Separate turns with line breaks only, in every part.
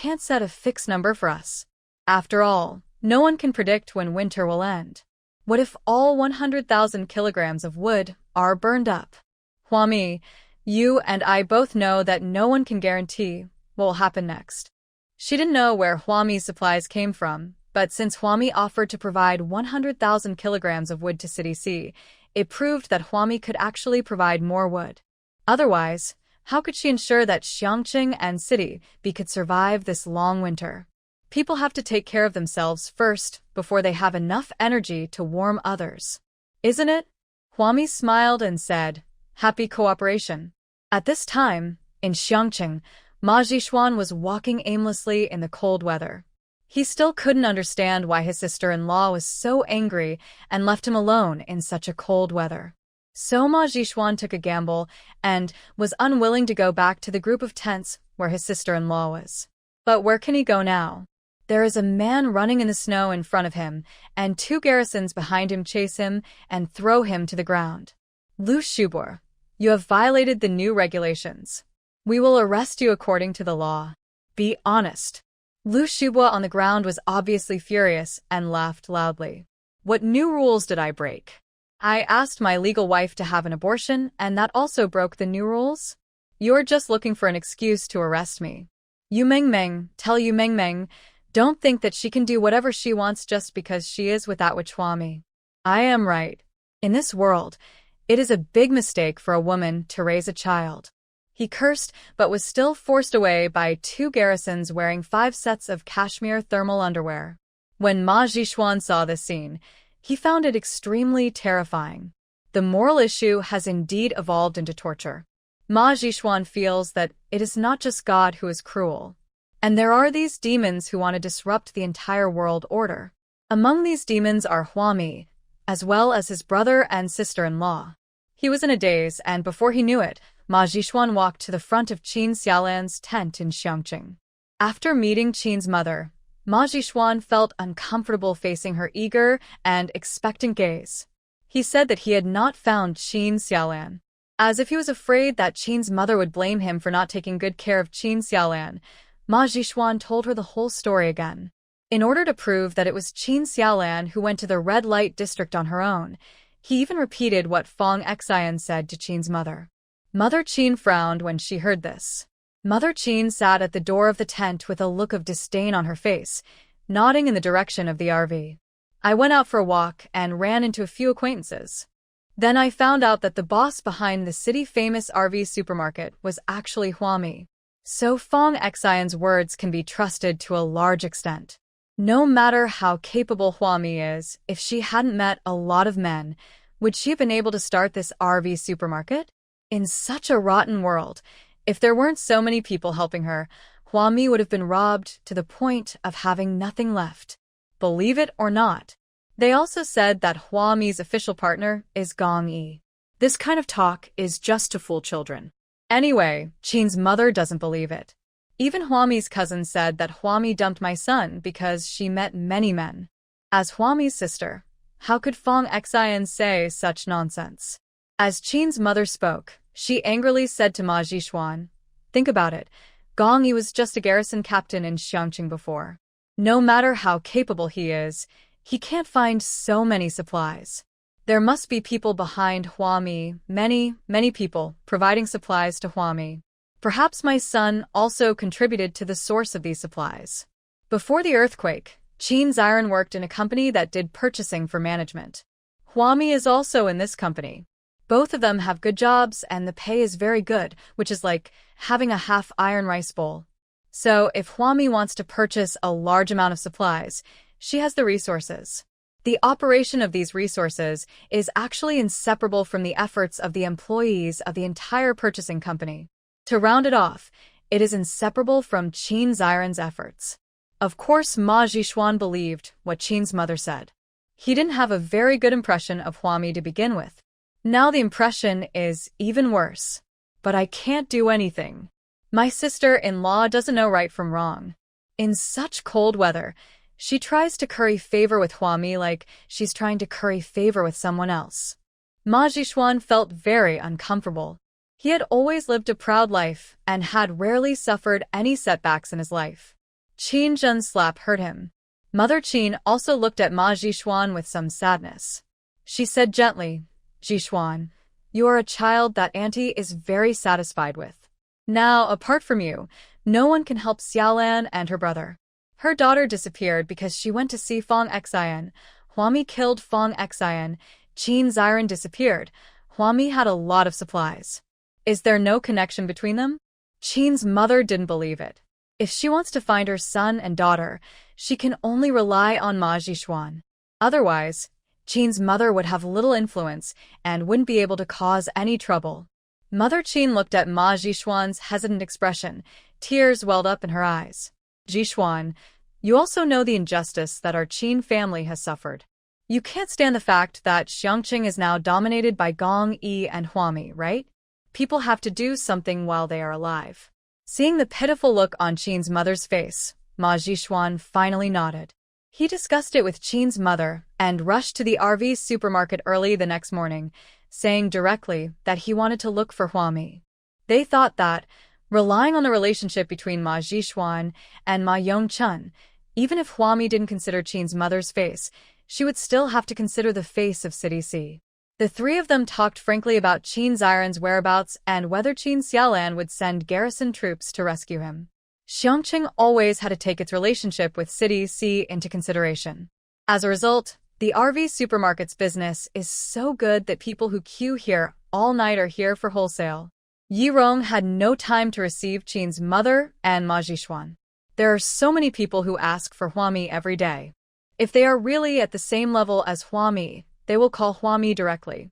can't set a fixed number for us. After all, no one can predict when winter will end. What if all 100,000 kilograms of wood are burned up? Huami, you and I both know that no one can guarantee what will happen next. She didn't know where Huami's supplies came from, but since Huami offered to provide 100,000 kilograms of wood to City C, it proved that Huami could actually provide more wood. Otherwise, how could she ensure that Xiangqing and City B could survive this long winter? People have to take care of themselves first before they have enough energy to warm others. Isn't it? Huami smiled and said, "Happy cooperation." At this time, in Xiangqing, Ma Zhishuan was walking aimlessly in the cold weather. He still couldn't understand why his sister-in-law was so angry and left him alone in such a cold weather. So Ma Zhishuan took a gamble and was unwilling to go back to the group of tents where his sister-in-law was. But where can he go now? There is a man running in the snow in front of him, and 2 garrisons behind him chase him and throw him to the ground. Lu Shubor, you have violated the new regulations. We will arrest you according to the law. Be honest. Lu Shubor on the ground was obviously furious and laughed loudly. What new rules did I break? I asked my legal wife to have an abortion, and that also broke the new rules? You're just looking for an excuse to arrest me. Yu Mengmeng, tell Yu Mengmeng, don't think that she can do whatever she wants just because she is without Huami. I am right. In this world, it is a big mistake for a woman to raise a child. He cursed, but was still forced away by 2 garrisons wearing 5 sets of cashmere thermal underwear. When Ma Zhishuan saw this scene, he found it extremely terrifying. The moral issue has indeed evolved into torture. Ma Zhishuan feels that it is not just God who is cruel. And there are these demons who want to disrupt the entire world order. Among these demons are Huami, as well as his brother and sister-in-law. He was in a daze, and before he knew it, Ma Zhishuan walked to the front of Qin Xiaolan's tent in Xiangqing. After meeting Qin's mother, Ma Zhishuan felt uncomfortable facing her eager and expectant gaze. He said that he had not found Qin Xiaolan. As if he was afraid that Qin's mother would blame him for not taking good care of Qin Xiaolan, Ma Zhishuan told her the whole story again. In order to prove that it was Qin Xiaolan who went to the red light district on her own, he even repeated what Fong Xian said to Qin's mother. Mother Qin frowned when she heard this. Mother Qin sat at the door of the tent with a look of disdain on her face, nodding in the direction of the RV. I went out for a walk and ran into a few acquaintances. Then I found out that the boss behind the city-famous RV supermarket was actually Huami. So Fong Xian's words can be trusted to a large extent. No matter how capable Huami is, if she hadn't met a lot of men, would she have been able to start this RV supermarket? In such a rotten world, if there weren't so many people helping her, Huami would have been robbed to the point of having nothing left. Believe it or not. They also said that Huami's official partner is Gong Yi. This kind of talk is just to fool children. Anyway, Qin's mother doesn't believe it. Even Huami's cousin said that Huami dumped my son because she met many men. As Huami's sister, how could Fong Xian say such nonsense? As Qin's mother spoke, she angrily said to Ma Zhishuan, "Think about it. Gong Yi was just a garrison captain in Xiangqing before. No matter how capable he is, he can't find so many supplies. There must be people behind Huami, many people, providing supplies to Huami. Perhaps my son also contributed to the source of these supplies." Before the earthquake, Qin Ziren worked in a company that did purchasing for management. Huami is also in this company. Both of them have good jobs and the pay is very good, which is like having a half-iron rice bowl. So if Huami wants to purchase a large amount of supplies, she has the resources. The operation of these resources is actually inseparable from the efforts of the employees of the entire purchasing company. To round it off, it is inseparable from Qin Ziren's efforts. Of course, Ma Zhishuan believed what Qin's mother said. He didn't have a very good impression of Huami to begin with. Now the impression is even worse. But I can't do anything. My sister-in-law doesn't know right from wrong. In such cold weather, she tries to curry favor with Huami like she's trying to curry favor with someone else. Ma Zhishuan felt very uncomfortable. He had always lived a proud life and had rarely suffered any setbacks in his life. Qin Zhen's slap hurt him. Mother Qin also looked at Ma Jixuan with some sadness. She said gently, "Jixuan, you are a child that auntie is very satisfied with. Now, apart from you, no one can help Xiaolan and her brother." Her daughter disappeared because she went to see Fong Xian. Huami killed Fong Xian. Qin Ziren disappeared. Huami had a lot of supplies. Is there no connection between them? Qin's mother didn't believe it. If she wants to find her son and daughter, she can only rely on Ma Jixuan. Otherwise, Qin's mother would have little influence and wouldn't be able to cause any trouble. Mother Qin looked at Ma Jixuan's hesitant expression. Tears welled up in her eyes. "Jixuan, you also know the injustice that our Qin family has suffered. You can't stand the fact that Xiangqing is now dominated by Gong Yi and Huami, right? People have to do something while they are alive." Seeing the pitiful look on Qin's mother's face, Ma Jixuan finally nodded. He discussed it with Qin's mother and rushed to the RV supermarket early the next morning, saying directly that he wanted to look for Huami. They thought that, relying on the relationship between Ma Jixuan and Ma Yongchun, even if Huami didn't consider Qin's mother's face, she would still have to consider the face of City C. The three of them talked frankly about Qin Ziren's whereabouts and whether Qin Xiaolan would send garrison troops to rescue him. Xiangqing always had to take its relationship with City C into consideration. As a result, the RV supermarket's business is so good that people who queue here all night are here for wholesale. Yi Rong had no time to receive Qin's mother and Ma Jixuan. There are so many people who ask for Huami every day. If they are really at the same level as Huami, they will call Huami directly.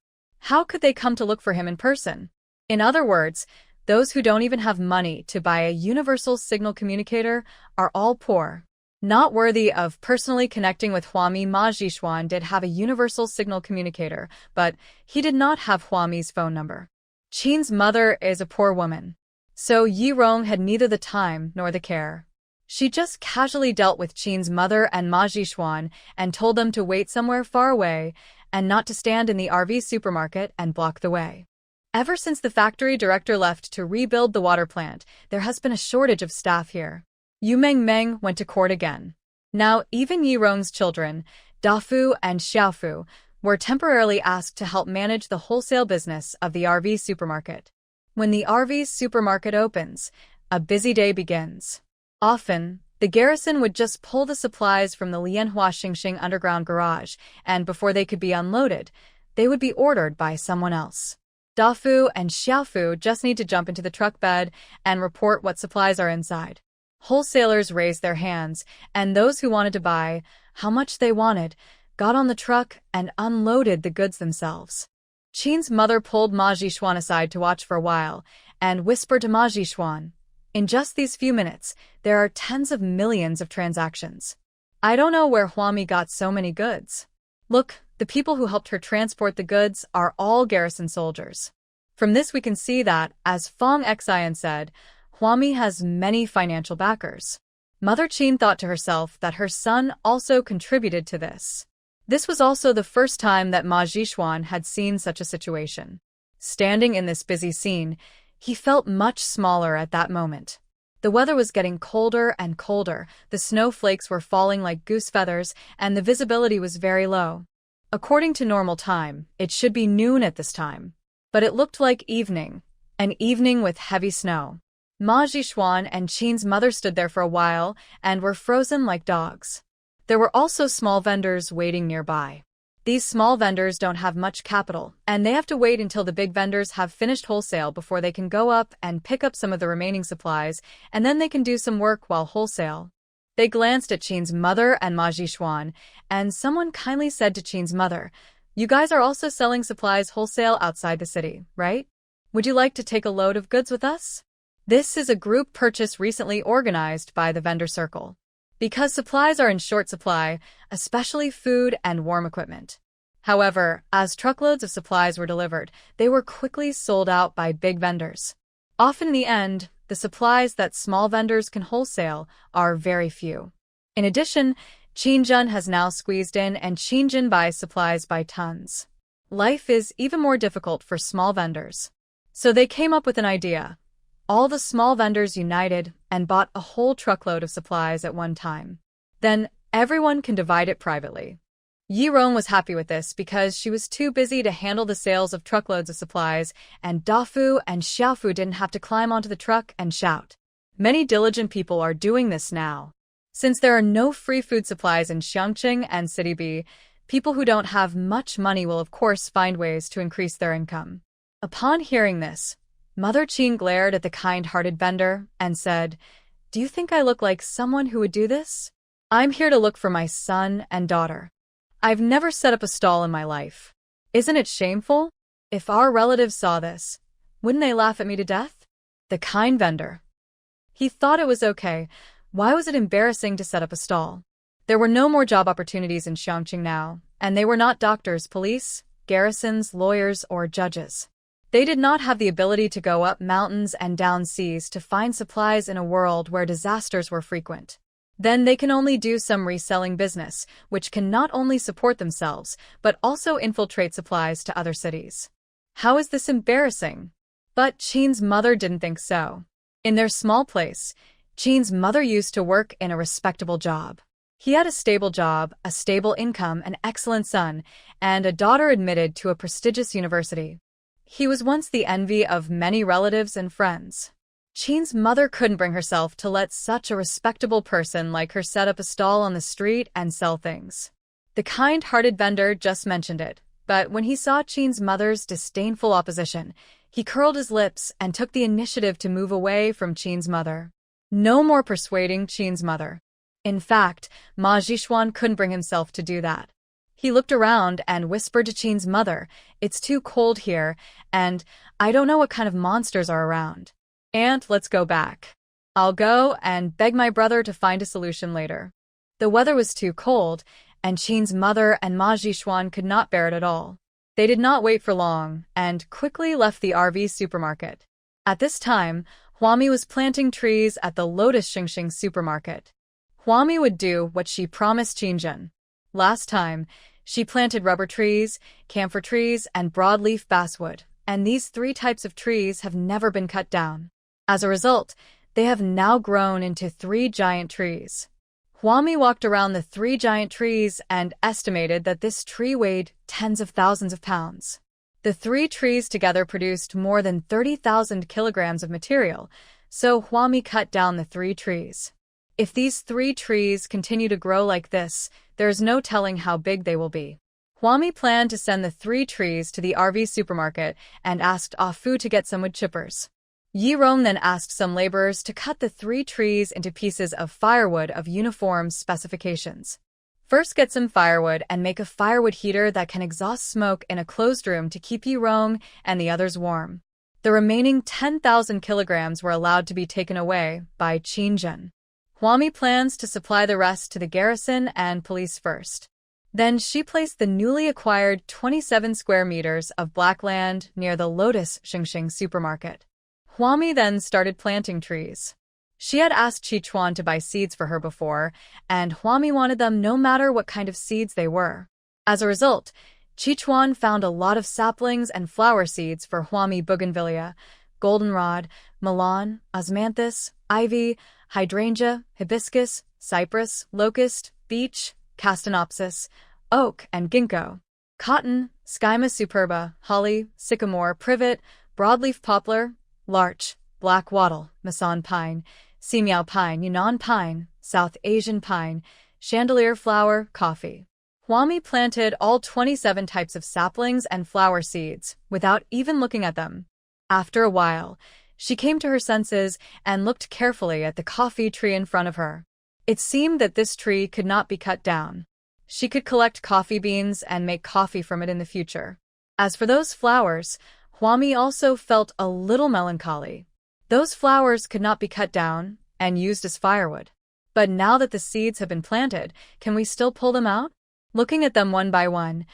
How could they come to look for him in person? In other words, those who don't even have money to buy a universal signal communicator are all poor. Not worthy of personally connecting with Huami. Ma Jixuan did have a universal signal communicator, but he did not have Huami's phone number. Qin's mother is a poor woman, so Yi Rong had neither the time nor the care. She just casually dealt with Qin's mother and Ma Jixuan and told them to wait somewhere far away and not to stand in the RV supermarket and block the way. Ever since the factory director left to rebuild the water plant, there has been a shortage of staff here. Yu Meng went to court again. Now even Yi Rong's children, Dafu and Xiaofu, were temporarily asked to help manage the wholesale business of the RV supermarket. When the RV supermarket opens, a busy day begins. Often, the garrison would just pull the supplies from the Lianhua Xingxing underground garage, and before they could be unloaded, they would be ordered by someone else. Dafu and Xiaofu just need to jump into the truck bed and report what supplies are inside. Wholesalers raised their hands, and those who wanted to buy how much they wanted got on the truck and unloaded the goods themselves. Qin's mother pulled Ma Jixuan aside to watch for a while and whispered to Ma Jixuan, "In just these few minutes, there are tens of millions of transactions. I don't know where Huami got so many goods. Look, the people who helped her transport the goods are all garrison soldiers." From this we can see that, as Fong Xian said, Huami has many financial backers. Mother Qin thought to herself that her son also contributed to this. This was also the first time that Ma Jixuan had seen such a situation. Standing in this busy scene, he felt much smaller at that moment. The weather was getting colder and colder, the snowflakes were falling like goose feathers, and the visibility was very low. According to normal time, it should be noon at this time. But it looked like evening, an evening with heavy snow. Ma Jixuan and Qin's mother stood there for a while and were frozen like dogs. There were also small vendors waiting nearby. These small vendors don't have much capital, and they have to wait until the big vendors have finished wholesale before they can go up and pick up some of the remaining supplies, and then they can do some work while wholesale. They glanced at Qin's mother and Ma Jixuan, and someone kindly said to Qin's mother, "You guys are also selling supplies wholesale outside the city, right? Would you like to take a load of goods with us?" This is a group purchase recently organized by the vendor circle. Because supplies are in short supply, especially food and warm equipment. However, as truckloads of supplies were delivered, they were quickly sold out by big vendors. Often in the end, the supplies that small vendors can wholesale are very few. In addition, Qinzhen has now squeezed in and Qinzhen buys supplies by tons. Life is even more difficult for small vendors. So they came up with an idea. All the small vendors united and bought a whole truckload of supplies at one time. Then everyone can divide it privately. Yi Rong was happy with this because she was too busy to handle the sales of truckloads of supplies, and Dafu and Xiaofu didn't have to climb onto the truck and shout. Many diligent people are doing this now. Since there are no free food supplies in Xiangqing and City B, people who don't have much money will of course find ways to increase their income. Upon hearing this, Mother Qing glared at the kind-hearted vendor and said, "Do you think I look like someone who would do this? I'm here to look for my son and daughter. I've never set up a stall in my life. Isn't it shameful? If our relatives saw this, wouldn't they laugh at me to death?" The kind vendor. He thought it was okay. Why was it embarrassing to set up a stall? There were no more job opportunities in Xiangqing now, and they were not doctors, police, garrisons, lawyers, or judges. They did not have the ability to go up mountains and down seas to find supplies in a world where disasters were frequent. Then they can only do some reselling business, which can not only support themselves, but also infiltrate supplies to other cities. How is this embarrassing? But Qin's mother didn't think so. In their small place, Qin's mother used to work in a respectable job. He had a stable job, a stable income, an excellent son, and a daughter admitted to a prestigious university. He was once the envy of many relatives and friends. Qin's mother couldn't bring herself to let such a respectable person like her set up a stall on the street and sell things. The kind-hearted vendor just mentioned it, but when he saw Qin's mother's disdainful opposition, he curled his lips and took the initiative to move away from Qin's mother. No more persuading Qin's mother. In fact, Ma Zhishuan couldn't bring himself to do that. He looked around and whispered to Qin's mother, "It's too cold here, and I don't know what kind of monsters are around. Aunt, let's go back. I'll go and beg my brother to find a solution later." The weather was too cold, and Qin's mother and Ma Zhishuan could not bear it at all. They did not wait for long, and quickly left the RV supermarket. At this time, Huami was planting trees at the Lotus Xingxing supermarket. Huami would do what she promised Qinzhen. Last time, she planted rubber trees, camphor trees, and broadleaf basswood, and these 3 types of trees have never been cut down. As a result, they have now grown into 3 giant trees. Huami walked around the 3 giant trees and estimated that this tree weighed tens of thousands of pounds. The 3 trees together produced more than 30,000 kilograms of material, so Huami cut down the 3 trees. If these 3 trees continue to grow like this, there is no telling how big they will be. Huami planned to send the 3 trees to the RV supermarket and asked Ah Fu to get some wood chippers. Yi Rong then asked some laborers to cut the 3 trees into pieces of firewood of uniform specifications. First, get some firewood and make a firewood heater that can exhaust smoke in a closed room to keep Yi Rong and the others warm. The remaining 10,000 kilograms were allowed to be taken away by Qinzhen. Huami plans to supply the rest to the garrison and police first. Then she placed the newly acquired 27 square meters of black land near the Lotus Xingxing supermarket. Huami then started planting trees. She had asked Qichuan to buy seeds for her before, and Huami wanted them no matter what kind of seeds they were. As a result, Qichuan found a lot of saplings and flower seeds for Huami: bougainvillea, goldenrod, melon, osmanthus, ivy, hydrangea, hibiscus, cypress, locust, beech, castanopsis, oak, and ginkgo, cotton, skyma superba, holly, sycamore, privet, broadleaf poplar, larch, black wattle, mason pine, Semiao pine, Yunnan pine, South Asian pine, chandelier flower, coffee. Huami planted all 27 types of saplings and flower seeds without even looking at them. After a while, she came to her senses and looked carefully at the coffee tree in front of her. It seemed that this tree could not be cut down. She could collect coffee beans and make coffee from it in the future. As for those flowers, Huami also felt a little melancholy. Those flowers could not be cut down and used as firewood. But now that the seeds have been planted, can we still pull them out? Looking at them one by one,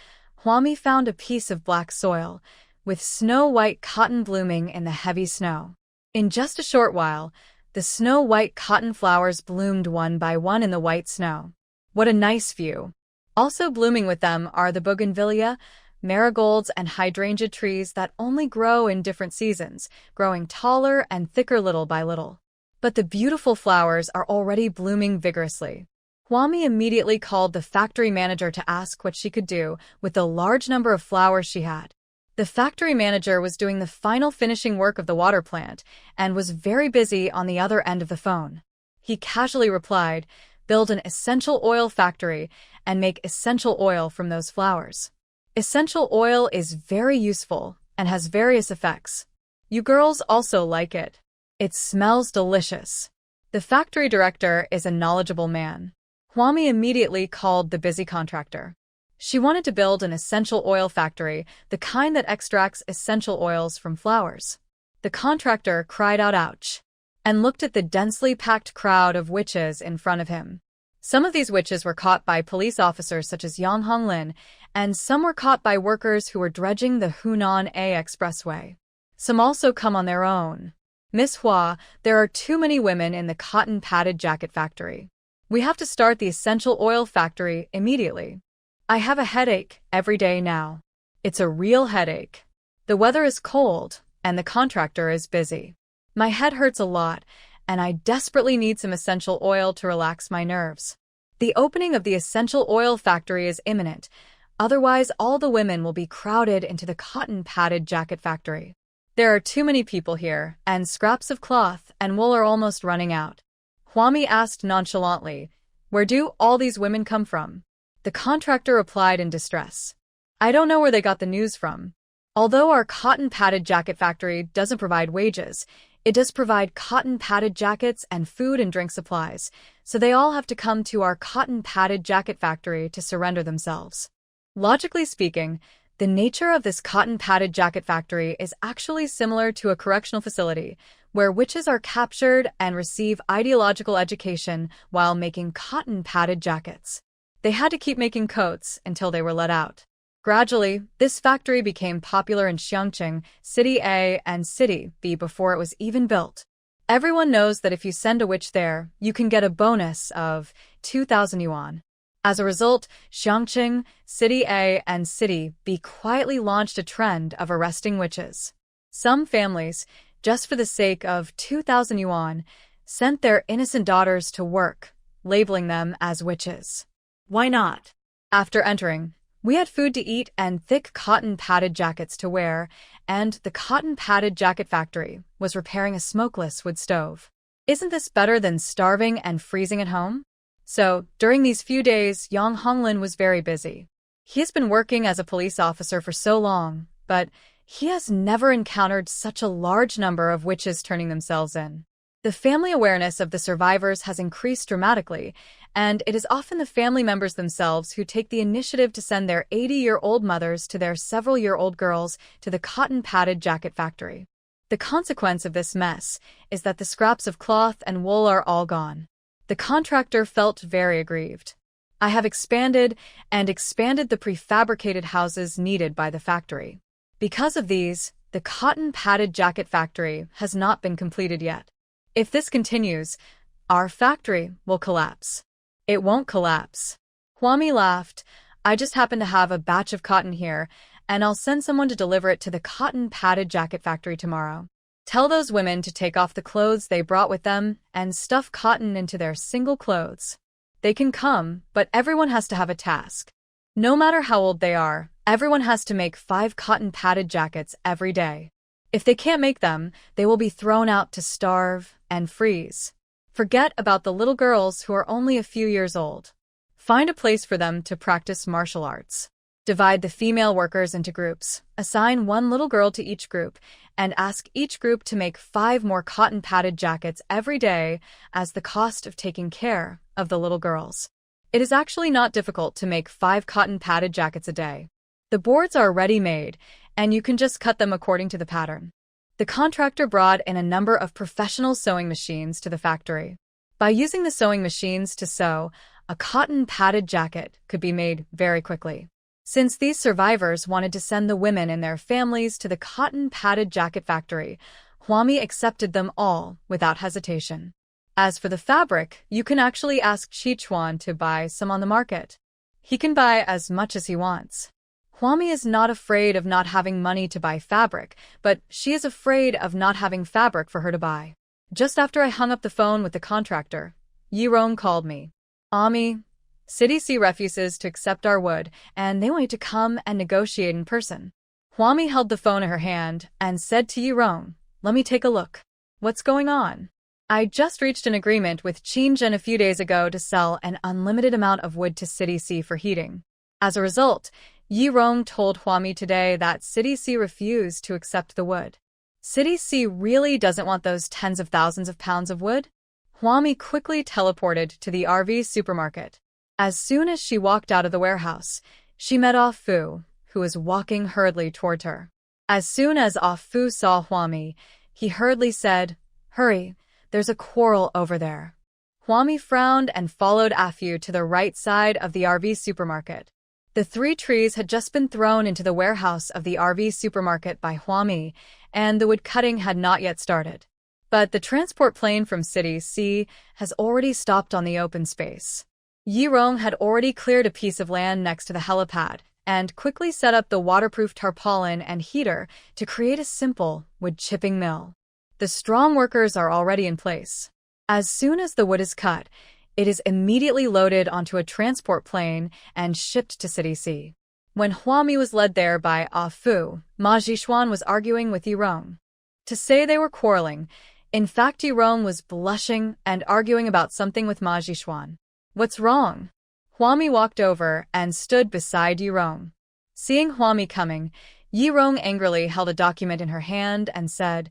Huami found a piece of black soil, with snow-white cotton blooming in the heavy snow. In just a short while, the snow-white cotton flowers bloomed one by one in the white snow. What a nice view! Also blooming with them are the bougainvillea, marigolds, and hydrangea trees that only grow in different seasons, growing taller and thicker little by little. but the beautiful flowers are already blooming vigorously. Huami immediately called the factory manager to ask what she could do with the large number of flowers she had. The factory manager was doing the final finishing work of the water plant and was very busy on the other end of the phone. He casually replied, "Build an essential oil factory and make essential oil from those flowers. Essential oil is very useful and has various effects. You girls also like it. It smells delicious." The factory director is a knowledgeable man. Huami immediately called the busy contractor. She wanted to build an essential oil factory, the kind that extracts essential oils from flowers. The contractor cried out ouch, and looked at the densely packed crowd of witches in front of him. Some of these witches were caught by police officers such as Yang Honglin, and some were caught by workers who were dredging the Hunan A expressway. Some also come on their own. "Miss Hua, there are too many women in the cotton padded jacket factory. We have to start the essential oil factory immediately. I have a headache every day now. It's a real headache. The weather is cold, and the contractor is busy. My head hurts a lot, and I desperately need some essential oil to relax my nerves. The opening of the essential oil factory is imminent, otherwise all the women will be crowded into the cotton padded jacket factory. There are too many people here, and scraps of cloth and wool are almost running out." Huami asked nonchalantly, "Where do all these women come from?" The contractor replied in distress, "I don't know where they got the news from. Although our cotton padded jacket factory doesn't provide wages, it does provide cotton padded jackets and food and drink supplies, so they all have to come to our cotton padded jacket factory to surrender themselves." Logically speaking, the nature of this cotton padded jacket factory is actually similar to a correctional facility, where witches are captured and receive ideological education while making cotton padded jackets. They had to keep making coats until they were let out. Gradually, this factory became popular in Xiangqing, City A and City B before it was even built. Everyone knows that if you send a witch there, you can get a bonus of 2,000 yuan. As a result, Xiangqing, City A and City B quietly launched a trend of arresting witches. Some families, just for the sake of 2,000 yuan, sent their innocent daughters to work, labeling them as witches. Why not? After entering, we had food to eat and thick cotton padded jackets to wear, and the cotton padded jacket factory was repairing a smokeless wood stove. Isn't this better than starving and freezing at home? So, during these few days, Yang Honglin was very busy. He has been working as a police officer for so long, but he has never encountered such a large number of witches turning themselves in. The family awareness of the survivors has increased dramatically, and it is often the family members themselves who take the initiative to send their 80-year-old mothers to their several-year-old girls to the cotton padded jacket factory. The consequence of this mess is that the scraps of cloth and wool are all gone. The contractor felt very aggrieved. "I have expanded the prefabricated houses needed by the factory. Because of these, the cotton padded jacket factory has not been completed yet. If this continues, our factory will collapse." "It won't collapse." Huami laughed. "I just happen to have a batch of cotton here, and I'll send someone to deliver it to the cotton padded jacket factory tomorrow. Tell those women to take off the clothes they brought with them and stuff cotton into their single clothes. They can come, but everyone has to have a task. No matter how old they are, everyone has to make 5 cotton padded jackets every day. If they can't make them, they will be thrown out to starve and freeze. Forget about the little girls who are only a few years old. Find a place for them to practice martial arts. Divide the female workers into groups, assign 1 little girl to each group, and ask each group to make 5 more cotton padded jackets every day as the cost of taking care of the little girls. It is actually not difficult to make 5 cotton padded jackets a day. The boards are ready-made, and you can just cut them according to the pattern." The contractor brought in a number of professional sewing machines to the factory. By using the sewing machines to sew, a cotton padded jacket could be made very quickly. Since these survivors wanted to send the women and their families to the cotton padded jacket factory, Huami accepted them all without hesitation. As for the fabric, you can actually ask Qichuan to buy some on the market. He can buy as much as he wants. Huami is not afraid of not having money to buy fabric, but she is afraid of not having fabric for her to buy. Just after I hung up the phone with the contractor, Yirong called me. Ami, City C refuses to accept our wood, and they want you to come and negotiate in person. Huami held the phone in her hand and said to Yirong, let me take a look. What's going on? I just reached an agreement with Qingjin a few days ago to sell an unlimited amount of wood to City C for heating. As a result, Yirong told Huami today that City C refused to accept the wood. City C really doesn't want those tens of thousands of pounds of wood? Huami quickly teleported to the RV supermarket. As soon as she walked out of the warehouse, she met Ah Fu, who was walking hurriedly toward her. As soon as Ah Fu saw Huami, he hurriedly said, Hurry, there's a quarrel over there. Huami frowned and followed Ah Fu to the right side of the RV supermarket. The 3 trees had just been thrown into the warehouse of the RV supermarket by Huami, and the wood cutting had not yet started. But the transport plane from City C has already stopped on the open space. Yirong had already cleared a piece of land next to the helipad and quickly set up the waterproof tarpaulin and heater to create a simple wood chipping mill. The strong workers are already in place. As soon as the wood is cut, it is immediately loaded onto a transport plane and shipped to City C. When Huami was led there by Ah Fu, Ma Jixuan was arguing with Yirong. To say they were quarreling, in fact Yirong was blushing and arguing about something with Ma Jixuan. What's wrong? Huami walked over and stood beside Yirong. Seeing Huami coming, Yirong angrily held a document in her hand and said,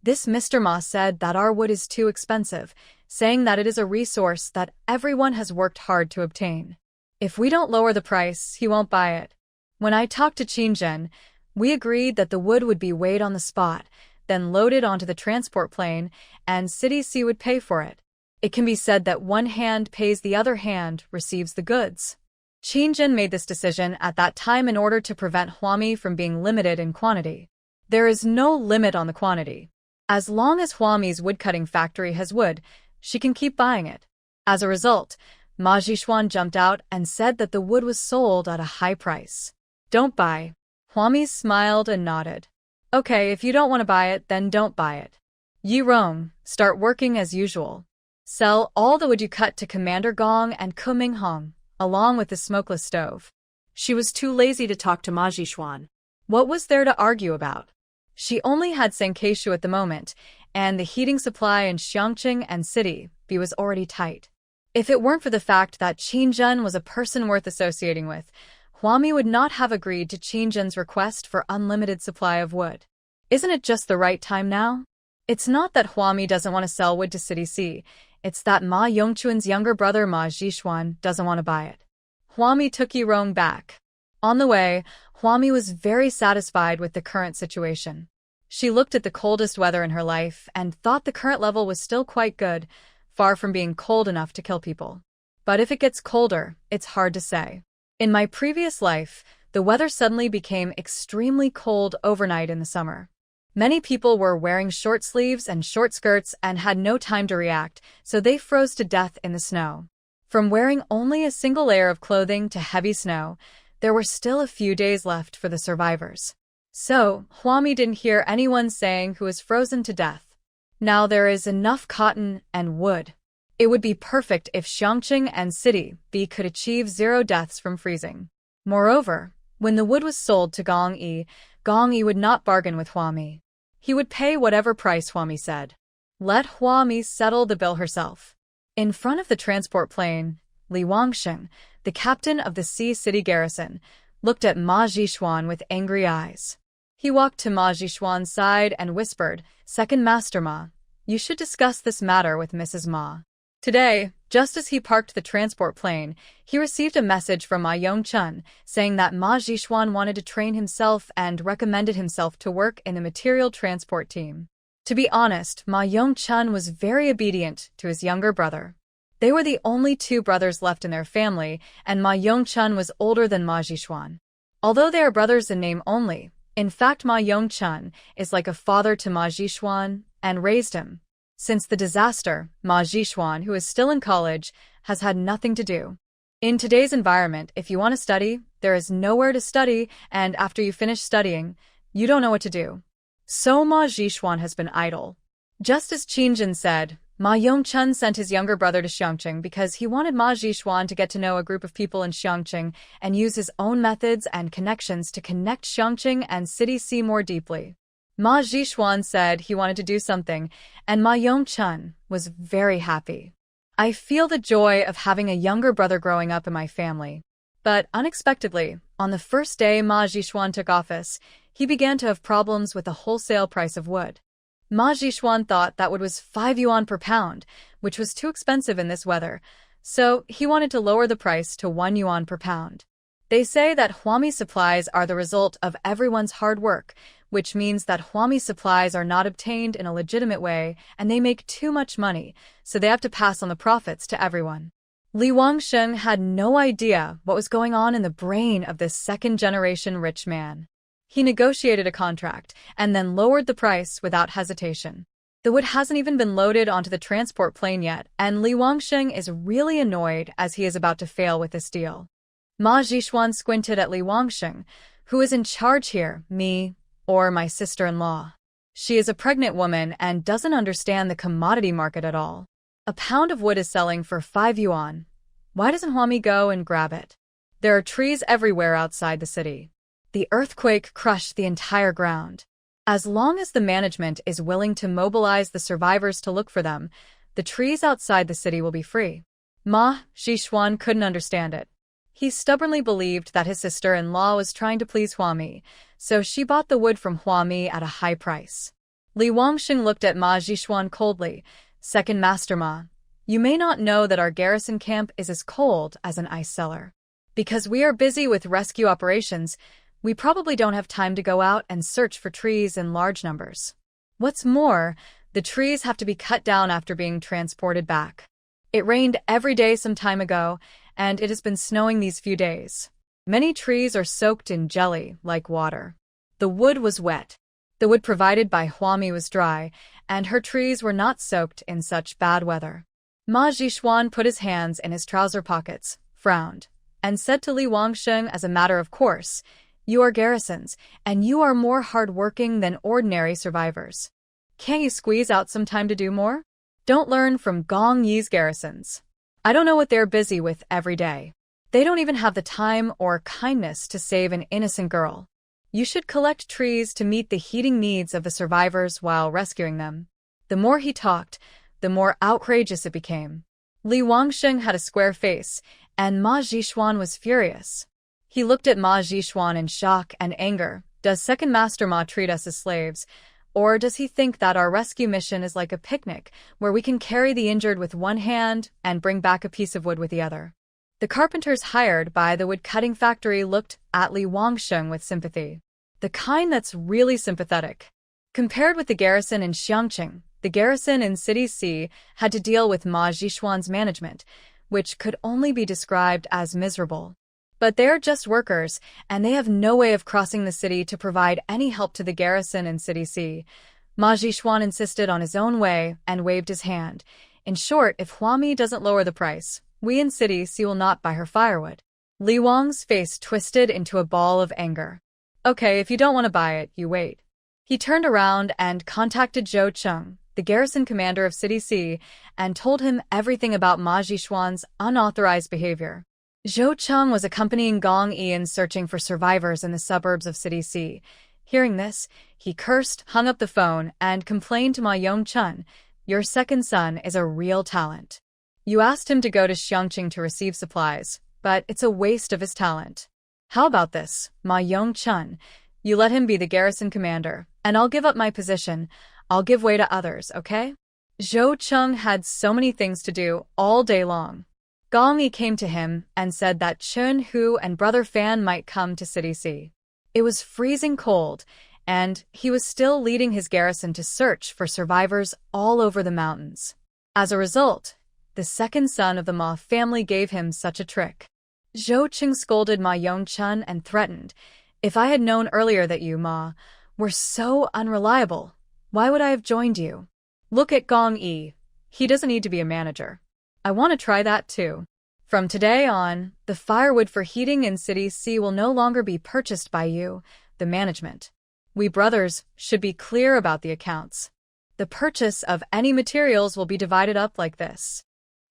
This Mr. Ma said that our wood is too expensive, saying that it is a resource that everyone has worked hard to obtain. If we don't lower the price, he won't buy it. When I talked to Qingjin, we agreed that the wood would be weighed on the spot, then loaded onto the transport plane, and City C would pay for it. It can be said that one hand pays, the other hand receives the goods. Qingjin made this decision at that time in order to prevent Huami from being limited in quantity. There is no limit on the quantity. As long as Huami's woodcutting factory has wood, she can keep buying it. As a result, Ma Jixuan jumped out and said that the wood was sold at a high price. Don't buy. Huami smiled and nodded. Okay, if you don't want to buy it, then don't buy it. Yirong, start working as usual. Sell all the wood you cut to Commander Gong and Ku Minghong, along with the smokeless stove. She was too lazy to talk to Ma Jixuan. What was there to argue about? She only had Sankeishu at the moment, and the heating supply in Xiangqing and City B was already tight. If it weren't for the fact that Qingjin was a person worth associating with, Huami would not have agreed to Qingjin's request for unlimited supply of wood. Isn't it just the right time now? It's not that Huami doesn't want to sell wood to City C, it's that Ma Yongquan's younger brother Ma Jixuan doesn't want to buy it. Huami took Yirong back. On the way, Huami was very satisfied with the current situation. She looked at the coldest weather in her life and thought the current level was still quite good, far from being cold enough to kill people. But if it gets colder, it's hard to say. In my previous life, the weather suddenly became extremely cold overnight in the summer. Many people were wearing short sleeves and short skirts and had no time to react, so they froze to death in the snow. From wearing only a single layer of clothing to heavy snow, there were still a few days left for the survivors. So, Huami didn't hear anyone saying who was frozen to death. Now there is enough cotton and wood. It would be perfect if Xiangqing and City B could achieve 0 deaths from freezing. Moreover, when the wood was sold to Gong Yi would not bargain with Huami. He would pay whatever price Huami said. Let Huami settle the bill herself. In front of the transport plane, Li Wangsheng, the captain of the Sea City garrison, looked at Ma Jixuan with angry eyes. He walked to Ma Jixuan's side and whispered, Second Master Ma, you should discuss this matter with Mrs. Ma. Today, just as he parked the transport plane, he received a message from Ma Yongquan saying that Ma Jixuan wanted to train himself and recommended himself to work in the material transport team. To be honest, Ma Yongquan was very obedient to his younger brother. They were the only 2 brothers left in their family, and Ma Yongquan was older than Ma Jixuan. Although they are brothers in name only, in fact Ma Yongquan is like a father to Ma Jixuan and raised him. Since the disaster, Ma Jixuan, who is still in college, has had nothing to do. In today's environment, if you want to study, there is nowhere to study, and after you finish studying, you don't know what to do. So Ma Jixuan has been idle. Just as Qingjin said, Ma Yongchun sent his younger brother to Xiangqing because he wanted Ma Zhishuan to get to know a group of people in Xiangqing and use his own methods and connections to connect Xiangqing and City C more deeply. Ma Zhishuan said he wanted to do something, and Ma Yongchun was very happy. I feel the joy of having a younger brother growing up in my family. But unexpectedly, on the first day Ma Zhishuan took office, he began to have problems with the wholesale price of wood. Ma Zhishuan thought that wood was 5 yuan per pound, which was too expensive in this weather, so he wanted to lower the price to 1 yuan per pound. They say that Huami supplies are the result of everyone's hard work, which means that Huami supplies are not obtained in a legitimate way and they make too much money, so they have to pass on the profits to everyone. Li Wangsheng had no idea what was going on in the brain of this second-generation rich man. He negotiated a contract and then lowered the price without hesitation. The wood hasn't even been loaded onto the transport plane yet, and Li Wangsheng is really annoyed as he is about to fail with this deal. Ma Zhishuan squinted at Li Wangsheng, who is in charge here, me or my sister-in-law. She is a pregnant woman and doesn't understand the commodity market at all. A pound of wood is selling for 5 yuan. Why doesn't Huami go and grab it? There are trees everywhere outside the city. The earthquake crushed the entire ground. As long as the management is willing to mobilize the survivors to look for them, the trees outside the city will be free. Ma Zhishuan couldn't understand it. He stubbornly believed that his sister-in-law was trying to please Huami, so she bought the wood from Huami at a high price. Li Wangsheng looked at Ma Zhishuan coldly. Second Master Ma, you may not know that our garrison camp is as cold as an ice cellar. Because we are busy with rescue operations, we probably don't have time to go out and search for trees in large numbers. What's more, the trees have to be cut down after being transported back. It rained every day some time ago, and it has been snowing these few days. Many trees are soaked in jelly, like water. The wood was wet. The wood provided by Huami was dry, and her trees were not soaked in such bad weather. Ma Zhishuan put his hands in his trouser pockets, frowned, and said to Li Wangsheng as a matter of course, "You are garrisons, and you are more hard-working than ordinary survivors. Can't you squeeze out some time to do more? Don't learn from Gong Yi's garrisons. I don't know what they're busy with every day. They don't even have the time or kindness to save an innocent girl. You should collect trees to meet the heating needs of the survivors while rescuing them." The more he talked, the more outrageous it became. Li Wangsheng had a square face, and Ma Zhishuan was furious. He looked at Ma Zhishuan in shock and anger. Does Second Master Ma treat us as slaves? Or does he think that our rescue mission is like a picnic, where we can carry the injured with one hand and bring back a piece of wood with the other? The carpenters hired by the wood-cutting factory looked at Li Wangsheng with sympathy. The kind that's really sympathetic. Compared with the garrison in Xiangqing, the garrison in City C had to deal with Ma Zhishuan's management, which could only be described as miserable. But they're just workers, and they have no way of crossing the city to provide any help to the garrison in City C. Ma Zhishuan insisted on his own way and waved his hand. In short, if Huami doesn't lower the price, we in City C will not buy her firewood. Li Wang's face twisted into a ball of anger. Okay, if you don't want to buy it, you wait. He turned around and contacted Zhou Cheng, the garrison commander of City C, and told him everything about Ma Zhishuan's unauthorized behavior. Zhou Cheng was accompanying Gong Yi in searching for survivors in the suburbs of City C. Hearing this, he cursed, hung up the phone, and complained to Ma Yongchun, "Your second son is a real talent. You asked him to go to Xiangqing to receive supplies, but it's a waste of his talent. How about this, Ma Yongchun? You let him be the garrison commander, and I'll give up my position. I'll give way to others, okay?" Zhou Cheng had so many things to do all day long. Gong Yi came to him and said that Chun Hu and Brother Fan might come to City C. It was freezing cold, and he was still leading his garrison to search for survivors all over the mountains. As a result, the second son of the Ma family gave him such a trick. Zhou Cheng scolded Ma Yongchun and threatened, "If I had known earlier that you, Ma, were so unreliable, why would I have joined you? Look at Gong Yi. He doesn't need to be a manager. I want to try that too. From today on, the firewood for heating in City C will no longer be purchased by you, the management. We brothers should be clear about the accounts." The purchase of any materials will be divided up like this.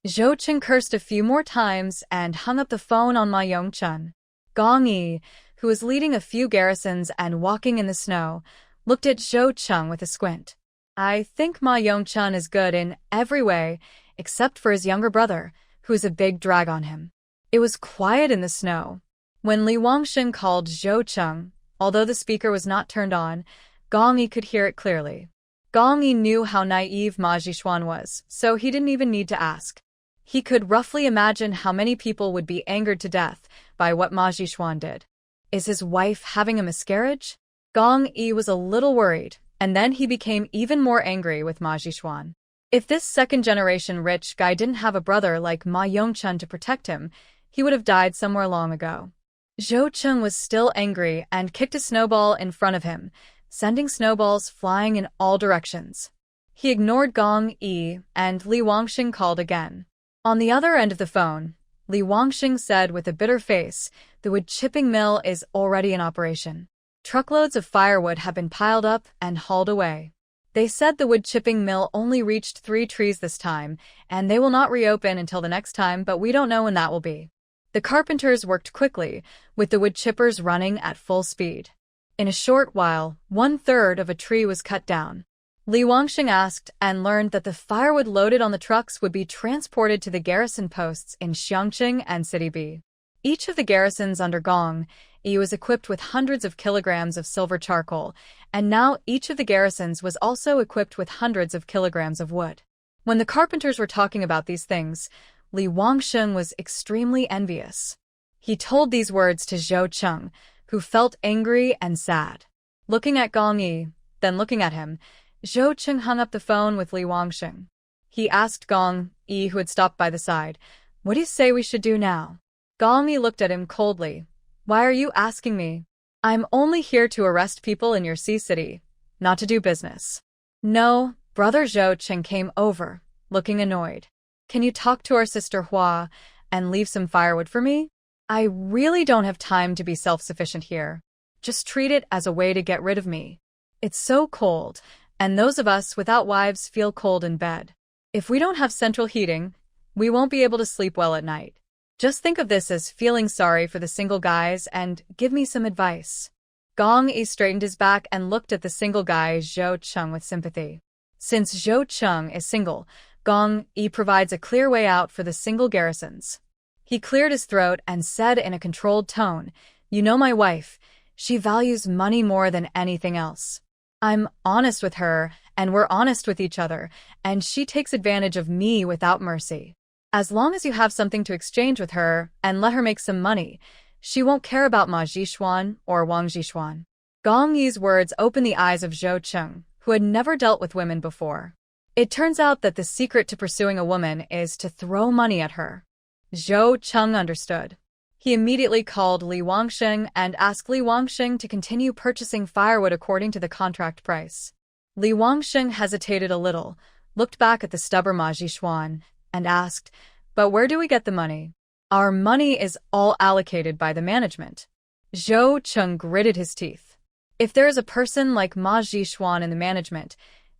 Zhou Qing cursed a few more times and hung up the phone on Ma Yongchun. Gong Yi, who was leading a few garrisons and walking in the snow, looked at Zhou Cheng with a squint. I think Ma Yongchun is good in every way, except for his younger brother, who is a big drag on him. It was quiet in the snow. When Li Wangxing called Zhou Cheng, although the speaker was not turned on, Gong Yi could hear it clearly. Gong Yi knew how naive Ma Zhishuan was, so he didn't even need to ask. He could roughly imagine how many people would be angered to death by what Ma Zhishuan did. Is his wife having a miscarriage? Gong Yi was a little worried, and then he became even more angry with Ma Zhishuan. If this second-generation rich guy didn't have a brother like Ma Yongchun to protect him, he would have died somewhere long ago. Zhou Cheng was still angry and kicked a snowball in front of him, sending snowballs flying in all directions. He ignored Gong Yi, and Li Wangxing called again. On the other end of the phone, Li Wangxing said with a bitter face, the wood chipping mill is already in operation. Truckloads of firewood have been piled up and hauled away. They said the wood chipping mill only reached 3 trees this time, and they will not reopen until the next time, but we don't know when that will be. The carpenters worked quickly, with the wood chippers running at full speed. In a short while, 1/3 of a tree was cut down. Li Wangxing asked and learned that the firewood loaded on the trucks would be transported to the garrison posts in Xiangqing and City B. Each of the garrisons under Gong Yi was equipped with hundreds of kilograms of silver charcoal, and now each of the garrisons was also equipped with hundreds of kilograms of wood. When the carpenters were talking about these things, Li Wangxing was extremely envious. He told these words to Zhou Cheng, who felt angry and sad. Looking at Gong Yi, then looking at him, Zhou Cheng hung up the phone with Li Wangxing. He asked Gong Yi, who had stopped by the side, "What do you say we should do now?" Gong Yi looked at him coldly. "Why are you asking me? I'm only here to arrest people in your sea city, not to do business." "No," Brother Zhou Cheng came over, looking annoyed. "Can you talk to our sister Hua and leave some firewood for me? I really don't have time to be self-sufficient here. Just treat it as a way to get rid of me. It's so cold, and those of us without wives feel cold in bed. If we don't have central heating, we won't be able to sleep well at night. Just think of this as feeling sorry for the single guys and give me some advice." Gong Yi straightened his back and looked at the single guy Zhou Cheng with sympathy. Since Zhou Cheng is single, Gong Yi provides a clear way out for the single garrisons. He cleared his throat and said in a controlled tone, "You know my wife, she values money more than anything else. I'm honest with her, and we're honest with each other, and she takes advantage of me without mercy. As long as you have something to exchange with her and let her make some money, she won't care about Ma Zhishuan or Wang Zhishuan." Gong Yi's words opened the eyes of Zhou Cheng, who had never dealt with women before. It turns out that the secret to pursuing a woman is to throw money at her. Zhou Cheng understood. He immediately called Li Wangxing and asked Li Wangxing to continue purchasing firewood according to the contract price. Li Wangxing hesitated a little, looked back at the stubborn Ma Zhishuan, and asked, "But where do we get the money?" "Our money is all allocated by the management." Zhou Cheng gritted his teeth. "If there is a person like Ma Zhishuan in the management,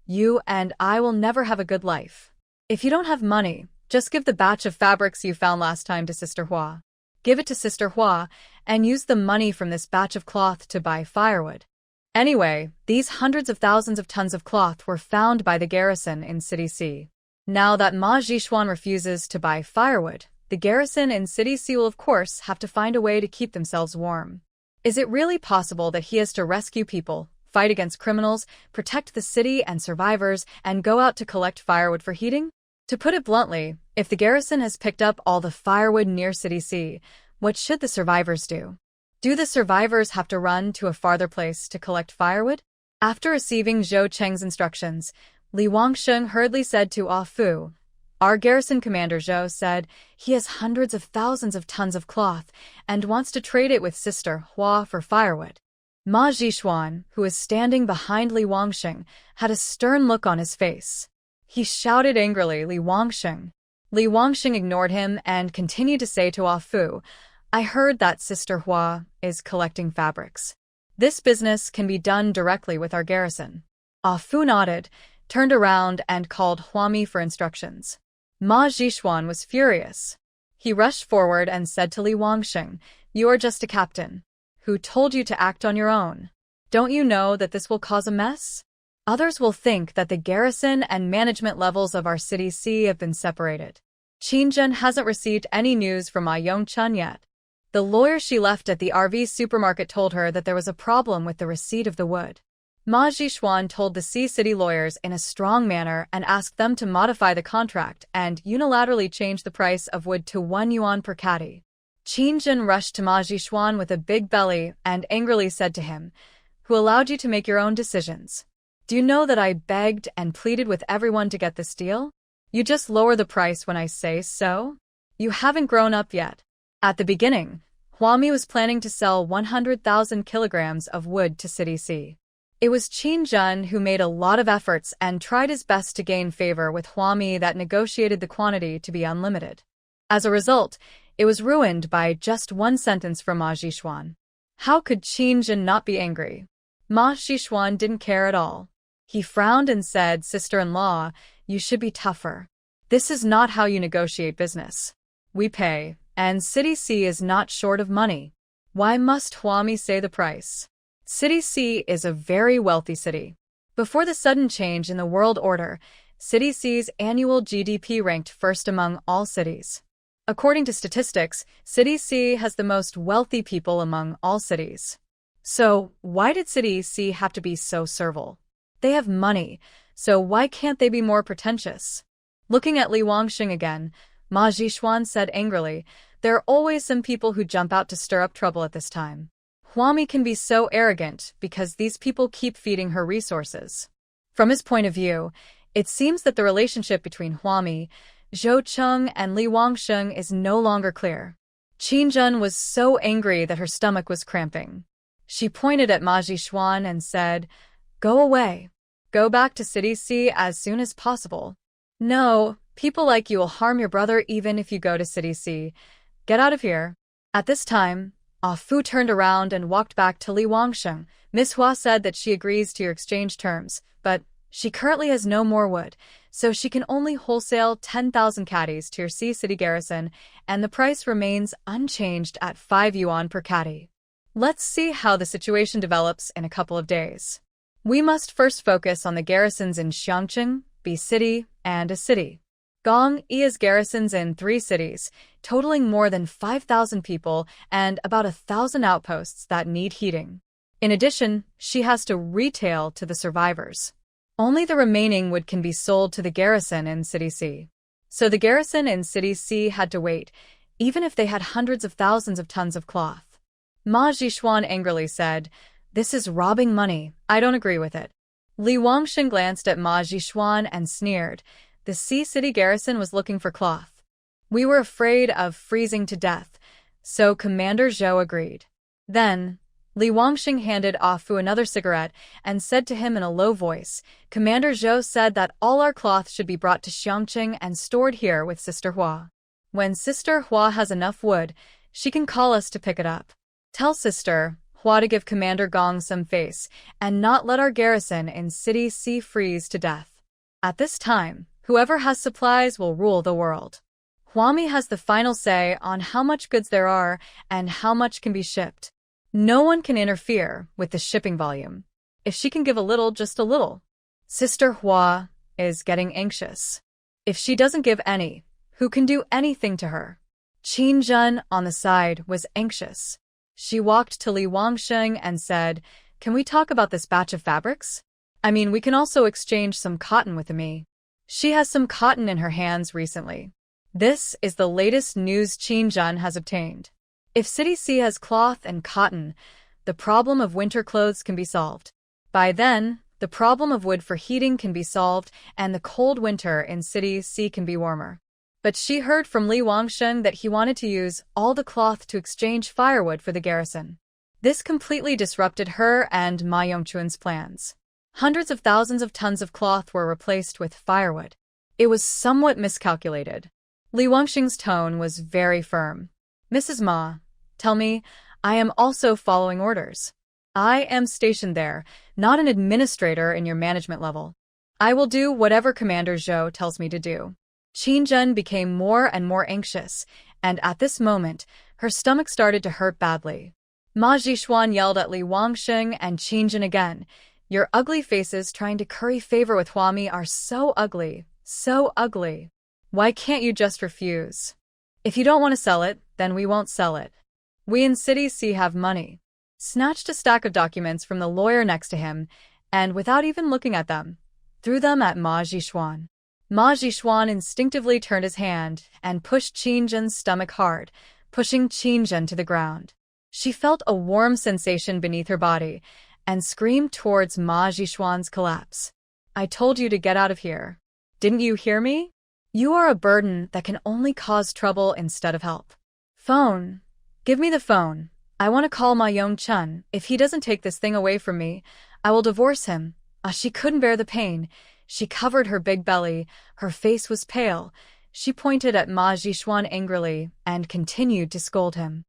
you and I will never have a good life. If you don't have money, just give the batch of fabrics you found last time to Sister Hua. Give it to Sister Hua, and use the money from this batch of cloth to buy firewood." Anyway, these hundreds of thousands of tons of cloth were found by the garrison in City C. Now that Ma Zhishuan refuses to buy firewood, the garrison in City C will of course have to find a way to keep themselves warm. Is it really possible that he has to rescue people, fight against criminals, protect the city and survivors, and go out to collect firewood for heating? To put it bluntly, if the garrison has picked up all the firewood near City C, what should the survivors do? Do the survivors have to run to a farther place to collect firewood? After receiving Zhou Cheng's instructions, Li Wangxing hurriedly said to Ah Fu, "Our garrison commander Zhou said he has hundreds of thousands of tons of cloth and wants to trade it with Sister Hua for firewood." Ma Zhishuan, who was standing behind Li Wangxing, had a stern look on his face. He shouted angrily, "Li Wangxing!" Li Wangxing ignored him and continued to say to Ah Fu, "I heard that Sister Hua is collecting fabrics. This business can be done directly with our garrison." Ah Fu nodded, turned around and called Huami for instructions. Ma Zhishuan was furious. He rushed forward and said to Li Wangsheng, "You are just a captain. Who told you to act on your own? Don't you know that this will cause a mess? Others will think that the garrison and management levels of our city C have been separated." Qinzhen hasn't received any news from Ma Yongchun yet. The lawyer she left at the RV supermarket told her that there was a problem with the receipt of the wood. Ma Zhishuan told the C City lawyers in a strong manner and asked them to modify the contract and unilaterally change the price of wood to 1 yuan per caddy. Qinzhen rushed to Ma Zhishuan with a big belly and angrily said to him, "Who allowed you to make your own decisions? Do you know that I begged and pleaded with everyone to get this deal? You just lower the price when I say so? You haven't grown up yet." At the beginning, Huami was planning to sell 100,000 kilograms of wood to City C. It was Qinzhen who made a lot of efforts and tried his best to gain favor with Huami that negotiated the quantity to be unlimited. As a result, it was ruined by just one sentence from Ma Zhishuan. How could Qinzhen not be angry? Ma Zhishuan didn't care at all. He frowned and said, "Sister-in-law, you should be tougher. This is not how you negotiate business. We pay, and City C is not short of money. Why must Huami say the price?" City C is a very wealthy city. Before the sudden change in the world order, City C's annual GDP ranked first among all cities. According to statistics, City C has the most wealthy people among all cities. So, why did City C have to be so servile? They have money, so why can't they be more pretentious? Looking at Li Wangsheng again, Ma Zhishuan said angrily, "There are always some people who jump out to stir up trouble at this time. Huami can be so arrogant because these people keep feeding her resources." From his point of view, it seems that the relationship between Huami, Zhou Cheng, and Li Wangsheng is no longer clear. Qinzhen was so angry that her stomach was cramping. She pointed at Ma Zhishuan and said, "Go away. Go back to City C as soon as possible. No, people like you will harm your brother even if you go to City C. Get out of here." At this time, Ah Fu turned around and walked back to Li Wangsheng. "Miss Hua said that she agrees to your exchange terms, but she currently has no more wood, so she can only wholesale 10,000 caddies to your C City garrison, and the price remains unchanged at 5 yuan per caddy. Let's see how the situation develops in a couple of days. We must first focus on the garrisons in Xiangqing, B City, and A City. Gong Yi has garrisons in 3 cities, totaling more than 5,000 people and about 1,000 outposts that need heating. In addition, she has to retail to the survivors. Only the remaining wood can be sold to the garrison in City C. So the garrison in City C had to wait, even if they had hundreds of thousands of tons of cloth. Ma Zhishuan angrily said, "This is robbing money. I don't agree with it." Li Wangsheng glanced at Ma Zhishuan and sneered. The C City garrison was looking for cloth. "We were afraid of freezing to death, so Commander Zhou agreed." Then, Li Wangsheng handed Ah Fu another cigarette and said to him in a low voice, "Commander Zhou said that all our cloth should be brought to Xiangqing and stored here with Sister Hua. When Sister Hua has enough wood, she can call us to pick it up. Tell Sister Hua to give Commander Gong some face and not let our garrison in City C freeze to death. At this time, whoever has supplies will rule the world. Huami has the final say on how much goods there are and how much can be shipped. No one can interfere with the shipping volume. If she can give a little, just a little. Sister Hua is getting anxious. If she doesn't give any, who can do anything to her?" Qinzhen, on the side, was anxious. She walked to Li Wangsheng and said, "Can we talk about this batch of fabrics? I mean, we can also exchange some cotton with me." She has some cotton in her hands recently. This is the latest news Qinzhen has obtained. If City C has cloth and cotton, the problem of winter clothes can be solved. By then, the problem of wood for heating can be solved and the cold winter in City C can be warmer. But she heard from Li Wangsheng that he wanted to use all the cloth to exchange firewood for the garrison. This completely disrupted her and Ma Yongchun's plans. Hundreds of thousands of tons of cloth were replaced with firewood. It was somewhat miscalculated. Li Wangsheng's tone was very firm. "Mrs. Ma, tell me, I am also following orders. I am stationed there, not an administrator in your management level. I will do whatever Commander Zhou tells me to do. Qingjun became more and more anxious, and at this moment, her stomach started to hurt badly. Ma Zhishuan yelled at Li Wangsheng and Qingjun again. Your ugly faces trying to curry favor with Huami are so ugly, so ugly. Why can't you just refuse? If you don't want to sell it, then we won't sell it. We in City C have money. Snatched a stack of documents from the lawyer next to him, and without even looking at them, threw them at Ma Zhishuan. Ma Zhishuan instinctively turned his hand and pushed Qingjun's stomach hard, pushing Qingjun to the ground. She felt a warm sensation beneath her body and screamed towards Ma Zhishuan's collapse. I told you to get out of here. Didn't you hear me? You are a burden that can only cause trouble instead of help. Phone. Give me the phone. I want to call Ma Yongchun. If he doesn't take this thing away from me, I will divorce him. She couldn't bear the pain. She covered her big belly. Her face was pale. She pointed at Ma Zhishuan angrily and continued to scold him.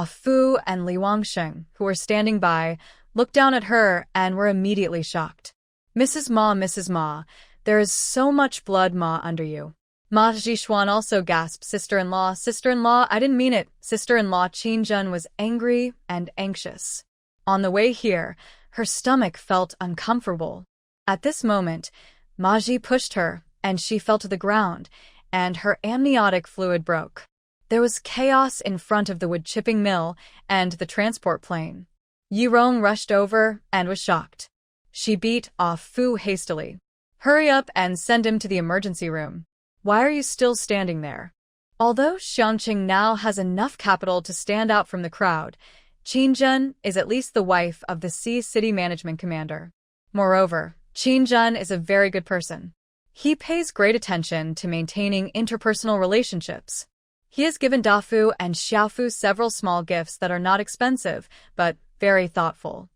Fu and Li Wangsheng, who were standing by, looked down at her and were immediately shocked. Mrs. Ma, there is so much blood, Ma, under you. Ma Zhishuan also gasped, Sister-in-law, I didn't mean it. Sister-in-law Qingjun was angry and anxious. On the way here, her stomach felt uncomfortable. At this moment, Ma Zhi pushed her, and she fell to the ground, and her amniotic fluid broke. There was chaos in front of the wood-chipping mill and the transport plane. Yirong rushed over and was shocked. She beat Fu hastily. Hurry up and send him to the emergency room. Why are you still standing there? Although Xiangqing now has enough capital to stand out from the crowd, Qingjun is at least the wife of the Sea City Management Commander. Moreover, Qingjun is a very good person. He pays great attention to maintaining interpersonal relationships. He has given Dafu and Xiaofu several small gifts that are not expensive, but very thoughtful.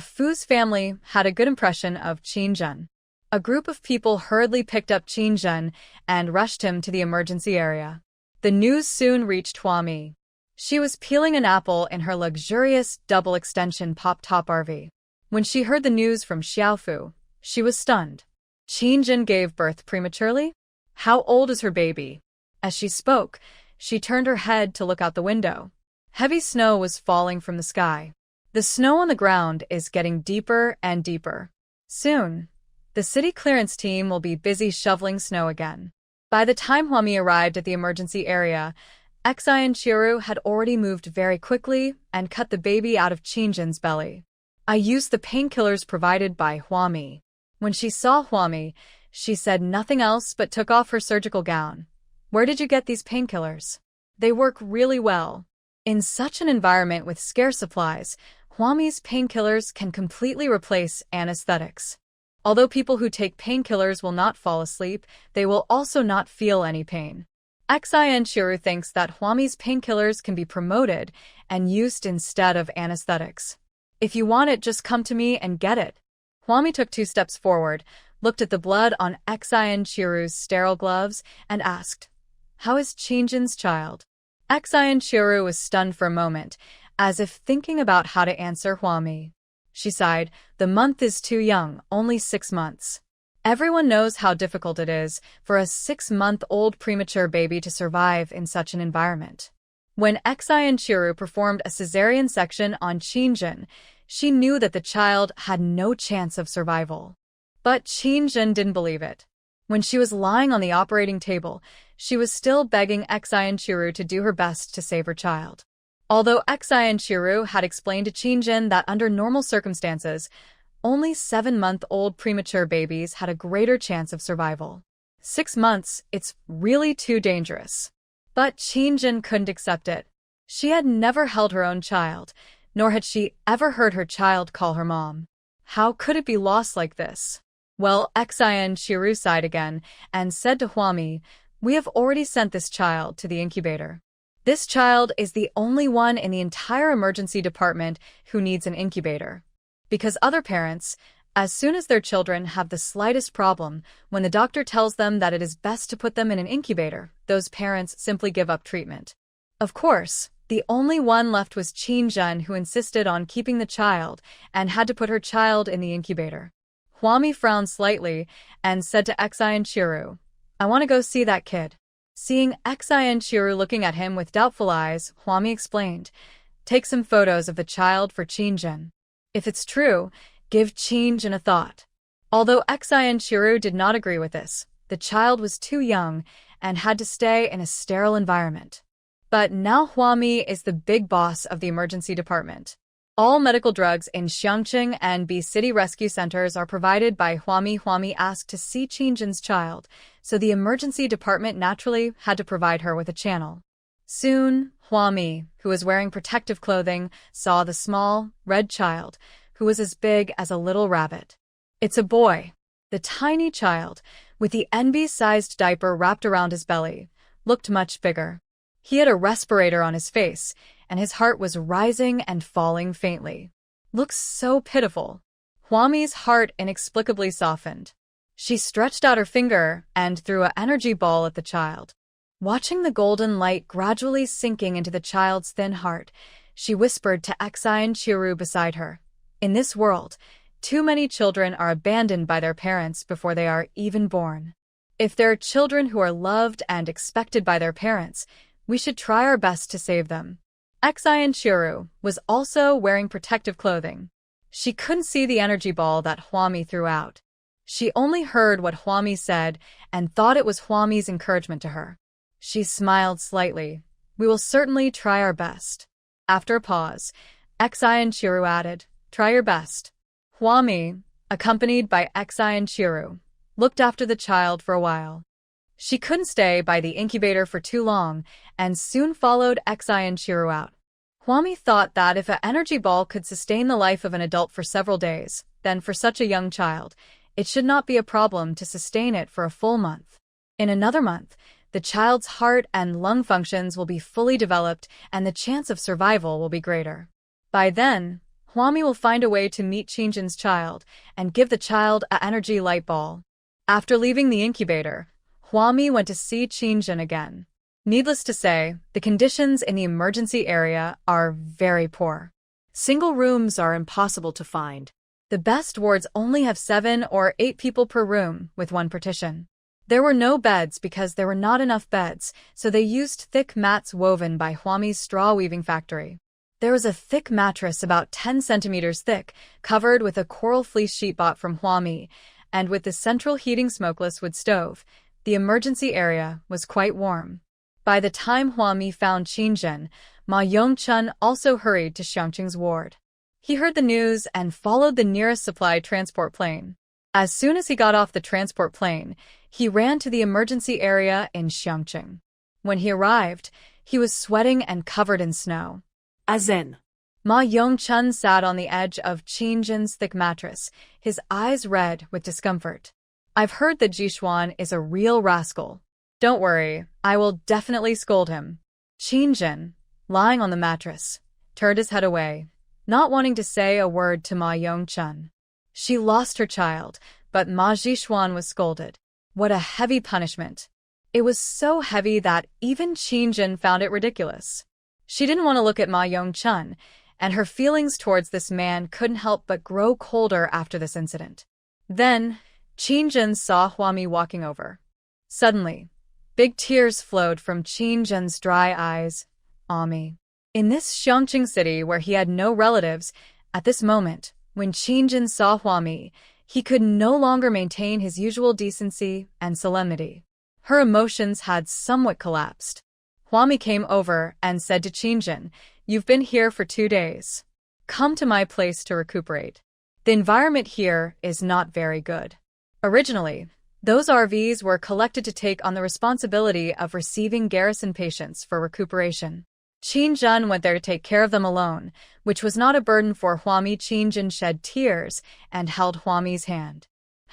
Fu's family had a good impression of Qingjun. A group of people hurriedly picked up Qingjun and rushed him to the emergency area. The news soon reached Huami. She was peeling an apple in her luxurious double-extension pop-top RV. When she heard the news from Xiaofu, she was stunned. Qingjun gave birth prematurely? How old is her baby? As she spoke, she turned her head to look out the window. Heavy snow was falling from the sky. The snow on the ground is getting deeper and deeper. Soon, the city clearance team will be busy shoveling snow again. By the time Huami arrived at the emergency area, Xi and Chiru had already moved very quickly and cut the baby out of Qingjun's belly. I used the painkillers provided by Huami. When she saw Huami, she said nothing else but took off her surgical gown. Where did you get these painkillers? They work really well. In such an environment with scarce supplies, Huami's painkillers can completely replace anesthetics. Although people who take painkillers will not fall asleep, they will also not feel any pain. Xin Chiru thinks that Huami's painkillers can be promoted and used instead of anesthetics. If you want it, just come to me and get it. Huami took 2 steps forward, looked at the blood on Xin Chiru's sterile gloves, and asked, How is Qingjun's child? Xin Chiru was stunned for a moment, as if thinking about how to answer Huami. She sighed, the month is too young, only 6 months. Everyone knows how difficult it is for a 6-month-old premature baby to survive in such an environment. When Xin Chiru performed a cesarean section on Qingjun, she knew that the child had no chance of survival. But Qingjun didn't believe it. When she was lying on the operating table, she was still begging Xin Chiru to do her best to save her child. Although Xin Chiru had explained to Qingjun that under normal circumstances, only 7-month-old premature babies had a greater chance of survival. 6 months, it's really too dangerous. But Qingjun couldn't accept it. She had never held her own child, nor had she ever heard her child call her mom. How could it be lost like this? Well, Xin Chiru sighed again and said to Huami, We have already sent this child to the incubator. This child is the only one in the entire emergency department who needs an incubator. Because other parents, as soon as their children have the slightest problem, when the doctor tells them that it is best to put them in an incubator, those parents simply give up treatment. Of course, the only one left was Qingjun, who insisted on keeping the child and had to put her child in the incubator. Huami frowned slightly and said to Xi and Chiru, I want to go see that kid. Seeing Xi and Chiru looking at him with doubtful eyes, Huami explained, take some photos of the child for Qingjin. If it's true, give Qingjin a thought. Although Xi and Chiru did not agree with this, the child was too young and had to stay in a sterile environment. But now Huami is the big boss of the emergency department. All medical drugs in Xiangqing and B City rescue centers are provided by Huami. Huami asked to see Qingjin's child, so the emergency department naturally had to provide her with a channel. Soon, Huami, who was wearing protective clothing, saw the small, red child, who was as big as a little rabbit. It's a boy. The tiny child, with the NB-sized diaper wrapped around his belly, looked much bigger. He had a respirator on his face, and his heart was rising and falling faintly. Looks so pitiful. Huami's heart inexplicably softened. She stretched out her finger and threw an energy ball at the child. Watching the golden light gradually sinking into the child's thin heart, she whispered to Xi and Chiru beside her, in this world, too many children are abandoned by their parents before they are even born. If there are children who are loved and expected by their parents, we should try our best to save them. Xi and Chiru was also wearing protective clothing. She couldn't see the energy ball that Huami threw out. She only heard what Huami said and thought it was Huami's encouragement to her. She smiled slightly. We will certainly try our best. After a pause, Xi and Chiru added, try your best. Huami, accompanied by Xi and Chiru, looked after the child for a while. She couldn't stay by the incubator for too long and soon followed Xi and Chiru out. Huami thought that if an energy ball could sustain the life of an adult for several days, then for such a young child, it should not be a problem to sustain it for a full month. In another month, the child's heart and lung functions will be fully developed and the chance of survival will be greater. By then, Huami will find a way to meet Qingjin's child and give the child an energy light ball. After leaving the incubator, Huami went to see Qingjin again. Needless to say, the conditions in the emergency area are very poor. Single rooms are impossible to find. The best wards only have 7 or 8 people per room, with one partition. There were no beds because there were not enough beds, so they used thick mats woven by Huami's straw weaving factory. There was a thick mattress about 10 centimeters thick, covered with a coral fleece sheet bought from Huami, and with the central heating smokeless wood stove, the emergency area was quite warm. By the time Huami found Qingjin, Ma Yongchun also hurried to Xiangqing's ward. He heard the news and followed the nearest supply transport plane. As soon as he got off the transport plane, he ran to the emergency area in Xiangqing. When he arrived, he was sweating and covered in snow.
Azen.
Ma Yongchun sat on the edge of Qingjin's thick mattress, his eyes red with discomfort. I've heard that Jishuan is a real rascal. Don't worry, I will definitely scold him. Qingjin, lying on the mattress, turned his head away, not wanting to say a word to Ma Yongchun. She lost her child, but Ma Jishuan was scolded. What a heavy punishment. It was so heavy that even Qingjin found it ridiculous. She didn't want to look at Ma Yongchun, and her feelings towards this man couldn't help but grow colder after this incident. Then, Qingjin saw Huami walking over. Suddenly, big tears flowed from Qingjin's dry eyes. Ami. In this Xiangqing city where he had no relatives, at this moment, when Qingjin saw Huami, he could no longer maintain his usual decency and solemnity. Her emotions had somewhat collapsed. Huami came over and said to Qingjin, "You've been here for 2 days. Come to my place to recuperate. The environment here is not very good." Originally, those RVs were collected to take on the responsibility of receiving garrison patients for recuperation. Qingjin went there to take care of them alone, which was not a burden for Huami. Qingjin shed tears and held Huami's hand.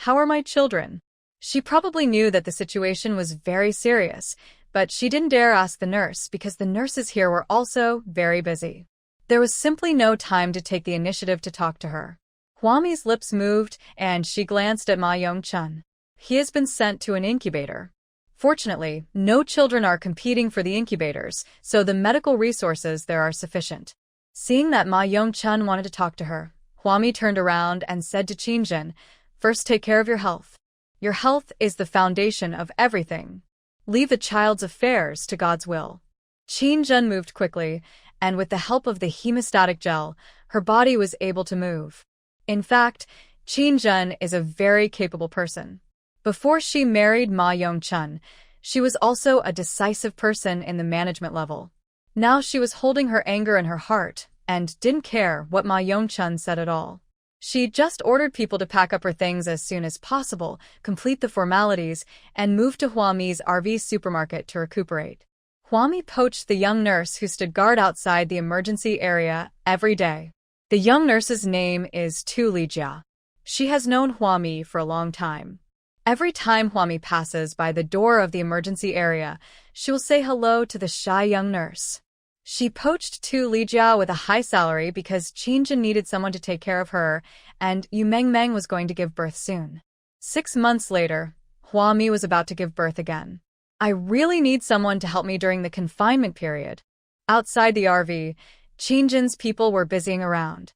"How are my children?" She probably knew that the situation was very serious, but she didn't dare ask the nurse because the nurses here were also very busy. There was simply no time to take the initiative to talk to her. Huami's lips moved and she glanced at Ma Yongchun. He has been sent to an incubator. Fortunately, no children are competing for the incubators, so the medical resources there are sufficient. Seeing that Ma Yongchun wanted to talk to her, Huami turned around and said to Qingjin, First, take care of your health. Your health is the foundation of everything. Leave the child's affairs to God's will. Qin moved quickly, and with the help of the hemostatic gel, her body was able to move. In fact, Qin is a very capable person. Before she married Ma Yongchun, she was also a decisive person in the management level. Now she was holding her anger in her heart and didn't care what Ma Yongchun said at all. She just ordered people to pack up her things as soon as possible, complete the formalities, and move to Huami's RV supermarket to recuperate. Huami poached the young nurse who stood guard outside the emergency area every day. The young nurse's name is Tu Lijia. She has known Huami for a long time. Every time Huami passes by the door of the emergency area, she will say hello to the shy young nurse. She poached Tu Lijia with a high salary because Qin needed someone to take care of her, and Yu Mengmeng was going to give birth soon. 6 months later, Huami was about to give birth again. I really need someone to help me during the confinement period. Outside the RV, Qin's people were busying around.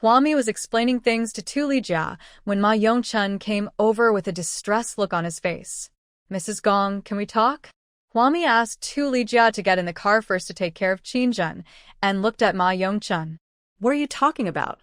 Huami was explaining things to Tu Lijia when Ma Yongchun came over with a distressed look on his face. Mrs. Gong, can we talk? Huami asked Tu Lijia to get in the car first to take care of Qin and looked at Ma Yongchun. What are you talking about?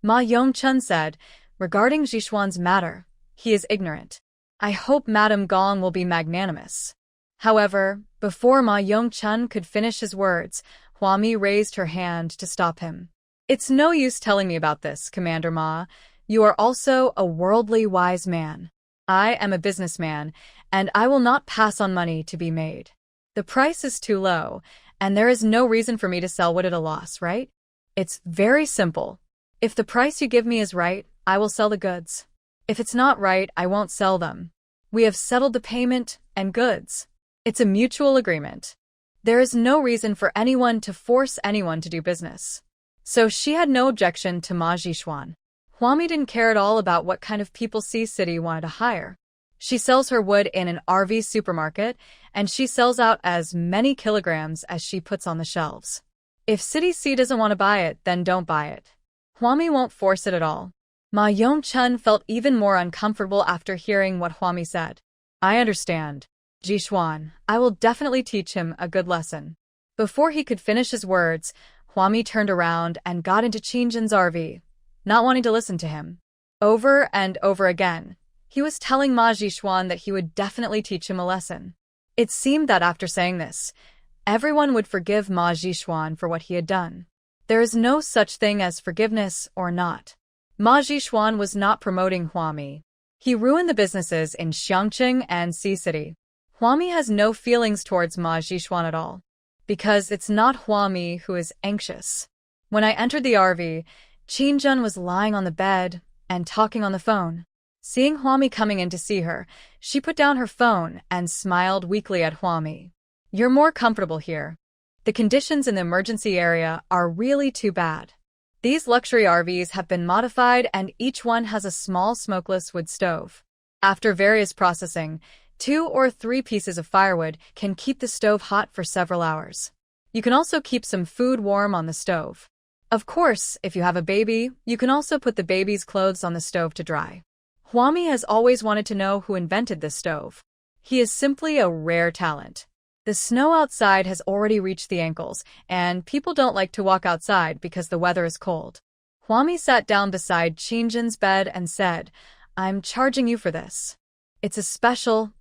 Ma Yongchun said, regarding Zhishuan's matter, he is ignorant. I hope Madame Gong will be magnanimous. However, before Ma Yongchun could finish his words, Huami raised her hand to stop him. It's no use telling me about this, Commander Ma. You are also a worldly wise man. I am a businessman, and I will not pass on money to be made. The price is too low, and there is no reason for me to sell wood at a loss, right? It's very simple. If the price you give me is right, I will sell the goods. If it's not right, I won't sell them. We have settled the payment and goods. It's a mutual agreement. There is no reason for anyone to force anyone to do business. So she had no objection to Ma Zhishuan. Huami didn't care at all about what kind of people C City wanted to hire. She sells her wood in an RV supermarket, and she sells out as many kilograms as she puts on the shelves. If City C doesn't want to buy it, then don't buy it. Huami won't force it at all. Ma Yongchun felt even more uncomfortable after hearing what Huami said. I understand. Zhishuan, I will definitely teach him a good lesson. Before he could finish his words, Huami turned around and got into Qin's RV, not wanting to listen to him. Over and over again, he was telling Ma Zhishuan that he would definitely teach him a lesson. It seemed that after saying this, everyone would forgive Ma Zhishuan for what he had done. There is no such thing as forgiveness or not. Ma Zhishuan was not promoting Huami. He ruined the businesses in Xiangqing and C City. Huami has no feelings towards Ma Zhishuan at all, because it's not Huami who is anxious. When I entered the RV, Qin was lying on the bed and talking on the phone. Seeing Huami coming in to see her, she put down her phone and smiled weakly at Huami. You're more comfortable here. The conditions in the emergency area are really too bad. These luxury RVs have been modified and each one has a small smokeless wood stove. After various processing, 2 or 3 pieces of firewood can keep the stove hot for several hours. You can also keep some food warm on the stove. Of course, if you have a baby, you can also put the baby's clothes on the stove to dry. Huami has always wanted to know who invented this stove. He is simply a rare talent. The snow outside has already reached the ankles, and people don't like to walk outside because the weather is cold. Huami sat down beside Qin's bed and said, I'm charging you for this. It's a special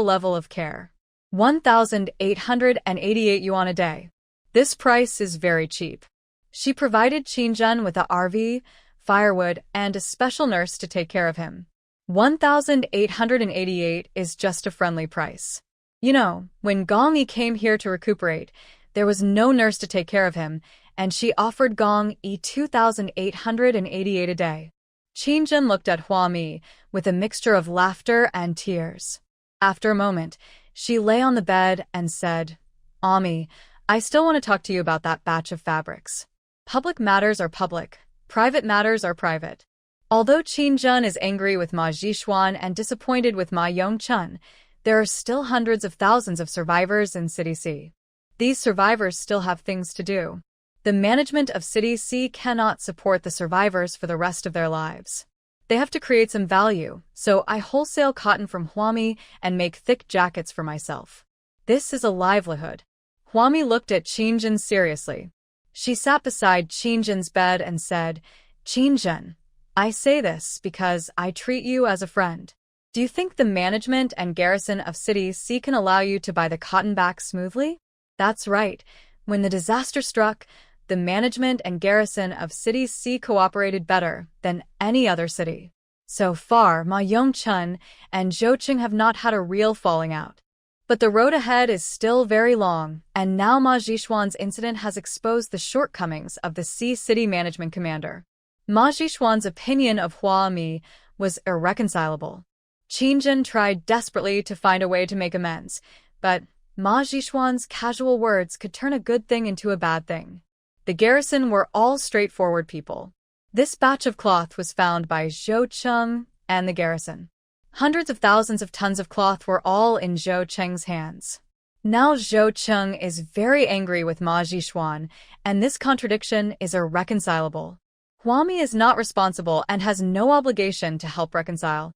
level of care. 1,888 yuan a day. This price is very cheap. She provided Qin with a RV, firewood, and a special nurse to take care of him. 1,888 is just a friendly price. You know, when Gong Yi came here to recuperate, there was no nurse to take care of him, and she offered Gong Yi 2,888 a day. Qin looked at Huami with a mixture of laughter and tears. After a moment, she lay on the bed and said, Ami, I still want to talk to you about that batch of fabrics. Public matters are public, private matters are private. Although Qin is angry with Ma Zhishuan and disappointed with Ma Yongchun, there are still hundreds of thousands of survivors in City C. These survivors still have things to do. The management of City C cannot support the survivors for the rest of their lives. They have to create some value, so I wholesale cotton from Huami and make thick jackets for myself. This is a livelihood. Huami looked at Qingjin seriously. She sat beside Qingjin's bed and said, Qingjin, I say this because I treat you as a friend. Do you think the management and garrison of City C can allow you to buy the cotton back smoothly? That's right. When the disaster struck, the management and garrison of City C cooperated better than any other city. So far, Ma Yongchun and Zhou Qing have not had a real falling out. But the road ahead is still very long, and now Ma Zhishuan's incident has exposed the shortcomings of the C City management commander. Ma Zhishuan's opinion of Huami was irreconcilable. Qingjin tried desperately to find a way to make amends, but Ma Zhishuan's casual words could turn a good thing into a bad thing. The garrison were all straightforward people. This batch of cloth was found by Zhou Cheng and the garrison. Hundreds of thousands of tons of cloth were all in Zhou Cheng's hands. Now Zhou Cheng is very angry with Ma Zhishuan, and this contradiction is irreconcilable. Huami is not responsible and has no obligation to help reconcile.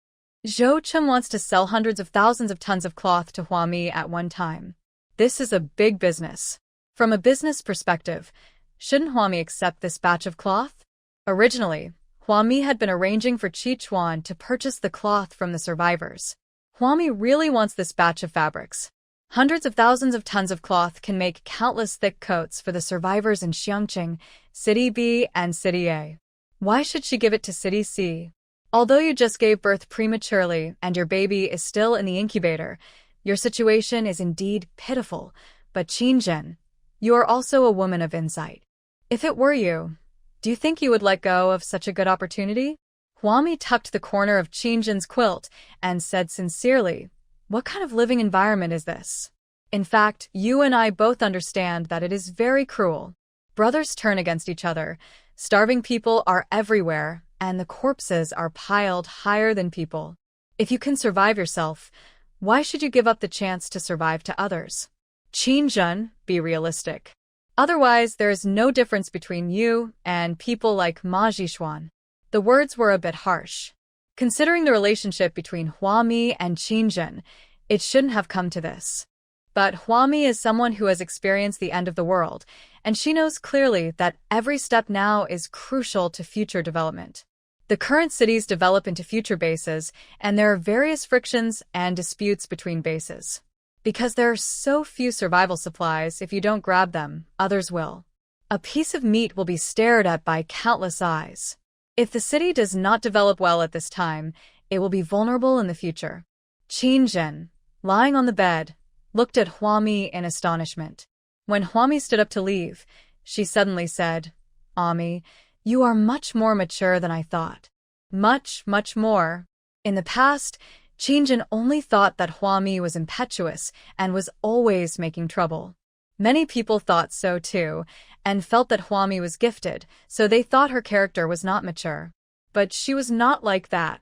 Zhou Cheng wants to sell hundreds of thousands of tons of cloth to Huami at one time. This is a big business. From a business perspective, shouldn't Huami accept this batch of cloth? Originally, Huami had been arranging for Qichuan to purchase the cloth from the survivors. Huami really wants this batch of fabrics. Hundreds of thousands of tons of cloth can make countless thick coats for the survivors in Xiangqing, City B, and City A. Why should she give it to City C? Although you just gave birth prematurely and your baby is still in the incubator, your situation is indeed pitiful. But Qingjin, you are also a woman of insight. If it were you, do you think you would let go of such a good opportunity? Huami tucked the corner of Qingjin's quilt and said sincerely, what kind of living environment is this? In fact, you and I both understand that it is very cruel. Brothers turn against each other, starving people are everywhere, and the corpses are piled higher than people. If you can survive yourself, why should you give up the chance to survive to others? Qingjin, be realistic. Otherwise, there is no difference between you and people like Ma Zhishuan. The words were a bit harsh. Considering the relationship between Huami and Qingjin, it shouldn't have come to this. But Huami is someone who has experienced the end of the world, and she knows clearly that every step now is crucial to future development. The current cities develop into future bases, and there are various frictions and disputes between bases. Because there are so few survival supplies, if you don't grab them, others will. A piece of meat will be stared at by countless eyes. If the city does not develop well at this time, it will be vulnerable in the future. Qingjin, lying on the bed, looked at Huami in astonishment. When Huami stood up to leave, she suddenly said, Ami, you are much more mature than I thought. Much, much more. In the past, Qingjin only thought that Huami was impetuous and was always making trouble. Many people thought so too, and felt that Huami was gifted, so they thought her character was not mature. But she was not like that.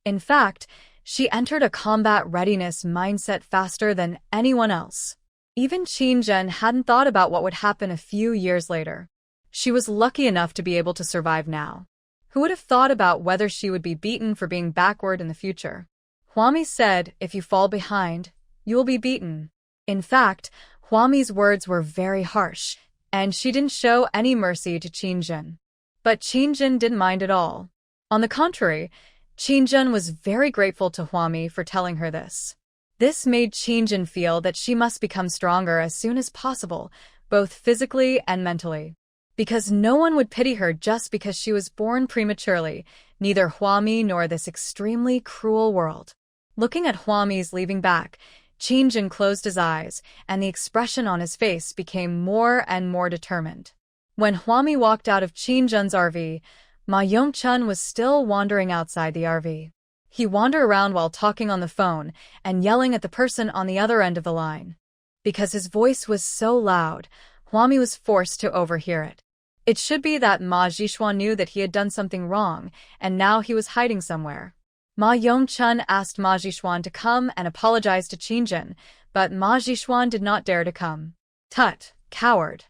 In fact, she entered a combat readiness mindset faster than anyone else. Even Qingjin hadn't thought about what would happen a few years later. She was lucky enough to be able to survive now. Who would have thought about whether she would be beaten for being backward in the future? Huami said, if you fall behind, you will be beaten. In fact, Huami's words were very harsh, and she didn't show any mercy to Qingjin. But Qingjin didn't mind at all. On the contrary, Qingjin was very grateful to Huami for telling her this. This made Qingjin feel that she must become stronger as soon as possible, both physically and mentally. Because no one would pity her just because she was born prematurely, neither Huami nor this extremely cruel world. Looking at Huami's leaving back, Qingjin closed his eyes, and the expression on his face became more and more determined. When Huami walked out of Qingjin's RV, Ma Yongchun was still wandering outside the RV. He wandered around while talking on the phone and yelling at the person on the other end of the line. Because his voice was so loud, Huami was forced to overhear it. It should be that Ma Zhishuan knew that he had done something wrong, and now he was hiding somewhere. Ma Yongchun asked Ma Zhishuan to come and apologize to Qingjin, but Ma Zhishuan did not dare to come. Tut, coward.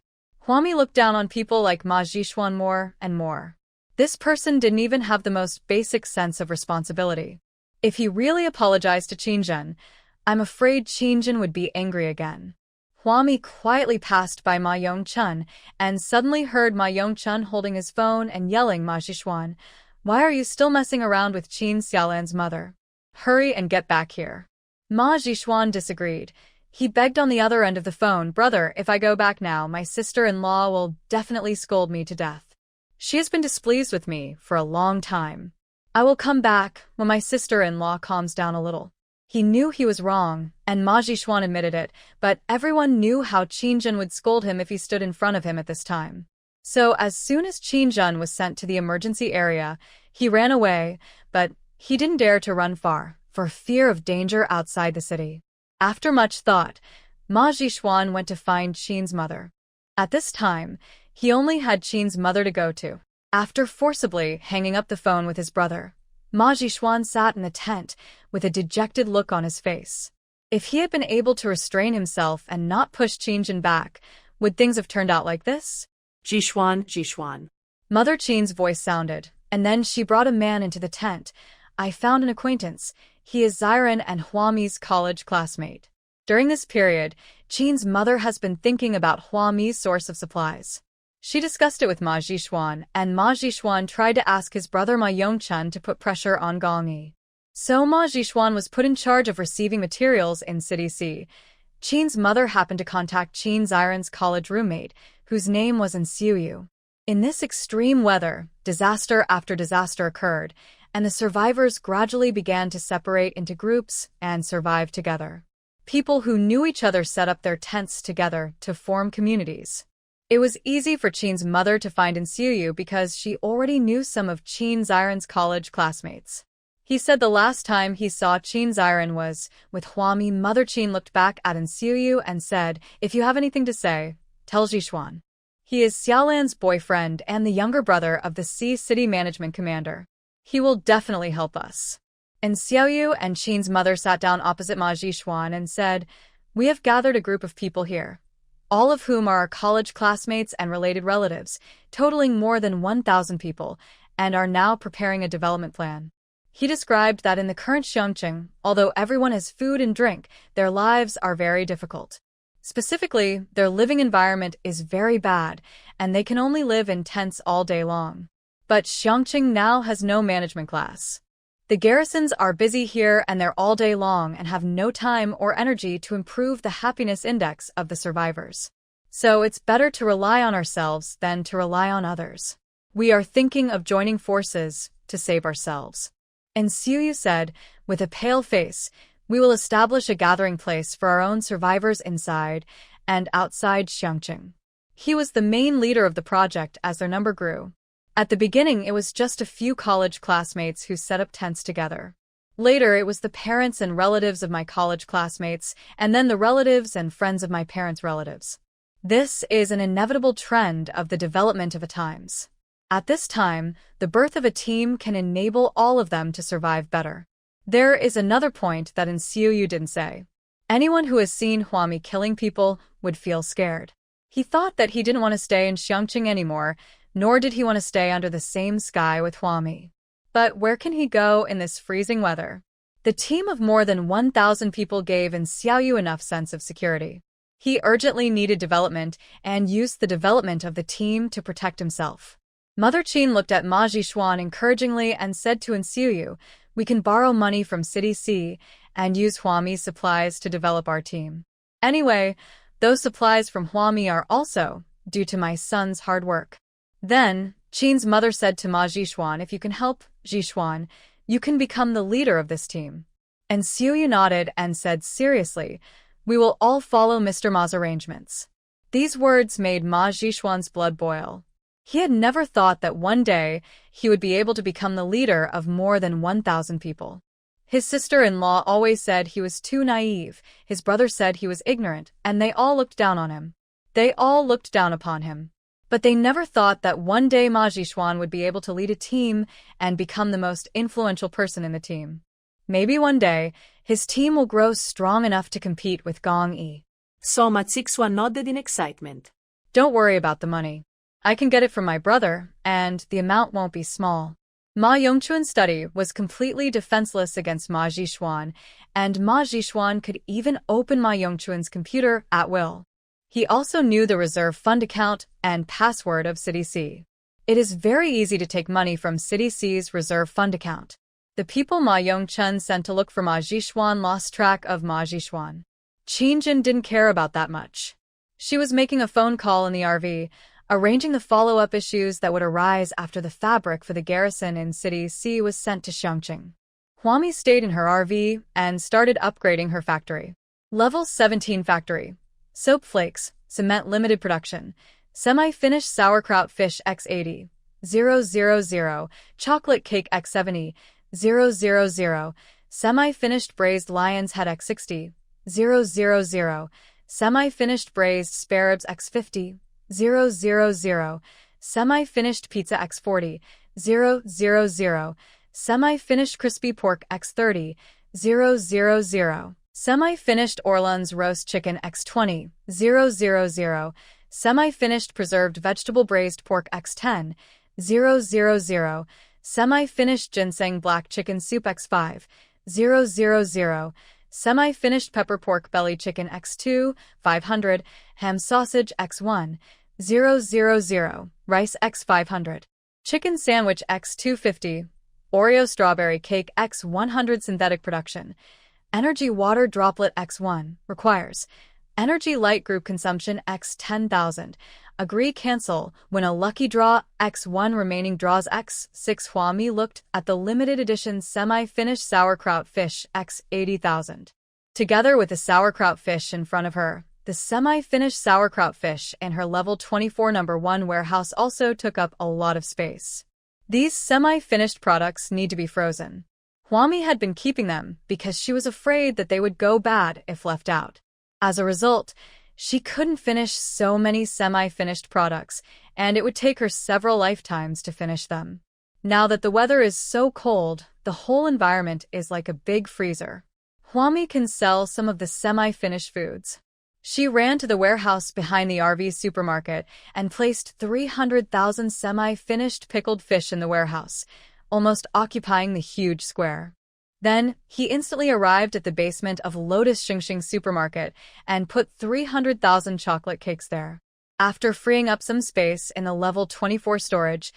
Huami looked down on people like Ma Zhishuan more and more. This person didn't even have the most basic sense of responsibility. If he really apologized to Qinzhen, I'm afraid Qinzhen would be angry again. Huami quietly passed by Ma Yongchun and suddenly heard Ma Yongchun holding his phone and yelling, "Ma Zhishuan, why are you still messing around with Qin Xiaolan's mother? Hurry and get back here." Ma Zhishuan disagreed. He begged on the other end of the phone, "Brother, if I go back now, my sister-in-law will definitely scold me to death. She has been displeased with me for a long time. I will come back when my sister-in-law calms down a little." He knew he was wrong, and Ma Zhishuan admitted it, but everyone knew how Qinzhen would scold him if he stood in front of him at this time. So as soon as Qinzhen was sent to the emergency area, he ran away, but he didn't dare to run far, for fear of danger outside the city. After much thought, Ma Zhishuan went to find Qin's mother. At this time, he only had Qin's mother to go to. After forcibly hanging up the phone with his brother, Ma Zhishuan sat in the tent with a dejected look on his face. If he had been able to restrain himself and not push Qinzhen back, would things have turned out like this?
Zhishuan, Zhishuan.
Mother Qin's voice sounded, and then she brought a man into the tent. "I found an acquaintance. He is Xiren and Huami's college classmate." During this period, Qin's mother has been thinking about Huami's source of supplies. She discussed it with Ma Zhishuan, and Ma Zhishuan tried to ask his brother Ma Yongchun to put pressure on Gong Yi. So Ma Zhishuan was put in charge of receiving materials in City C. Qin's mother happened to contact Qin Xiren's college roommate, whose name was Xiuyu. In this extreme weather, disaster after disaster occurred, and the survivors gradually began to separate into groups and survive together. People who knew each other set up their tents together to form communities. It was easy for Qin's mother to find Xiuyu because she already knew some of Qin Xiren's college classmates. He said the last time he saw Qin Xiren was with Huami. Mother Qin looked back at Xiuyu and said, "If you have anything to say, tell Zhishuan. He is Xiaolan's boyfriend and the younger brother of the Sea City Management Commander. He will definitely help us." And Xiaoyu and Qin's mother sat down opposite Ma Zhishuan and said, "We have gathered a group of people here, all of whom are our college classmates and related relatives, totaling more than 1,000 people, and are now preparing a development plan." He described that in the current Xiongqing, although everyone has food and drink, their lives are very difficult. Specifically, their living environment is very bad, and they can only live in tents all day long. But Xiongqing now has no management class. The garrisons are busy here and there all day long and have no time or energy to improve the happiness index of the survivors. So it's better to rely on ourselves than to rely on others. We are thinking of joining forces to save ourselves. And Xiuyu said, with a pale face, "We will establish a gathering place for our own survivors inside and outside Xiongqing." He was the main leader of the project as their number grew. At the beginning, it was just a few college classmates who set up tents together. Later, it was the parents and relatives of my college classmates, and then the relatives and friends of my parents' relatives. This is an inevitable trend of the development of a times. At this time, the birth of a team can enable all of them to survive better. There is another point that Xiuyu didn't say. Anyone who has seen Huami killing people would feel scared. He thought that he didn't want to stay in Xiongqing anymore, nor did he want to stay under the same sky with Huami. But where can he go in this freezing weather? The team of more than 1,000 people gave Xiuyu enough sense of security. He urgently needed development and used the development of the team to protect himself. Mother Qin looked at Ma Zhishuan encouragingly and said to Xiuyu, "We can borrow money from City C and use Huami's supplies to develop our team. Anyway, those supplies from Huami are also due to my son's hard work." Then, Qin's mother said to Ma Zhishuan, "If you can help Zhishuan, you can become the leader of this team." And Xiuyu nodded and said seriously, "We will all follow Mr. Ma's arrangements." These words made Ma Zhishuan's blood boil. He had never thought that one day he would be able to become the leader of more than 1,000 people. His sister-in-law always said he was too naive, his brother said he was ignorant, and they all looked down on him. They all looked down upon him. But they never thought that one day Ma Zhishuan would be able to lead a team and become the most influential person in the team. Maybe one day, his team will grow strong enough to compete with Gong Yi.
So Ma Zhishuan nodded in excitement.
Don't worry about the money. I can get it from my brother, and the amount won't be small. Ma Yongchuan's study was completely defenseless against Ma Zhishuan, and Ma Zhishuan could even open Ma Yongchuan's computer at will. He also knew the reserve fund account and password of City C. It is very easy to take money from City C's reserve fund account. The people Ma Yongchun sent to look for Ma Zhishuan lost track of Ma Zhishuan. Qin Jin didn't care about that much. She was making a phone call in the RV, arranging the follow-up issues that would arise after the fabric for the garrison in City C was sent to Xiangqing. Huami stayed in her RV and started upgrading her factory. Level 17 factory. Soap flakes, cement limited production. Semi-finished sauerkraut fish X80, 000, chocolate cake X70, 000, semi-finished braised lion's head X60, 000, semi-finished braised sparrows X50, 000, semi-finished pizza X40, 000, semi-finished crispy pork X30, 000, semi-finished Orleans roast chicken X20, 000, semi-finished preserved vegetable braised pork X10, 000, semi-finished ginseng black chicken soup X5, 000, semi-finished pepper pork belly chicken X2, 500, ham sausage X1, 000, rice X500, chicken sandwich X250, Oreo strawberry cake X100 synthetic production, energy water droplet X1, requires, energy light group consumption X 10,000, agree cancel, when a lucky draw X1 remaining draws X6. Huami looked at the limited edition semi-finished sauerkraut fish X 80,000. Together with the sauerkraut fish in front of her, the semi-finished sauerkraut fish in her level 24 number 1 warehouse also took up a lot of space. These semi-finished products need to be frozen. Huami had been keeping them because she was afraid that they would go bad if left out. As a result, she couldn't finish so many semi-finished products, and it would take her several lifetimes to finish them. Now that the weather is so cold, the whole environment is like a big freezer. Huami can sell some of the semi-finished foods. She ran to the warehouse behind the RV supermarket and placed 300,000 semi-finished pickled fish in the warehouse, almost occupying the huge square. Then, he instantly arrived at the basement of Lotus Xingxing supermarket and put 300,000 chocolate cakes there. After freeing up some space in the level 24 storage,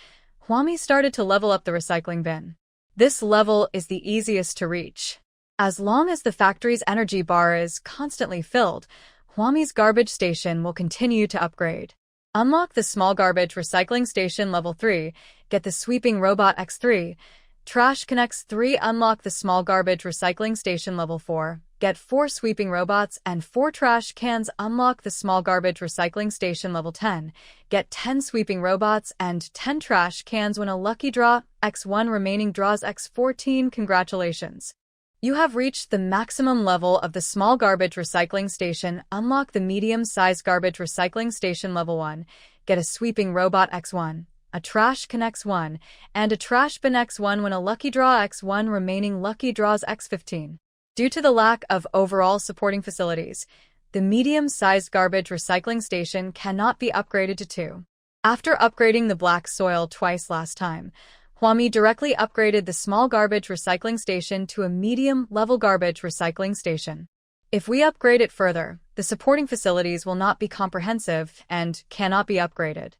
Huami started to level up the recycling bin. This level is the easiest to reach. As long as the factory's energy bar is constantly filled, Huami's garbage station will continue to upgrade. Unlock the small garbage recycling station level 3, get the sweeping robot X3, Trash Connects 3. Unlock the small garbage recycling station level 4, get 4 sweeping robots and 4 trash cans. Unlock the small garbage recycling station level 10, get 10 sweeping robots and 10 trash cans when a lucky draw X1 remaining draws X14. Congratulations! You have reached the maximum level of the small garbage recycling station. Unlock the medium-sized garbage recycling station level 1, get a sweeping robot X1, a trash can X1, and a trash bin X1 when a lucky draw X1 remaining lucky draws X15. Due to the lack of overall supporting facilities, the medium-sized garbage recycling station cannot be upgraded to 2. After upgrading the black soil twice last time, Huami directly upgraded the small garbage recycling station to a medium-level garbage recycling station. If we upgrade it further, the supporting facilities will not be comprehensive and cannot be upgraded.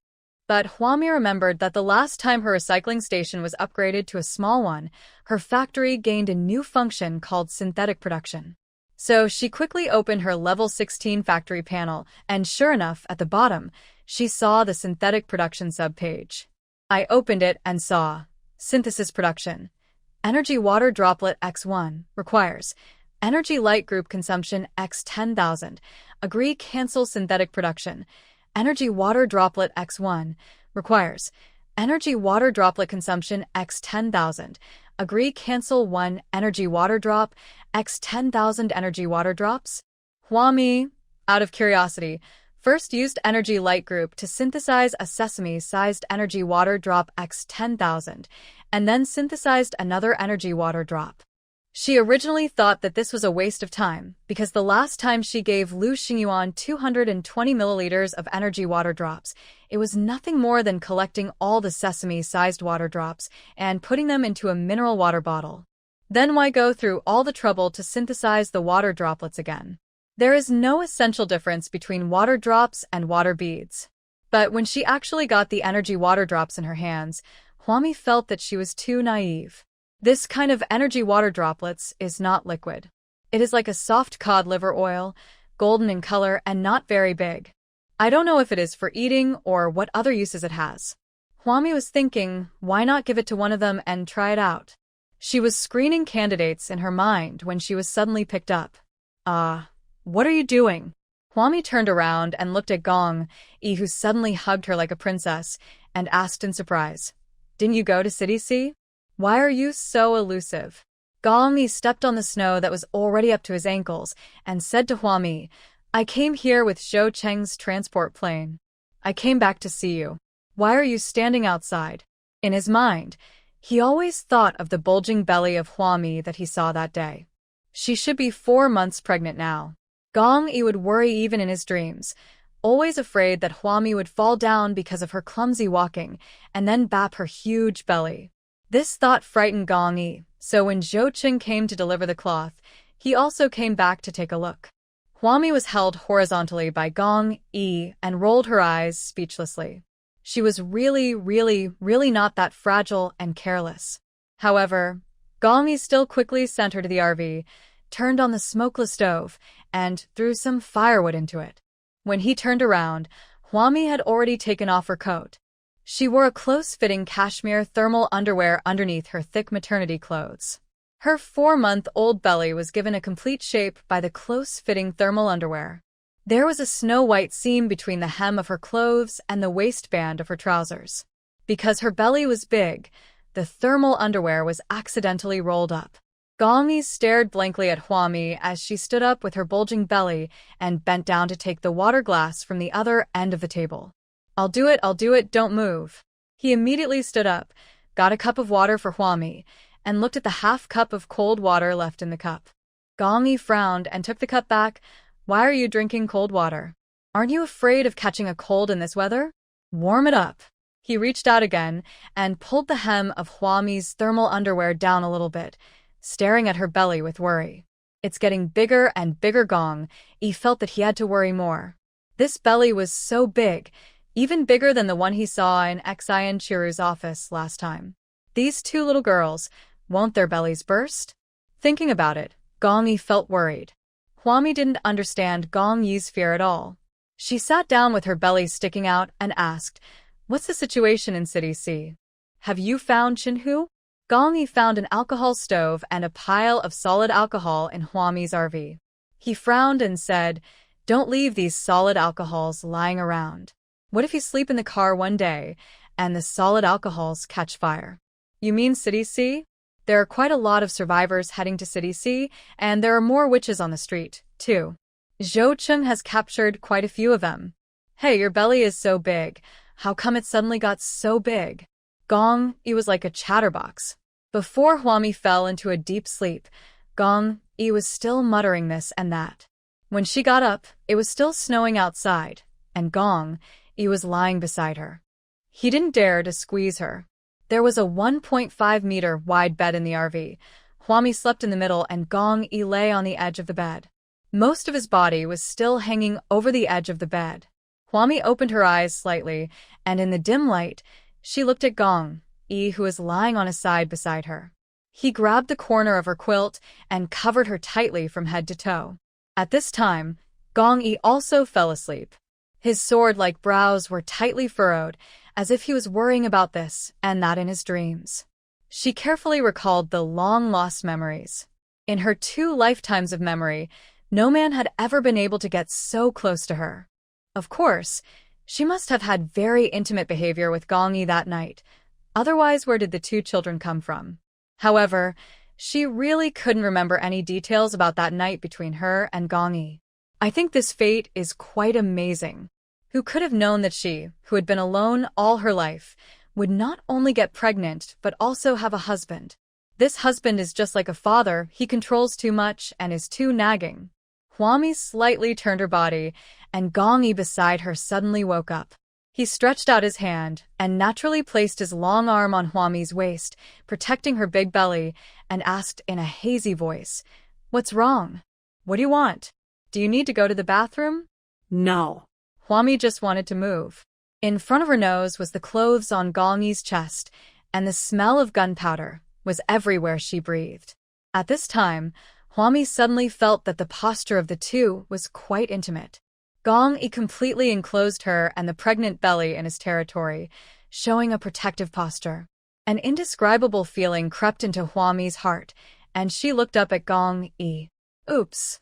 But Huami remembered that the last time her recycling station was upgraded to a small one, her factory gained a new function called synthetic production. So she quickly opened her level 16 factory panel, and sure enough, at the bottom, she saw the synthetic production subpage. I opened it and saw synthesis production. Energy water droplet X1 requires energy light group consumption X 10,000. Agree cancel synthetic production. Energy water droplet X1 requires energy water droplet consumption X 10,000. Agree cancel 1 energy water drop X 10,000 energy water drops. Huami, out of curiosity, first used energy light group to synthesize a sesame-sized energy water drop X 10,000, and then synthesized another energy water drop. She originally thought that this was a waste of time, because the last time she gave Lu Xingyuan 220 milliliters of energy water drops, it was nothing more than collecting all the sesame-sized water drops and putting them into a mineral water bottle. Then why go through all the trouble to synthesize the water droplets again? There is no essential difference between water drops and water beads. But when she actually got the energy water drops in her hands, Huami felt that she was too naive. This kind of energy water droplets is not liquid. It is like a soft cod liver oil, golden in color and not very big. I don't know if it is for eating or what other uses it has. Huami was thinking, why not give it to one of them and try it out? She was screening candidates in her mind when she was suddenly picked up. What are you doing? Huami turned around and looked at Gong Yi, who suddenly hugged her like a princess, and asked in surprise, "Didn't you go to City C? Why are you so elusive?" Gong Yi stepped on the snow that was already up to his ankles and said to Huami, "I came here with Zhou Cheng's transport plane. I came back to see you. Why are you standing outside?" In his mind, he always thought of the bulging belly of Huami that he saw that day. She should be 4 months pregnant now. Gong Yi would worry even in his dreams, always afraid that Huami would fall down because of her clumsy walking and then bap her huge belly. This thought frightened Gong Yi, so when Zhou Cheng came to deliver the cloth, he also came back to take a look. Huami was held horizontally by Gong Yi and rolled her eyes speechlessly. She was really not that fragile and careless. However, Gong Yi still quickly sent her to the RV, turned on the smokeless stove, and threw some firewood into it. When he turned around, Huami had already taken off her coat. She wore a close-fitting cashmere thermal underwear underneath her thick maternity clothes. Her 4-month-old belly was given a complete shape by the close-fitting thermal underwear. There was a snow-white seam between the hem of her clothes and the waistband of her trousers. Because her belly was big, the thermal underwear was accidentally rolled up. Gong Yi stared blankly at Huami as she stood up with her bulging belly and bent down to take the water glass from the other end of the table. I'll do it, don't move." He immediately stood up, got a cup of water for Huami, and looked at the half cup of cold water left in the cup. Gong Yi frowned and took the cup back. "Why are you drinking cold water? Aren't you afraid of catching a cold in this weather? Warm it up." He reached out again and pulled the hem of Huami's thermal underwear down a little bit, staring at her belly with worry. It's getting bigger and bigger. Gong Yi felt that he had to worry more. This belly was so big, even bigger than the one he saw in Xian Chiru's office last time. These 2 little girls, won't their bellies burst? Thinking about it, Gong Yi felt worried. Huami didn't understand Gong Yi's fear at all. She sat down with her belly sticking out and asked, "What's the situation in City C? Have you found Chinhu?" Gong Yi found an alcohol stove and a pile of solid alcohol in Huami's RV. He frowned and said, "Don't leave these solid alcohols lying around. What if you sleep in the car one day and the solid alcohols catch fire?" "You mean City C? There are quite a lot of survivors heading to City C, and there are more witches on the street, too. Zhou Cheng has captured quite a few of them." "Hey, your belly is so big. How come it suddenly got so big?" Gong Yi was like a chatterbox. Before Huami fell into a deep sleep, Gong Yi was still muttering this and that. When she got up, it was still snowing outside, and Gong Yi was lying beside her. He didn't dare to squeeze her. There was a 1.5-meter wide bed in the RV. Huami slept in the middle and Gong Yi lay on the edge of the bed. Most of his body was still hanging over the edge of the bed. Huami opened her eyes slightly, and in the dim light, she looked at Gong Yi, who was lying on his side beside her. He grabbed the corner of her quilt and covered her tightly from head to toe. At this time, Gong Yi also fell asleep. His sword-like brows were tightly furrowed, as if he was worrying about this and that in his dreams. She carefully recalled the long-lost memories. In her 2 lifetimes of memory, no man had ever been able to get so close to her. Of course, she must have had very intimate behavior with Gong Yi that night. Otherwise, where did the 2 children come from? However, she really couldn't remember any details about that night between her and Gong Yi. I think this fate is quite amazing. Who could have known that she, who had been alone all her life, would not only get pregnant but also have a husband? This husband is just like a father, he controls too much and is too nagging. Huami slightly turned her body, and Gong Yi beside her suddenly woke up. He stretched out his hand and naturally placed his long arm on Huami's waist, protecting her big belly, and asked in a hazy voice, "What's wrong? What do you want? Do you need to go to the bathroom?"
No.
Huami just wanted to move. In front of her nose was the clothes on Gong Yi's chest, and the smell of gunpowder was everywhere she breathed. At this time, Huami suddenly felt that the posture of the two was quite intimate. Gong Yi completely enclosed her and the pregnant belly in his territory, showing a protective posture. An indescribable feeling crept into Huami's heart, and she looked up at Gong Yi. Oops.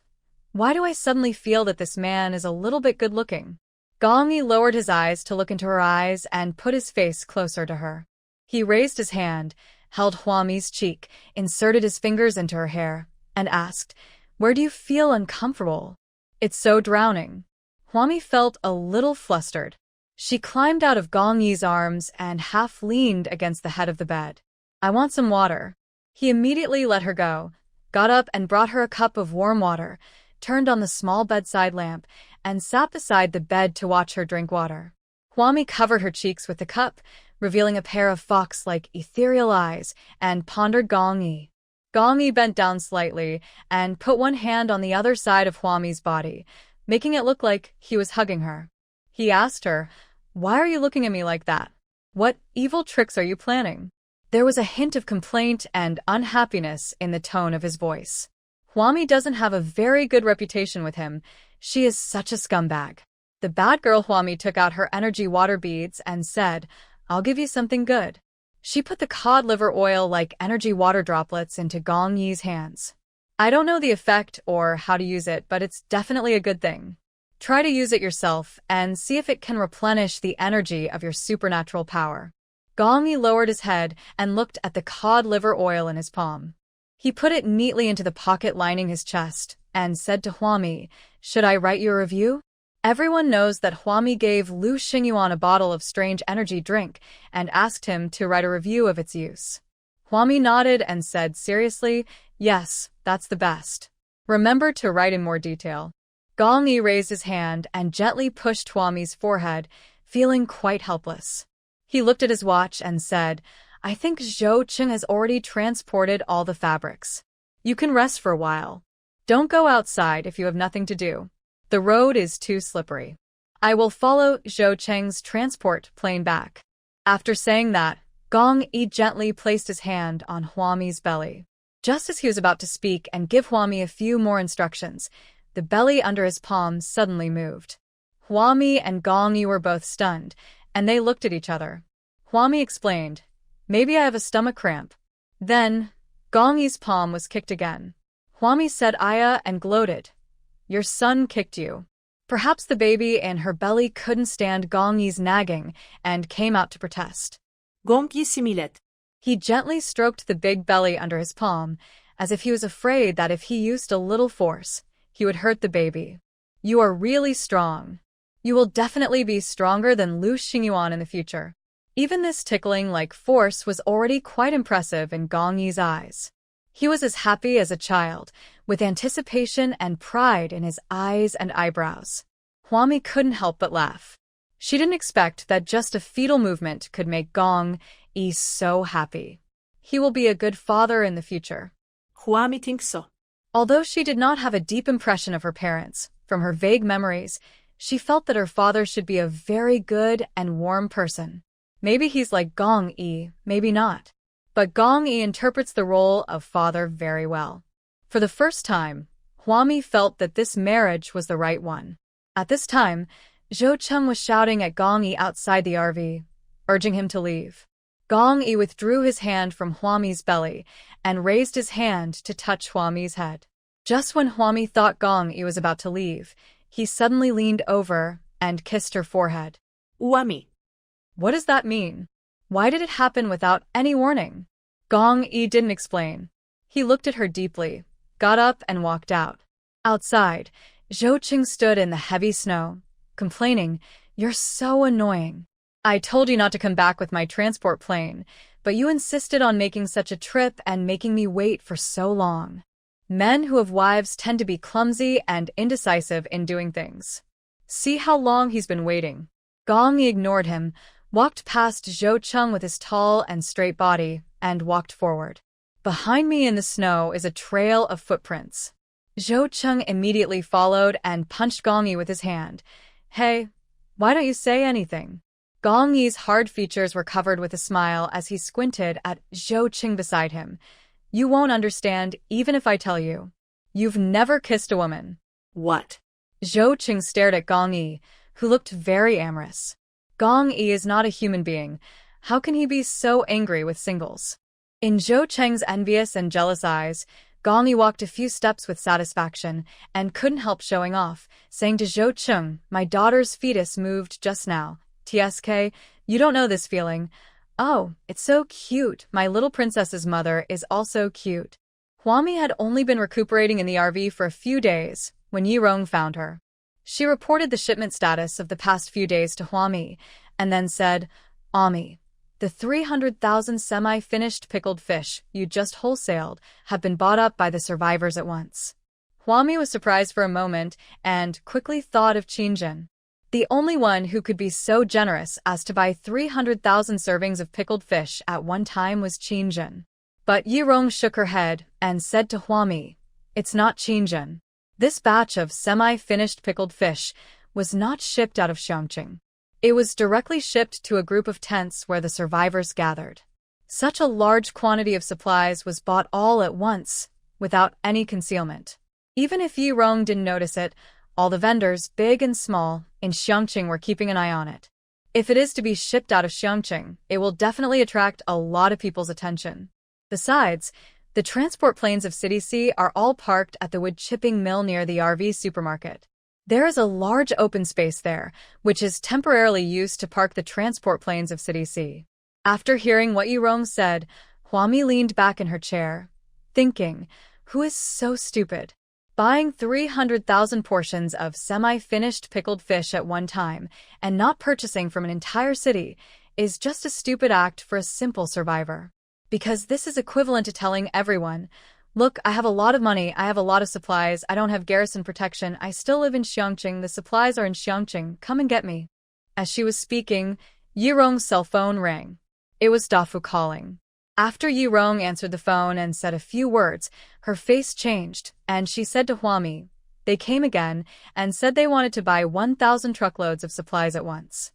Why do I suddenly feel that this man is a little bit good-looking? Gong Yi lowered his eyes to look into her eyes and put his face closer to her. He raised his hand, held Huami's cheek, inserted his fingers into her hair, and asked, "Where do you feel uncomfortable?" "It's so drowning." Huami felt a little flustered. She climbed out of Gong Yi's arms and half leaned against the head of the bed. "I want some water." He immediately let her go, got up and brought her a cup of warm water, turned on the small bedside lamp, and sat beside the bed to watch her drink water. Huami covered her cheeks with the cup, revealing a pair of fox-like ethereal eyes, and pondered Gong Yi. Gong Yi bent down slightly and put one hand on the other side of Huami's body, making it look like he was hugging her. He asked her, "Why are you looking at me like that? What evil tricks are you planning?" There was a hint of complaint and unhappiness in the tone of his voice. Huami doesn't have a very good reputation with him. She is such a scumbag. The bad girl Huami took out her energy water beads and said, "I'll give you something good." She put the cod liver oil-like energy water droplets into Gong Yi's hands. "I don't know the effect or how to use it, but it's definitely a good thing. Try to use it yourself and see if it can replenish the energy of your supernatural power." Gong Yi lowered his head and looked at the cod liver oil in his palm. He put it neatly into the pocket lining his chest and said to Huami, "Should I write you a review?" Everyone knows that Huami gave Lu Xingyuan a bottle of strange energy drink and asked him to write a review of its use. Huami nodded and said seriously, "Yes, that's the best. Remember to write in more detail." Gong Yi raised his hand and gently pushed Huami's forehead, feeling quite helpless. He looked at his watch and said, "I think Zhou Qing has already transported all the fabrics. You can rest for a while. Don't go outside if you have nothing to do. The road is too slippery. I will follow Zhou Cheng's transport plane back." After saying that, Gong Yi gently placed his hand on Huami's belly. Just as he was about to speak and give Huami a few more instructions, the belly under his palm suddenly moved. Huami and Gong Yi were both stunned, and they looked at each other. Huami explained, "Maybe I have a stomach cramp." Then, Gong Yi's palm was kicked again. Huami said "Aya" and gloated, "Your son kicked you." Perhaps the baby in her belly couldn't stand Gong Yi's nagging and came out to protest.
Gong Yi similet.
He gently stroked the big belly under his palm, as if he was afraid that if he used a little force, he would hurt the baby. "You are really strong. You will definitely be stronger than Lu Xingyuan in the future." Even this tickling-like force was already quite impressive in Gong Yi's eyes. He was as happy as a child, with anticipation and pride in his eyes and eyebrows. Huami couldn't help but laugh. She didn't expect that just a fetal movement could make Gong Yi so happy. He will be a good father in the future.
Huami thinks so.
Although she did not have a deep impression of her parents, from her vague memories, she felt that her father should be a very good and warm person. Maybe he's like Gong Yi, maybe not. But Gong Yi interprets the role of father very well. For the first time, Huami felt that this marriage was the right one. At this time, Zhou Cheng was shouting at Gong Yi outside the RV, urging him to leave. Gong Yi withdrew his hand from Huami's belly and raised his hand to touch Huami's head. Just when Huami thought Gong Yi was about to leave, he suddenly leaned over and kissed her forehead.
Huami.
What does that mean? Why did it happen without any warning? Gong Yi didn't explain. He looked at her deeply, got up and walked out. Outside, Zhou Qing stood in the heavy snow, complaining, "You're so annoying." I told you not to come back with my transport plane, but you insisted on making such a trip and making me wait for so long. Men who have wives tend to be clumsy and indecisive in doing things. See how long he's been waiting. Gong Yi ignored him, walked past Zhou Cheng with his tall and straight body, and walked forward. Behind me in the snow is a trail of footprints. Zhou Cheng immediately followed and punched Gong Yi with his hand. Hey, why don't you say anything? Gong Yi's hard features were covered with a smile as he squinted at Zhou Cheng beside him. You won't understand even if I tell you. You've never kissed a woman.
What?
Zhou Cheng stared at Gong Yi, who looked very amorous. Gong Yi is not a human being. How can he be so angry with singles? In Zhou Cheng's envious and jealous eyes, Gong Yi walked a few steps with satisfaction and couldn't help showing off, saying to Zhou Cheng, my daughter's fetus moved just now. TSK, you don't know this feeling. Oh, it's so cute. My little princess's mother is also cute. Huami had only been recuperating in the RV for a few days when Yi Rong found her. She reported the shipment status of the past few days to Huami and then said, Ami, the 300,000 semi-finished pickled fish you just wholesaled have been bought up by the survivors at once. Huami was surprised for a moment and quickly thought of Qingjin. The only one who could be so generous as to buy 300,000 servings of pickled fish at one time was Qingjin. But Yi Rong shook her head and said to Huami, it's not Qingjin. This batch of semi-finished pickled fish was not shipped out of Xiangqing. It was directly shipped to a group of tents where the survivors gathered. Such a large quantity of supplies was bought all at once, without any concealment. Even if Yi Rong didn't notice it, all the vendors, big and small, in Xiangqing were keeping an eye on it. If it is to be shipped out of Xiangqing, it will definitely attract a lot of people's attention. Besides, the transport planes of City C are all parked at the wood chipping mill near the RV supermarket. There is a large open space there, which is temporarily used to park the transport planes of City C. After hearing what Yi Rong said, Huami leaned back in her chair, thinking, who is so stupid? Buying 300,000 portions of semi-finished pickled fish at one time and not purchasing from an entire city is just a stupid act for a simple survivor. Because this is equivalent to telling everyone, look, I have a lot of money, I have a lot of supplies, I don't have garrison protection, I still live in Xiangqing, the supplies are in Xiangqing, come and get me. As she was speaking, Yi Rong's cell phone rang. It was Dafu calling. After Yi Rong answered the phone and said a few words, her face changed, and she said to Huami, they came again and said they wanted to buy 1,000 truckloads of supplies at once.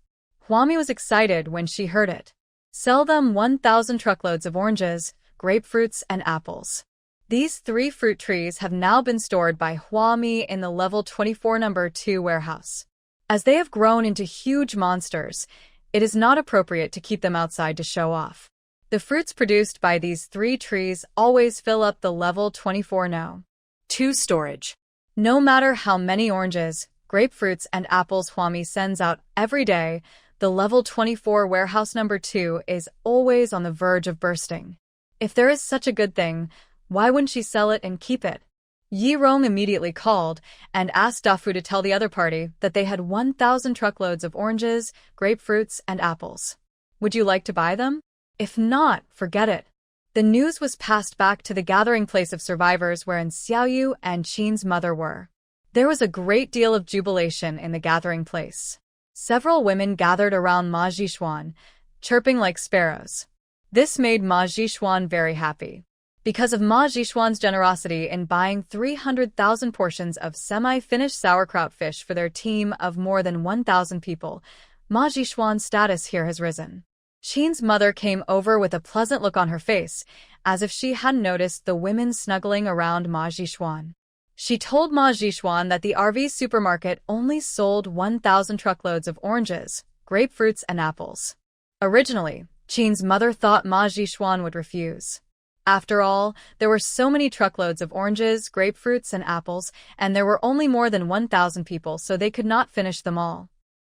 Huami was excited when she heard it. Sell them 1,000 truckloads of oranges, grapefruits, and apples. These 3 fruit trees have now been stored by Huami in the level 24 number 2 warehouse. As they have grown into huge monsters, it is not appropriate to keep them outside to show off. The fruits produced by these 3 trees always fill up the level 24 no.
2 storage.
No matter how many oranges, grapefruits, and apples Huami sends out every day, the level 24 warehouse number 2 is always on the verge of bursting. If there is such a good thing, why wouldn't she sell it and keep it? Yi Rong immediately called and asked Dafu to tell the other party that they had 1,000 truckloads of oranges, grapefruits, and apples. Would you like to buy them? If not, forget it. The news was passed back to the gathering place of survivors wherein Xiaoyu and Qin's mother were. There was a great deal of jubilation in the gathering place. Several women gathered around Ma Zhishuan, chirping like sparrows. This made Ma Zhishuan very happy. Because of Ma Zhishuan's generosity in buying 300,000 portions of semi-finished sauerkraut fish for their team of more than 1,000 people, Ma Zhishuan's status here has risen. Qin's mother came over with a pleasant look on her face, as if she hadn't noticed the women snuggling around Ma Zhishuan. She told Ma Zhishuan that the RV supermarket only sold 1,000 truckloads of oranges, grapefruits, and apples. Originally, Qin's mother thought Ma Zhishuan would refuse. After all, there were so many truckloads of oranges, grapefruits, and apples, and there were only more than 1,000 people, so they could not finish them all.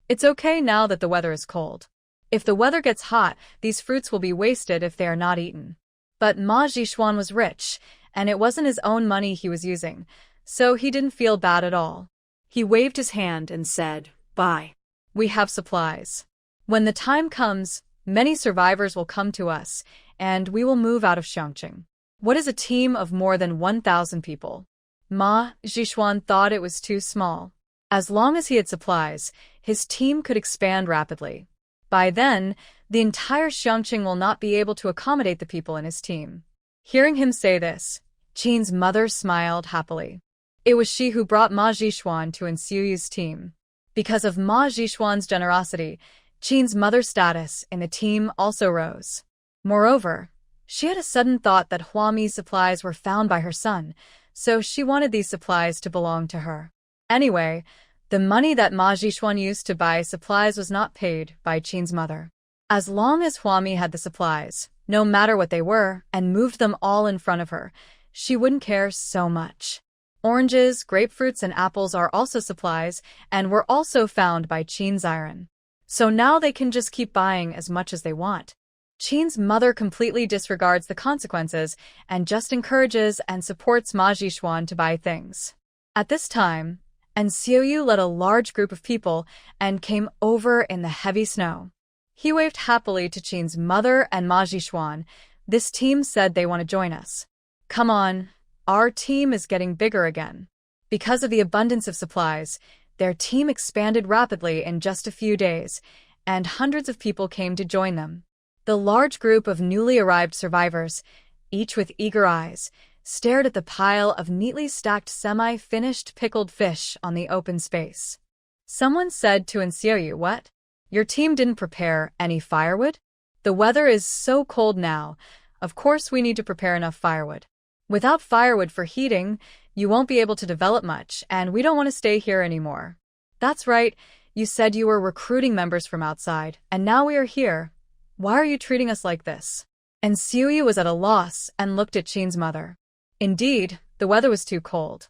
It's okay now that the weather is cold. If the weather gets hot, these fruits will be wasted if they are not eaten. But Ma Zhishuan was rich, and it wasn't his own money he was using, so he didn't feel bad at all.
He waved his hand and said, buy.
We have supplies. When the time comes, many survivors will come to us, and we will move out of Xiangqing. What is a team of more than 1,000 people? Ma Zhishuan thought it was too small. As long as he had supplies, his team could expand rapidly. By then, the entire Xiangqing will not be able to accommodate the people in his team. Hearing him say this, Qin's mother smiled happily. It was she who brought Ma Zhishuan to Xiuyu's team. Because of Ma Zhishuan's generosity, Qin's mother's status in the team also rose. Moreover, she had a sudden thought that Huami's supplies were found by her son, so she wanted these supplies to belong to her. Anyway, the money that Ma Zhishuan used to buy supplies was not paid by Qin's mother. As long as Huami had the supplies, no matter what they were, and moved them all in front of her, she wouldn't care so much. Oranges, grapefruits, and apples are also supplies, and were also found by Qin's iron. So now they can just keep buying as much as they want. Qin's mother completely disregards the consequences and just encourages and supports Ma Zhishuan to buy things. At this time, Xiuyu led a large group of people and came over in the heavy snow. He waved happily to Qin's mother and Ma Zhishuan. This team said they want to join us. Come on, our team is getting bigger again. Because of the abundance of supplies, their team expanded rapidly in just a few days, and hundreds of people came to join them. The large group of newly arrived survivors, each with eager eyes, stared at the pile of neatly stacked semi-finished pickled fish on the open space. Someone said to Xiuyu, "What? Your team didn't prepare any firewood? The weather is so cold now. Of course we need to prepare enough firewood. Without firewood for heating, you won't be able to develop much, and we don't want to stay here anymore." "That's right. You said you were recruiting members from outside, and now we are here. Why are you treating us like this?" And Xiuyu was at a loss and looked at Qin's mother. Indeed, the weather was too cold.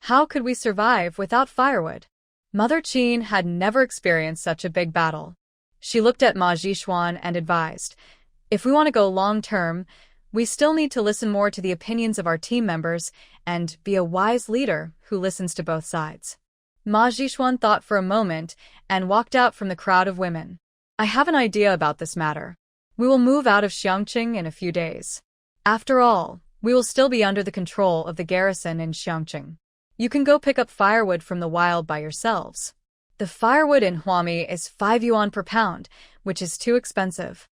How could we survive without firewood? Mother Qin had never experienced such a big battle. She looked at Ma Zhishuan and advised, "If we want to go long-term, we still need to listen more to the opinions of our team members and be a wise leader who listens to both sides." Ma Zhishuan thought for a moment and walked out from the crowd of women. "I have an idea about this matter. We will move out of Xiangqing in a few days. After all, we will still be under the control of the garrison in Xiangqing. You can go pick up firewood from the wild by yourselves. The firewood in Huami is 5 yuan per pound, which is too expensive."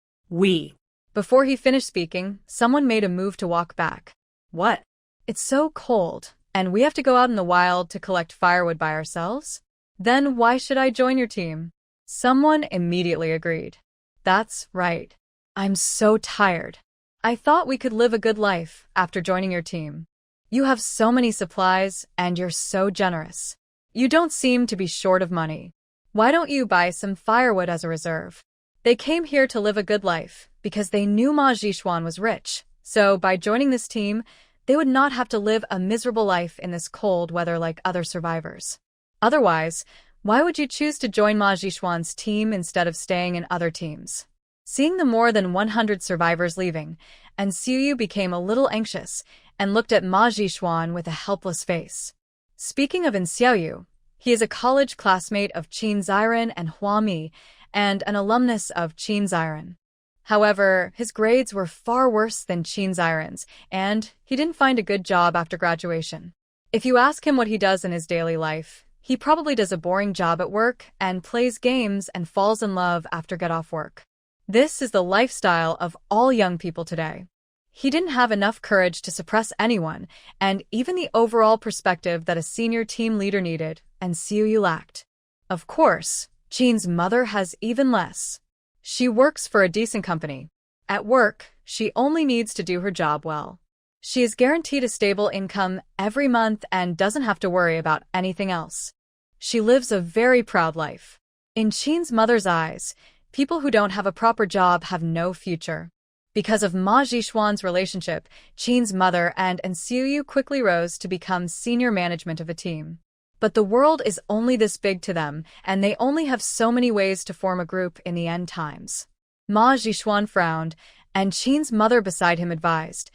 Before he finished speaking, someone made a move to walk back. "What? It's so cold, and we have to go out in the wild to collect firewood by ourselves? Then why should I join your team?" Someone immediately agreed. "That's right. I'm so tired. I thought we could live a good life after joining your team. You have so many supplies, and you're so generous. You don't seem to be short of money. Why don't you buy some firewood as a reserve?" They came here to live a good life because they knew Ma Zhishuan was rich, so by joining this team, they would not have to live a miserable life in this cold weather like other survivors. Otherwise, why would you choose to join Ma Zhishuan's team instead of staying in other teams? Seeing the more than 100 survivors leaving, Xiuyu became a little anxious and looked at Ma Zhishuan with a helpless face. Speaking of Xiuyu, he is a college classmate of Qin Ziren and Huami, and an alumnus of Qin Ziren. However, his grades were far worse than Qin Ziren's, and he didn't find a good job after graduation. If you ask him what he does in his daily life, he probably does a boring job at work and plays games and falls in love after get off work. This is the lifestyle of all young people today. He didn't have enough courage to suppress anyone, and even the overall perspective that a senior team leader needed, and Xiuyu lacked. Of course, Qin's mother has even less. She works for a decent company. At work, she only needs to do her job well. She is guaranteed a stable income every month and doesn't have to worry about anything else. She lives a very proud life. In Qin's mother's eyes, people who don't have a proper job have no future. Because of Ma Zhishuan's relationship, Qin's mother and Xiuyu quickly rose to become senior management of a team. But the world is only this big to them, and they only have so many ways to form a group in the end times. Ma Zhishuan frowned, and Qin's mother beside him advised,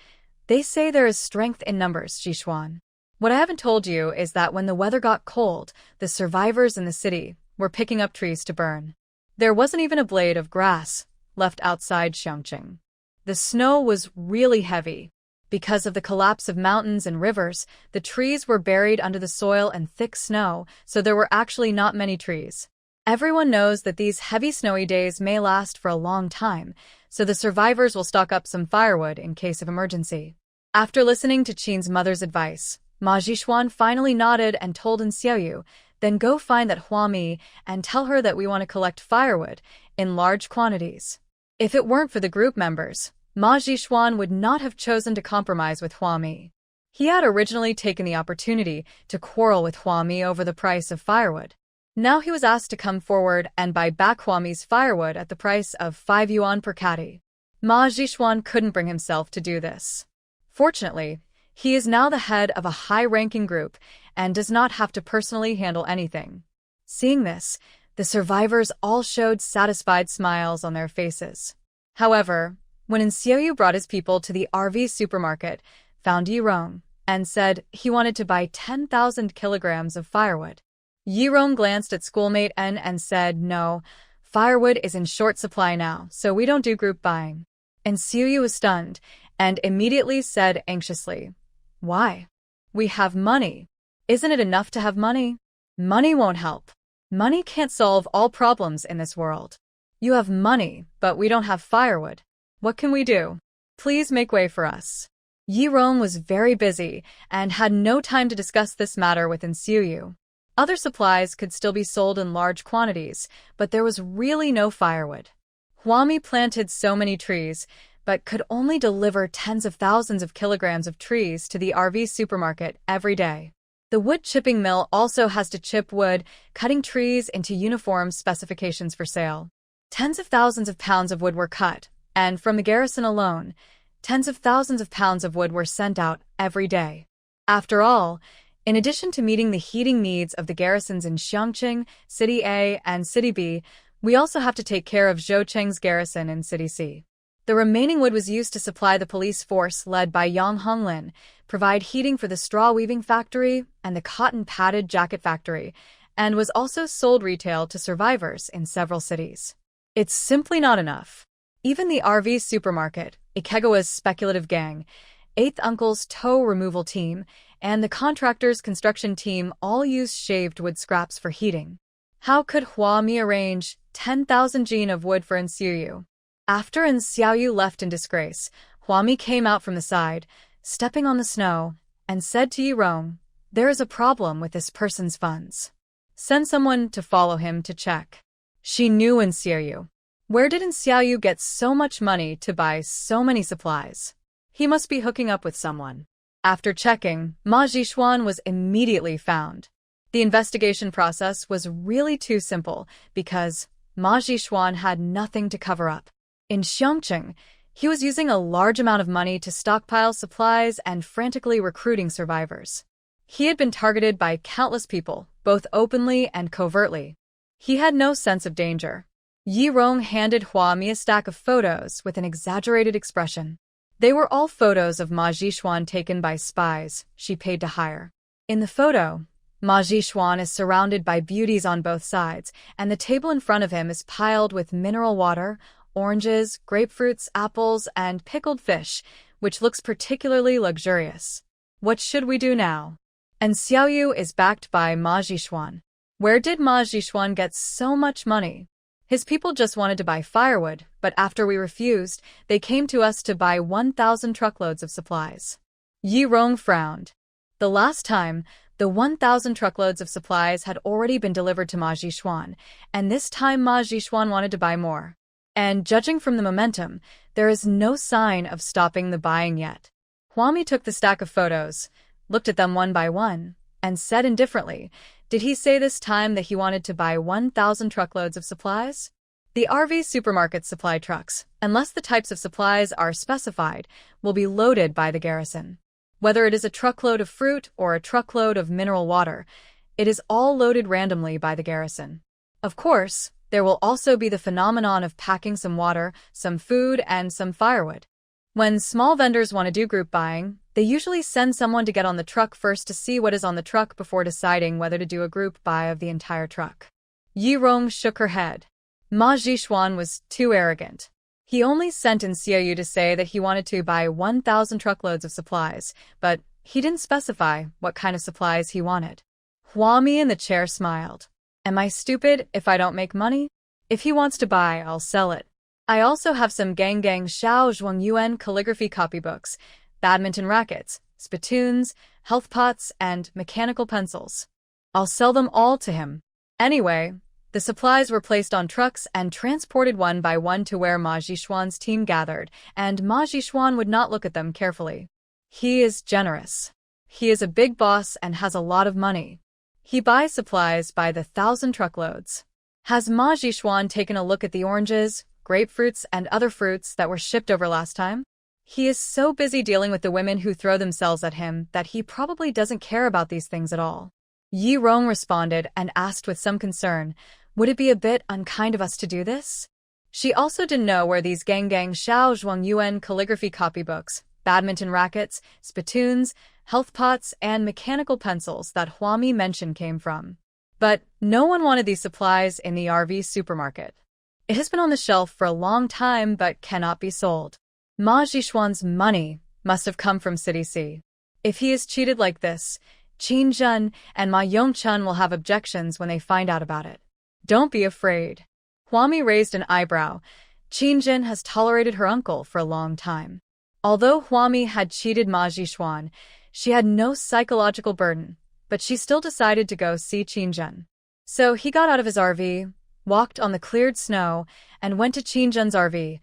"They say there is strength in numbers, Zhishuan. What I haven't told you is that when the weather got cold, the survivors in the city were picking up trees to burn. There wasn't even a blade of grass left outside Xiangqing. The snow was really heavy. Because of the collapse of mountains and rivers, the trees were buried under the soil and thick snow, so there were actually not many trees. Everyone knows that these heavy snowy days may last for a long time, so the survivors will stock up some firewood in case of emergency. After listening to Qin's mother's advice, Ma Jishuan finally nodded and told Xiaoyu, "Then go find that Huami and tell her that we want to collect firewood in large quantities." If it weren't for the group members, Ma Jishuan would not have chosen to compromise with Huami. He had originally taken the opportunity to quarrel with Huami over the price of firewood. Now he was asked to come forward and buy back Huami's firewood at the price of 5 yuan per catty. Ma Jishuan couldn't bring himself to do this. Fortunately, he is now the head of a high-ranking group and does not have to personally handle anything. Seeing this, the survivors all showed satisfied smiles on their faces. However, when Xiaoyu brought his people to the RV supermarket, found Yirong, and said he wanted to buy 10,000 kilograms of firewood. Yirong glanced at schoolmate N and said, "No, firewood is in short supply now, so we don't do group buying." And Xiaoyu was stunned, and immediately said anxiously, "Why? We have money. Isn't it enough to have money? Money won't help. Money can't solve all problems in this world. You have money, but we don't have firewood. What can we do? Please make way for us." Yirong was very busy and had no time to discuss this matter with Xiaoyu. Other supplies could still be sold in large quantities, but there was really no firewood. Huami planted so many trees, but could only deliver tens of thousands of kilograms of trees to the RV supermarket every day. The wood chipping mill also has to chip wood, cutting trees into uniform specifications for sale. Tens of thousands of pounds of wood were cut, and from the garrison alone, tens of thousands of pounds of wood were sent out every day. After all, in addition to meeting the heating needs of the garrisons in Xiangqing, City A, and City B, we also have to take care of Zhoucheng's garrison in City C. The remaining wood was used to supply the police force led by Yang Honglin, provide heating for the straw weaving factory and the cotton padded jacket factory, and was also sold retail to survivors in several cities. It's simply not enough. Even the RV supermarket, Ikegawa's speculative gang, Eighth Uncle's tow removal team, and the contractor's construction team all use shaved wood scraps for heating. How could Huami arrange 10,000 jin of wood for Xiaoyu? After Xiaoyu left in disgrace, Huami came out from the side, stepping on the snow, and said to Yirong, "There is a problem with this person's funds. Send someone to follow him to check." She knew Xiaoyu. Where did Xiaoyu get so much money to buy so many supplies? He must be hooking up with someone. After checking, Ma Jishuan was immediately found. The investigation process was really too simple because Ma Jishuan had nothing to cover up. In Xiangqing, he was using a large amount of money to stockpile supplies and frantically recruiting survivors. He had been targeted by countless people, both openly and covertly. He had no sense of danger. Yirong handed Huami a stack of photos with an exaggerated expression. They were all photos of Ma Jishuan taken by spies she paid to hire. In the photo, Ma Jishuan is surrounded by beauties on both sides, and the table in front of him is piled with mineral water, oranges, grapefruits, apples, and pickled fish, which looks particularly luxurious. What should we do now? And Xiaoyu is backed by Ma Jishuan. Where did Ma Jishuan get so much money? His people just wanted to buy firewood, but after we refused, they came to us to buy 1,000 truckloads of supplies. Yirong frowned. The last time, the 1,000 truckloads of supplies had already been delivered to Ma Jishuan, and this time Ma Jishuan wanted to buy more. And judging from the momentum, there is no sign of stopping the buying yet. Huami took the stack of photos, looked at them one by one, and said indifferently, "Did he say this time that he wanted to buy 1,000 truckloads of supplies?" The RV supermarket supply trucks, unless the types of supplies are specified, will be loaded by the garrison. Whether it is a truckload of fruit or a truckload of mineral water, it is all loaded randomly by the garrison. Of course, there will also be the phenomenon of packing some water, some food, and some firewood. When small vendors want to do group buying, they usually send someone to get on the truck first to see what is on the truck before deciding whether to do a group buy of the entire truck. Yirong shook her head. Ma Jishuan was too arrogant. He only sent in Xiaoyu to say that he wanted to buy 1,000 truckloads of supplies, but he didn't specify what kind of supplies he wanted. Huami in the chair smiled. Am I stupid if I don't make money? If he wants to buy, I'll sell it. I also have some Gang Xiao Zhuang Yuan calligraphy copybooks, badminton rackets, spittoons, health pots, and mechanical pencils. I'll sell them all to him. Anyway, the supplies were placed on trucks and transported one by one to where Ma Jishuan's team gathered, and Ma Jishuan would not look at them carefully. He is generous. He is a big boss and has a lot of money. He buys supplies by the 1,000 truckloads. Has Ma Jishuan taken a look at the oranges, grapefruits, and other fruits that were shipped over last time? He is so busy dealing with the women who throw themselves at him that he probably doesn't care about these things at all. Yi Rong responded and asked with some concern, would it be a bit unkind of us to do this? She also didn't know where these Gang Xiao Zhuang Yuan calligraphy copybooks, badminton rackets, spittoons, health pots, and mechanical pencils that Huami mentioned came from. But no one wanted these supplies in the RV supermarket. It has been on the shelf for a long time but cannot be sold. Ma Jishuan's money must have come from City C. If he is cheated like this, Qin Zhen and Ma Yongchun will have objections when they find out about it. Don't be afraid. Huami raised an eyebrow. Qin Zhen has tolerated her uncle for a long time. Although Huami had cheated Ma Jishuan, she had no psychological burden, but she still decided to go see Qin Zhen. So he got out of his RV, walked on the cleared snow, and went to Qin Zhen's RV.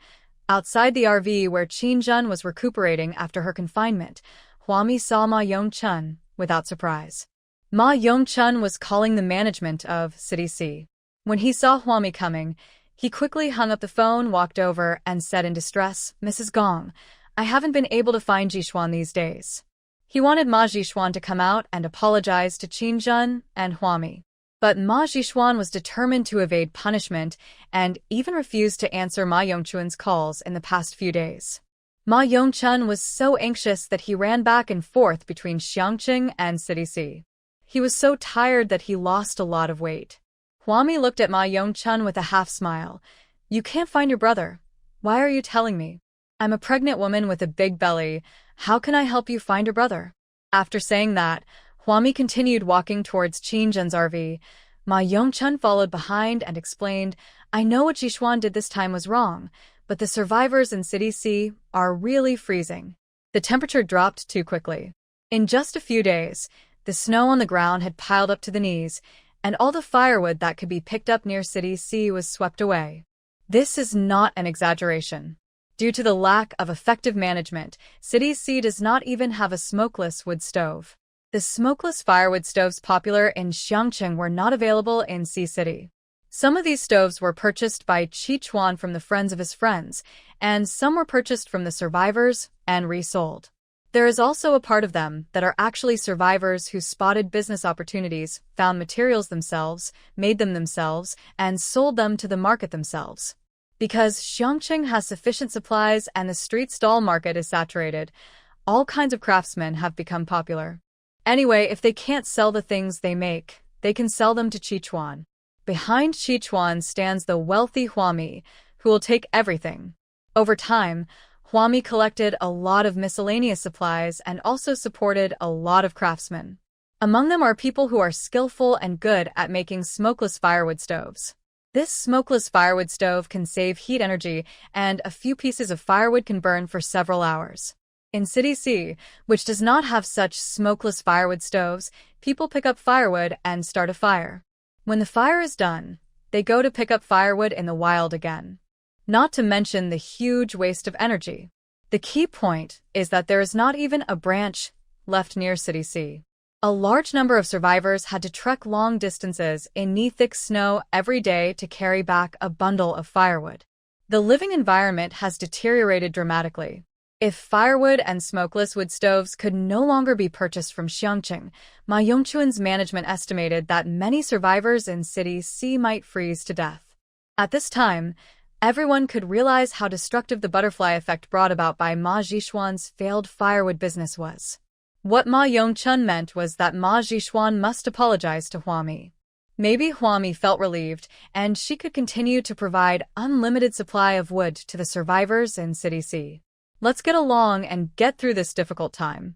Outside the RV where Qin Zhen was recuperating after her confinement, Huami saw Ma Yongchun without surprise. Ma Yongchun was calling the management of City C. When he saw Huami coming, he quickly hung up the phone, walked over, and said in distress, Mrs. Gong, I haven't been able to find Jishuan these days. He wanted Ma Jishuan to come out and apologize to Qin Zhen and Huami. But Ma Jishuan was determined to evade punishment and even refused to answer Ma Yongchun's calls in the past few days. Ma Yongchun was so anxious that he ran back and forth between Xiangqing and City C. He was so tired that he lost a lot of weight. Huami looked at Ma Yongchun with a half-smile. You can't find your brother. Why are you telling me? I'm a pregnant woman with a big belly. How can I help you find your brother? After saying that, Huami continued walking towards Qin Zhen's RV. Ma Yongchun followed behind and explained, I know what Jishuan did this time was wrong, but the survivors in City C are really freezing. The temperature dropped too quickly. In just a few days, the snow on the ground had piled up to the knees, and all the firewood that could be picked up near City C was swept away. This is not an exaggeration. Due to the lack of effective management, City C does not even have a smokeless wood stove. The smokeless firewood stoves popular in Xiangqing were not available in C City. Some of these stoves were purchased by Qi Chuan from the friends of his friends, and some were purchased from the survivors and resold. There is also a part of them that are actually survivors who spotted business opportunities, found materials themselves, made them themselves, and sold them to the market themselves. Because Xiangqing has sufficient supplies and the street stall market is saturated, all kinds of craftsmen have become popular. Anyway, if they can't sell the things they make, they can sell them to Qi Chuan. Behind Qi Chuan stands the wealthy Huami, who will take everything. Over time, Huami collected a lot of miscellaneous supplies and also supported a lot of craftsmen. Among them are people who are skillful and good at making smokeless firewood stoves. This smokeless firewood stove can save heat energy, and a few pieces of firewood can burn for several hours. In City C, which does not have such smokeless firewood stoves, people pick up firewood and start a fire. When the fire is done, they go to pick up firewood in the wild again. Not to mention the huge waste of energy. The key point is that there is not even a branch left near City C. A large number of survivors had to trek long distances in knee-thick snow every day to carry back a bundle of firewood. The living environment has deteriorated dramatically. If firewood and smokeless wood stoves could no longer be purchased from Xiangqing, Ma Yongchun's management estimated that many survivors in City C might freeze to death. At this time, everyone could realize how destructive the butterfly effect brought about by Ma Jishuan's failed firewood business was. What Ma Yongchun meant was that Ma Jishuan must apologize to Huami. Maybe Huami felt relieved, and she could continue to provide unlimited supply of wood to the survivors in City C. Let's get along and get through this difficult time.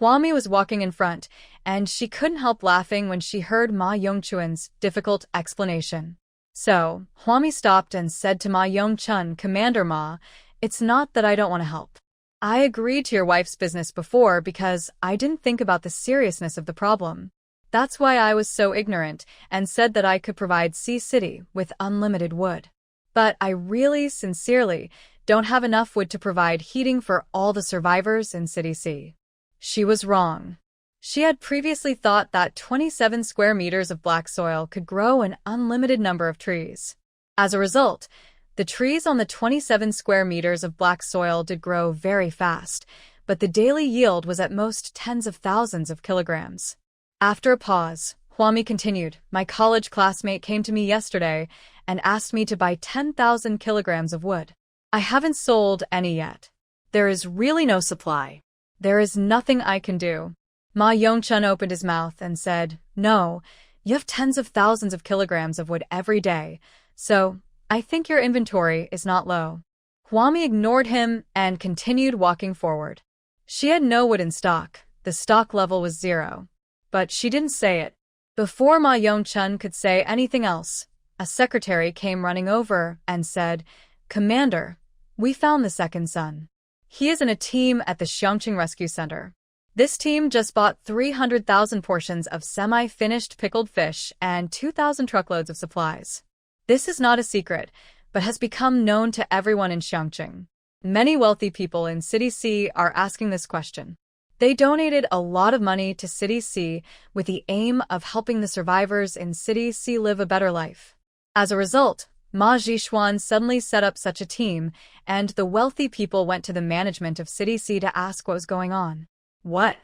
Huami was walking in front, and she couldn't help laughing when she heard Ma Yongchuan's difficult explanation. So, Huami stopped and said to Ma Yongchun, "Commander Ma, it's not that I don't want to help. I agreed to your wife's business before because I didn't think about the seriousness of the problem. That's why I was so ignorant and said that I could provide Sea City with unlimited wood. But I really, sincerely, don't have enough wood to provide heating for all the survivors in City C." She was wrong. She had previously thought that 27 square meters of black soil could grow an unlimited number of trees. As a result, the trees on the 27 square meters of black soil did grow very fast, but the daily yield was at most tens of thousands of kilograms. After a pause, Huami continued, "My college classmate came to me yesterday and asked me to buy 10,000 kilograms of wood. I haven't sold any yet. There is really no supply. There is nothing I can do." Ma Yongchun opened his mouth and said, "No, you have tens of thousands of kilograms of wood every day, so I think your inventory is not low." Huami ignored him and continued walking forward. She had no wood in stock. The stock level was 0. But she didn't say it. Before Ma Yongchun could say anything else, a secretary came running over and said, "Commander, we found the second son. He is in a team at the Xiangqing Rescue Center. This team just bought 300,000 portions of semi-finished pickled fish and 2,000 truckloads of supplies. This is not a secret, but has become known to everyone in Xiangqing. Many wealthy people in City C are asking this question. They donated a lot of money to City C with the aim of helping the survivors in City C live a better life. As a result, Ma Zhishuan suddenly set up such a team, and the wealthy people went to the management of City C to ask what was going on."
What?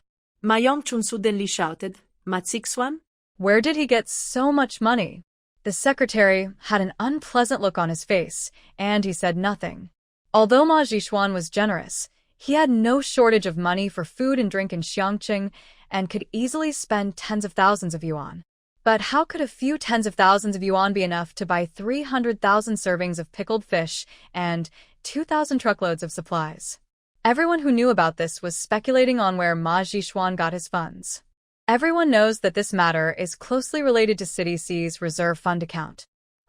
Ma Yongchun suddenly shouted, "Ma Zixuan?"
Where did he get so much money? The secretary had an unpleasant look on his face, and he said nothing. Although Ma Zhishuan was generous, he had no shortage of money for food and drink in Xiangqing and could easily spend tens of thousands of yuan. But how could a few tens of thousands of yuan be enough to buy 300,000 servings of pickled fish and 2,000 truckloads of supplies? Everyone who knew about this was speculating on where Ma Zhishuan got his funds. Everyone knows that this matter is closely related to City C's reserve fund account.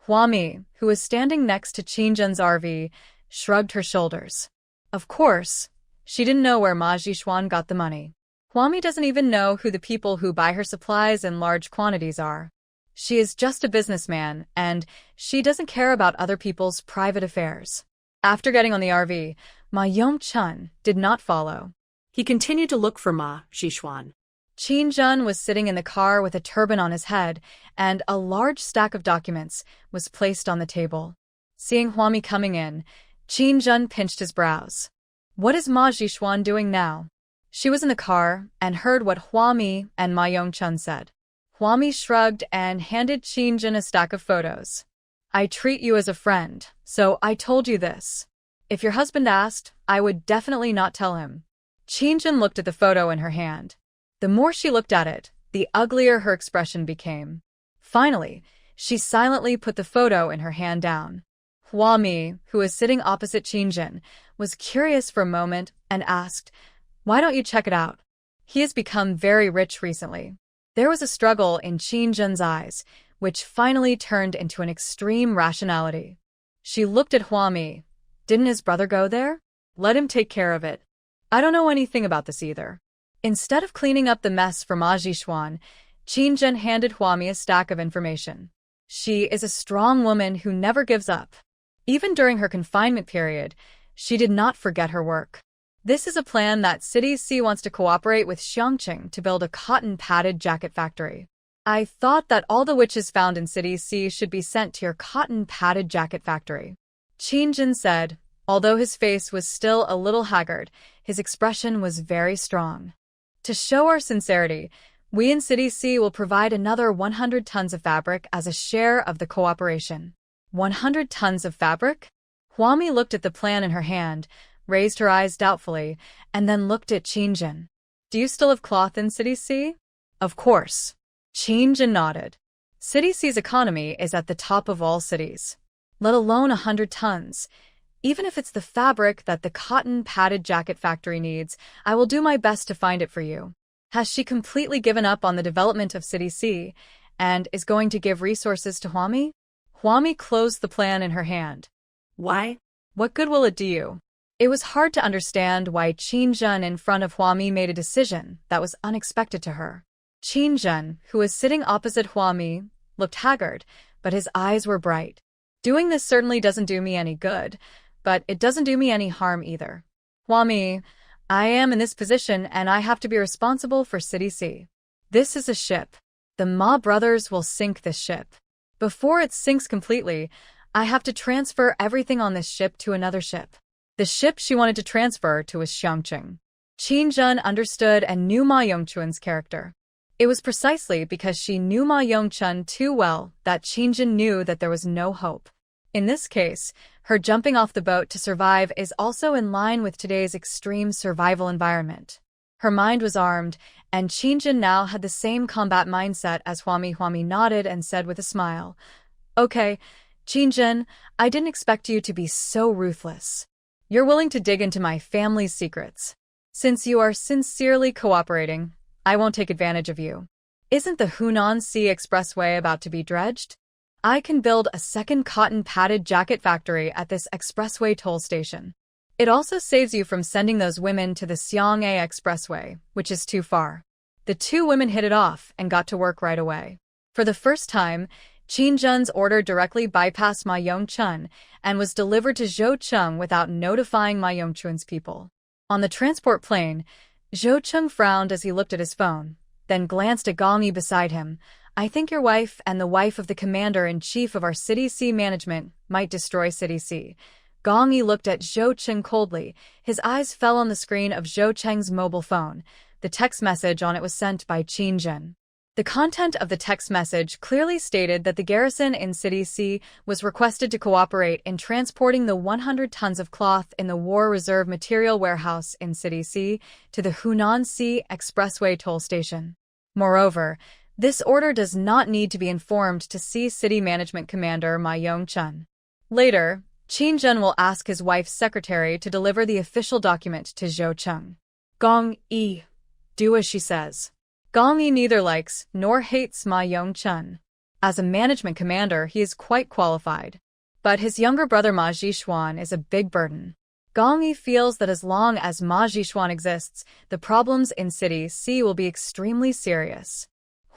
Huami, who was standing next to Qingjun's RV, shrugged her shoulders. Of course, she didn't know where Ma Zhishuan got the money. Huami doesn't even know who the people who buy her supplies in large quantities are. She is just a businessman, and she doesn't care about other people's private affairs. After getting on the RV, Ma Yongchun did not follow.
He continued to look for Ma Zhishuan.
Qingjun was sitting in the car with a turban on his head, and a large stack of documents was placed on the table. Seeing Huami coming in, Qingjun pinched his brows. What is Ma Zhishuan doing now? She was in the car and heard what Huami and Ma Yongchun said. Huami shrugged and handed Qingjun a stack of photos. "I treat you as a friend, so I told you this. If your husband asked, I would definitely not tell him." Qingjun looked at the photo in her hand. The more she looked at it, the uglier her expression became. Finally, she silently put the photo in her hand down. Huami, who was sitting opposite Qingjun, was curious for a moment and asked, "Why don't you check it out? He has become very rich recently." There was a struggle in Qingjun's eyes, which finally turned into an extreme rationality. She looked at Huami. Didn't his brother go there? Let him take care of it. I don't know anything about this either. Instead of cleaning up the mess for Ma Zhishuan, Qingjun handed Huami a stack of information. She is a strong woman who never gives up. Even during her confinement period, she did not forget her work. This is a plan that City C wants to cooperate with Xiangqing to build a cotton-padded jacket factory. I thought that all the witches found in City C should be sent to your cotton-padded jacket factory. Qingjun said, although his face was still a little haggard, his expression was very strong. To show our sincerity, we in City C will provide another 100 tons of fabric as a share of the cooperation. 100 tons of fabric? Huami looked at the plan in her hand, raised her eyes doubtfully, and then looked at Qingjun. Do you still have cloth in City C? Of course. Qingjun nodded. City C's economy is at the top of all cities, let alone 100 tons. Even if it's the fabric that the cotton padded jacket factory needs, I will do my best to find it for you. Has she completely given up on the development of City C and is going to give resources to Huami? Huami closed the plan in her hand.
Why?
What good will it do you? It was hard to understand why Qin Zhen in front of Huami made a decision that was unexpected to her. Qin Zhen, who was sitting opposite Huami, looked haggard, but his eyes were bright. Doing this certainly doesn't do me any good, but it doesn't do me any harm either. Huami, I am in this position and I have to be responsible for City C. This is a ship. The Ma brothers will sink this ship. Before it sinks completely, I have to transfer everything on this ship to another ship. The ship she wanted to transfer to was Xiangqing. Qin Zhen understood and knew Ma Yongquan's character. It was precisely because she knew Ma Yongquan too well that Qin Zhen knew that there was no hope. In this case, her jumping off the boat to survive is also in line with today's extreme survival environment. Her mind was armed, and Qin Zhen now had the same combat mindset as Huami. Huami nodded and said with a smile, "Okay, Qin Zhen, I didn't expect you to be so ruthless. You're willing to dig into my family's secrets. Since you are sincerely cooperating, I won't take advantage of you. Isn't the Hunan Sea Expressway about to be dredged? I can build a second cotton-padded jacket factory at this expressway toll station. It also saves you from sending those women to the Xiang'e Expressway, which is too far." The two women hit it off and got to work right away. For the first time, Qin Zhen's order directly bypassed Ma Yongquan and was delivered to Zhou Cheng without notifying Ma Yongquan's people. On the transport plane, Zhou Cheng frowned as he looked at his phone, then glanced at Gong Yi beside him. "I think your wife and the wife of the commander-in-chief of our City C management might destroy City C." Gong Yi looked at Zhou Cheng coldly. His eyes fell on the screen of Zhou Cheng's mobile phone. The text message on it was sent by Qin Zhen. The content of the text message clearly stated that the garrison in City C was requested to cooperate in transporting the 100 tons of cloth in the War Reserve Material Warehouse in City C to the Hunan Sea Expressway toll station. Moreover, this order does not need to be informed to Sea City Management Commander Ma Yongquan. Later, Qin Zhen will ask his wife's secretary to deliver the official document to Zhou Cheng. Gong Yi, do as she says. Gong Yi neither likes nor hates Ma Yongquan. As a management commander, he is quite qualified. But his younger brother Ma Zhishuan is a big burden. Gong Yi feels that as long as Ma Zhishuan exists, the problems in City C will be extremely serious.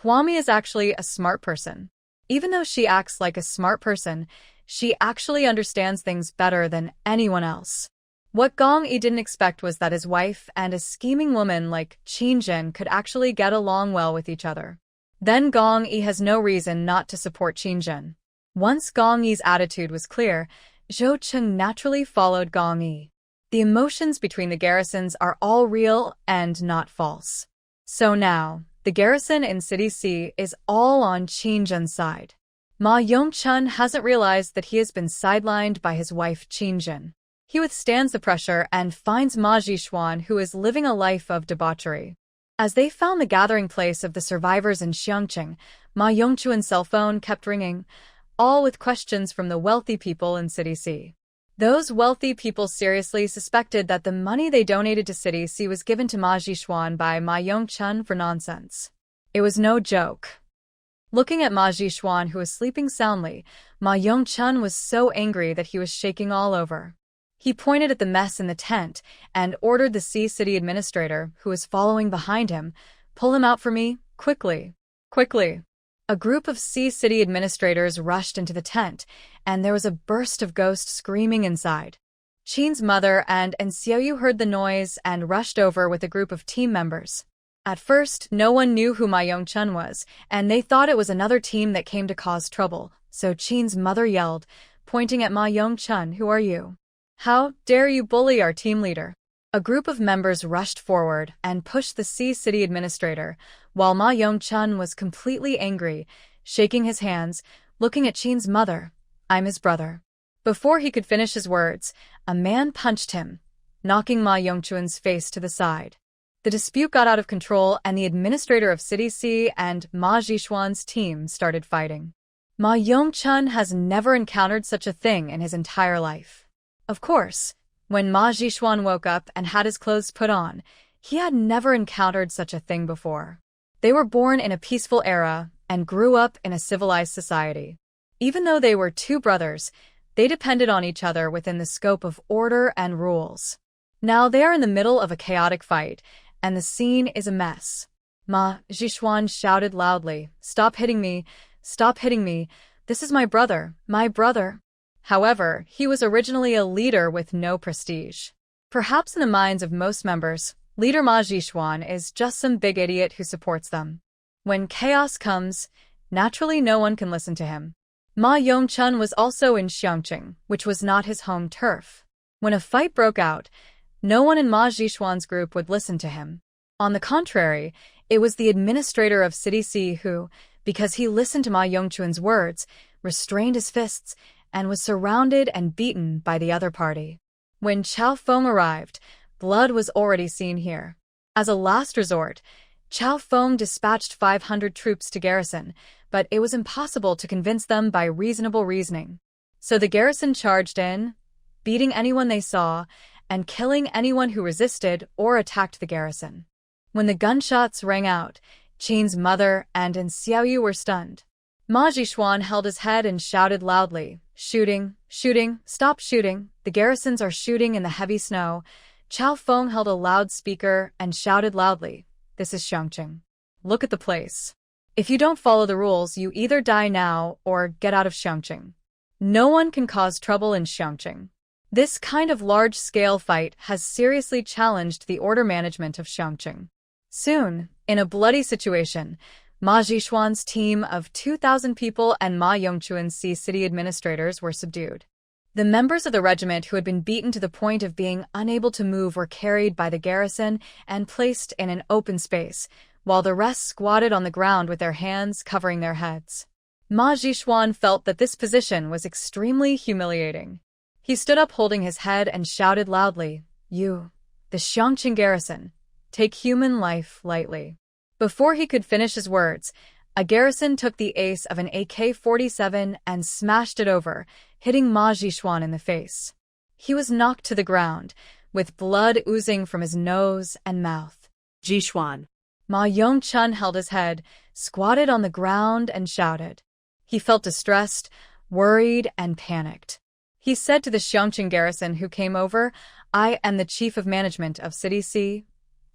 Huami is actually a smart person. Even though she acts like a smart person, she actually understands things better than anyone else. What Gong Yi didn't expect was that his wife and a scheming woman like Qin Zhen could actually get along well with each other. Then Gong Yi has no reason not to support Qin Zhen. Once Gong Yi's attitude was clear, Zhou Cheng naturally followed Gong Yi. The emotions between the garrisons are all real and not false. So now, the garrison in City C is all on Qin Zhen's side. Ma Yongquan hasn't realized that he has been sidelined by his wife Qin Zhen. He withstands the pressure and finds Ma Zhishuan, who is living a life of debauchery. As they found the gathering place of the survivors in Xiangqing, Ma Yongquan's cell phone kept ringing, all with questions from the wealthy people in City C. Those wealthy people seriously suspected that the money they donated to City C was given to Ma Zhishuan by Ma Yongquan for nonsense. It was no joke. Looking at Ma Zhishuan, who was sleeping soundly, Ma Yongquan was so angry that he was shaking all over. He pointed at the mess in the tent and ordered the Sea City administrator, who was following behind him, "Pull him out for me, quickly, quickly." A group of Sea City administrators rushed into the tent, and there was a burst of ghost screaming inside. Qin's mother and Xiaoyu heard the noise and rushed over with a group of team members. At first, no one knew who Ma Yongquan was, and they thought it was another team that came to cause trouble, so Qin's mother yelled, pointing at Ma Yongquan, "Who are you? How dare you bully our team leader?" A group of members rushed forward and pushed the Sea City administrator, while Ma Yongquan was completely angry, shaking his hands, looking at Qin's mother. "I'm his brother." Before he could finish his words, a man punched him, knocking Ma Yongquan's face to the side. The dispute got out of control and the administrator of City C and Ma Jishuan's team started fighting. Ma Yongchun has never encountered such a thing in his entire life. Of course, when Ma Jishuan woke up and had his clothes put on, he had never encountered such a thing before. They were born in a peaceful era and grew up in a civilized society. Even though they were two brothers, they depended on each other within the scope of order and rules. Now they are in the middle of a chaotic fight, and the scene is a mess. Ma Jishuan shouted loudly, "Stop hitting me! Stop hitting me! This is my brother, my brother!" However, he was originally a leader with no prestige. Perhaps in the minds of most members, Leader Ma Jishuan is just some big idiot who supports them. When chaos comes, naturally no one can listen to him. Ma Yongchun was also in Xiangqing, which was not his home turf. When a fight broke out, no one in Ma Jishuan's group would listen to him. On the contrary, it was the administrator of City C who, because he listened to Ma Yongchun's words, restrained his fists and was surrounded and beaten by the other party. When Chao Feng arrived, blood was already seen here. As a last resort, Chao Feng dispatched 500 troops to garrison, but it was impossible to convince them by reasonable reasoning. So the garrison charged in, beating anyone they saw, and killing anyone who resisted or attacked the garrison. When the gunshots rang out, Qin's mother and Xiaoyu were stunned. Ma Jishuan held his head and shouted loudly, "Shooting, shooting, stop shooting, the garrisons are shooting in the heavy snow." Chao Feng held a loudspeaker and shouted loudly, "This is Xiangqing. Look at the place. If you don't follow the rules, you either die now or get out of Xiangqing. No one can cause trouble in Xiangqing." This kind of large-scale fight has seriously challenged the order management of Xiangqing. Soon, in a bloody situation, Ma Jishuan's team of 2,000 people and Ma Yongchun's city administrators were subdued. The members of the regiment who had been beaten to the point of being unable to move were carried by the garrison and placed in an open space, while the rest squatted on the ground with their hands covering their heads. Ma Jishuan felt that this position was extremely humiliating. He stood up holding his head and shouted loudly, "You, the Xiangqing garrison, take human life lightly." Before he could finish his words, a garrison took the ace of an AK-47 and smashed it over, hitting Ma Jishuan in the face. He was knocked to the ground, with blood oozing from his nose and mouth.
Jishuan.
Ma Yongchun held his head, squatted on the ground, and shouted. He felt distressed, worried, and panicked. He said to the Xiangqing garrison who came over, "I am the chief of management of City C.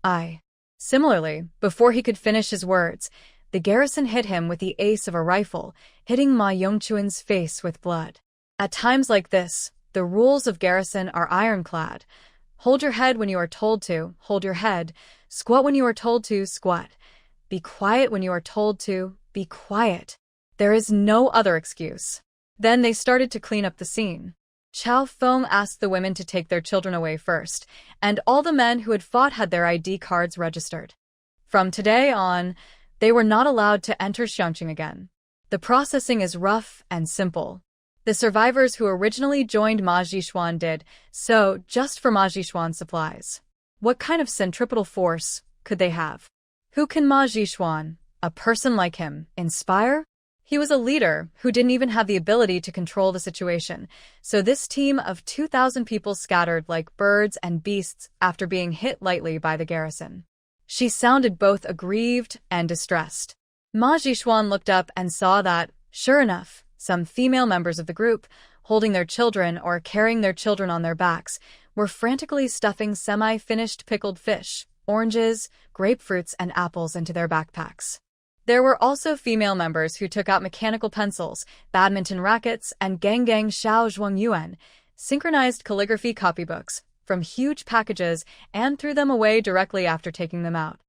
I." Similarly, before he could finish his words, the garrison hit him with the ace of a rifle, hitting Ma Yongchun's face with blood. At times like this, the rules of garrison are ironclad. Hold your head when you are told to, hold your head. Squat when you are told to, squat. Be quiet when you are told to, be quiet. There is no other excuse. Then they started to clean up the scene. Chao Feng asked the women to take their children away first, and all the men who had fought had their ID cards registered. From today on, they were not allowed to enter Xiangqing again. The processing is rough and simple. The survivors who originally joined Ma Jishuan did so just for Ma Jishuan's supplies. What kind of centripetal force could they have? Who can Ma Jishuan, a person like him, inspire? He was a leader who didn't even have the ability to control the situation, so this team of 2,000 people scattered like birds and beasts after being hit lightly by the garrison. She sounded both aggrieved and distressed. Ma Jishuan looked up and saw that, sure enough, some female members of the group, holding their children or carrying their children on their backs, were frantically stuffing semi-finished pickled fish, oranges, grapefruits, and apples into their backpacks. There were also female members who took out mechanical pencils, badminton rackets, and Gang Xiao Zhuang Yuan, synchronized calligraphy copybooks, from huge packages and threw them away directly after taking them out.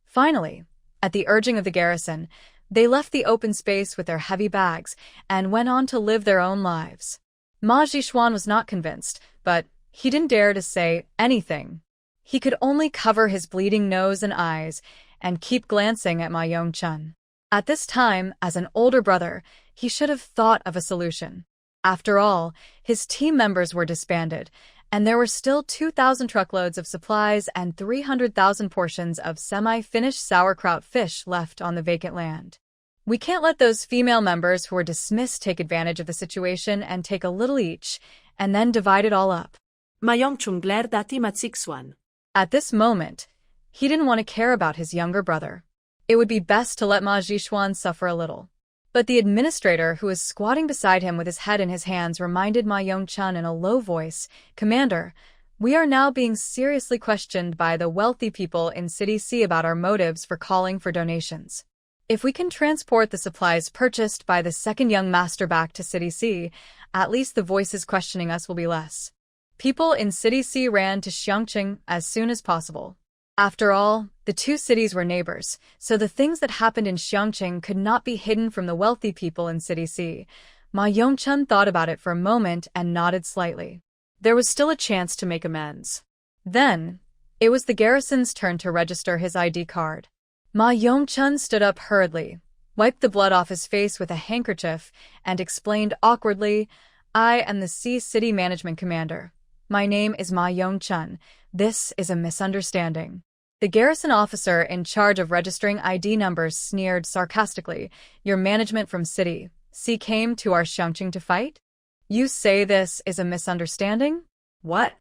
Finally, at the urging of the garrison, they left the open space with their heavy bags and went on to live their own lives. Ma Jishuan was not convinced, but he didn't dare to say anything. He could only cover his bleeding nose and eyes and keep glancing at Ma Yongchun. At this time, as an older brother, he should have thought of a solution. After all, his team members were disbanded, and there were still 2,000 truckloads of supplies and 300,000 portions of semi-finished sauerkraut fish left on the vacant land. We can't let those female members who were dismissed take advantage of the situation and take a little each, and then divide it all up.
Ma Yongchun glared at him at 6-1.
At this moment, he didn't want to care about his younger brother. It would be best to let Ma Jixuan suffer a little. But the administrator, who was squatting beside him with his head in his hands, reminded Ma Yongchun in a low voice, "Commander, we are now being seriously questioned by the wealthy people in City C about our motives for calling for donations. If we can transport the supplies purchased by the second young master back to City C, at least the voices questioning us will be less." People in City C ran to Xiangqing as soon as possible. After all, the two cities were neighbors, so the things that happened in Xiangqing could not be hidden from the wealthy people in City C. Ma Yongchun thought about it for a moment and nodded slightly. There was still a chance to make amends. Then, it was the garrison's turn to register his ID card. Ma Yongchun stood up hurriedly, wiped the blood off his face with a handkerchief, and explained awkwardly, "I am the C City Management Commander. My name is Ma Yongchun. This is a misunderstanding." The garrison officer in charge of registering ID numbers sneered sarcastically, "Your management from City C came to our Xiangqing to fight? You say this is a misunderstanding? What?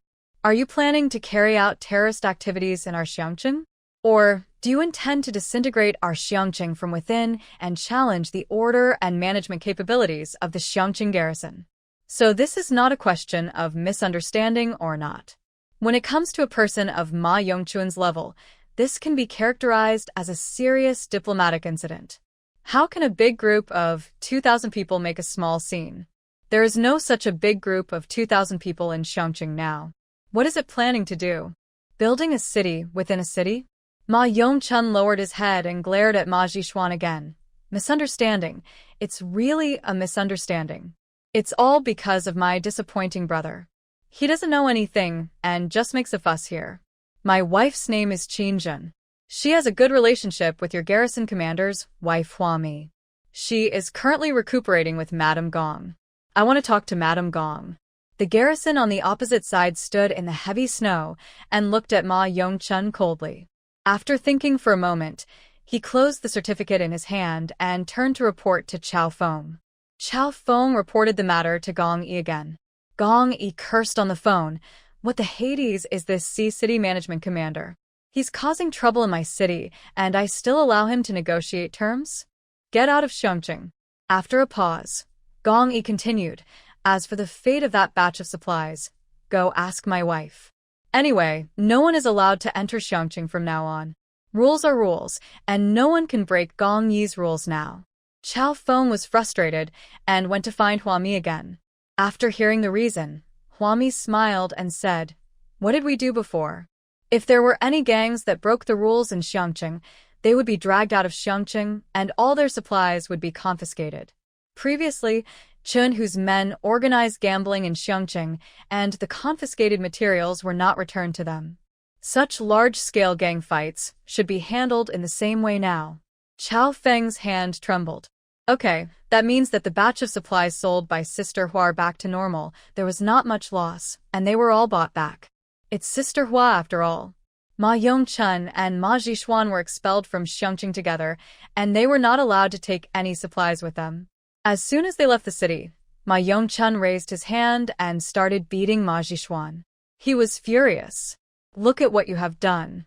Are you planning to carry out terrorist activities in our Xiangqing? Or do you intend to disintegrate our Xiangqing from within and challenge the order and management capabilities of the Xiangqing garrison?" So this is not a question of misunderstanding or not. When it comes to a person of Ma Yongchun's level, this can be characterized as a serious diplomatic incident. How can a big group of 2,000 people make a small scene? There is no such a big group of 2,000 people in Xiangqing now. What is it planning to do? Building a city within a city? Ma Yongchun lowered his head and glared at Ma Jixuan again. Misunderstanding. It's really a misunderstanding. It's all because of my disappointing brother. He doesn't know anything and just makes a fuss here. My wife's name is Qinjun. She has a good relationship with your garrison commander's wife Huami. She is currently recuperating with Madame Gong. I want to talk to Madame Gong. The garrison on the opposite side stood in the heavy snow and looked at Ma Yongchun coldly. After thinking for a moment, he closed the certificate in his hand and turned to report to Chao Feng. Chao Feng reported the matter to Gong Yi again. Gong Yi cursed on the phone. "What the Hades is this C City Management Commander? He's causing trouble in my city, and I still allow him to negotiate terms? Get out of Xiangqing." After a pause, Gong Yi continued, "As for the fate of that batch of supplies, go ask my wife. Anyway, no one is allowed to enter Xiangqing from now on. Rules are rules, and no one can break Gong Yi's rules now." Chao Feng was frustrated and went to find Huami again. After hearing the reason, Huami smiled and said, "What did we do before? If there were any gangs that broke the rules in Xiangqing, they would be dragged out of Xiangqing and all their supplies would be confiscated. Previously, Chun Hu's men organized gambling in Xiangqing and the confiscated materials were not returned to them. Such large-scale gang fights should be handled in the same way now." Chao Feng's hand trembled. "Okay, that means that the batch of supplies sold by Sister Hua are back to normal. There was not much loss, and they were all bought back. It's Sister Hua after all." Ma Yongchun and Ma Jixuan were expelled from Xiangqing together, and they were not allowed to take any supplies with them. As soon as they left the city, Ma Yongchun raised his hand and started beating Ma Jixuan. He was furious. "Look at what you have done.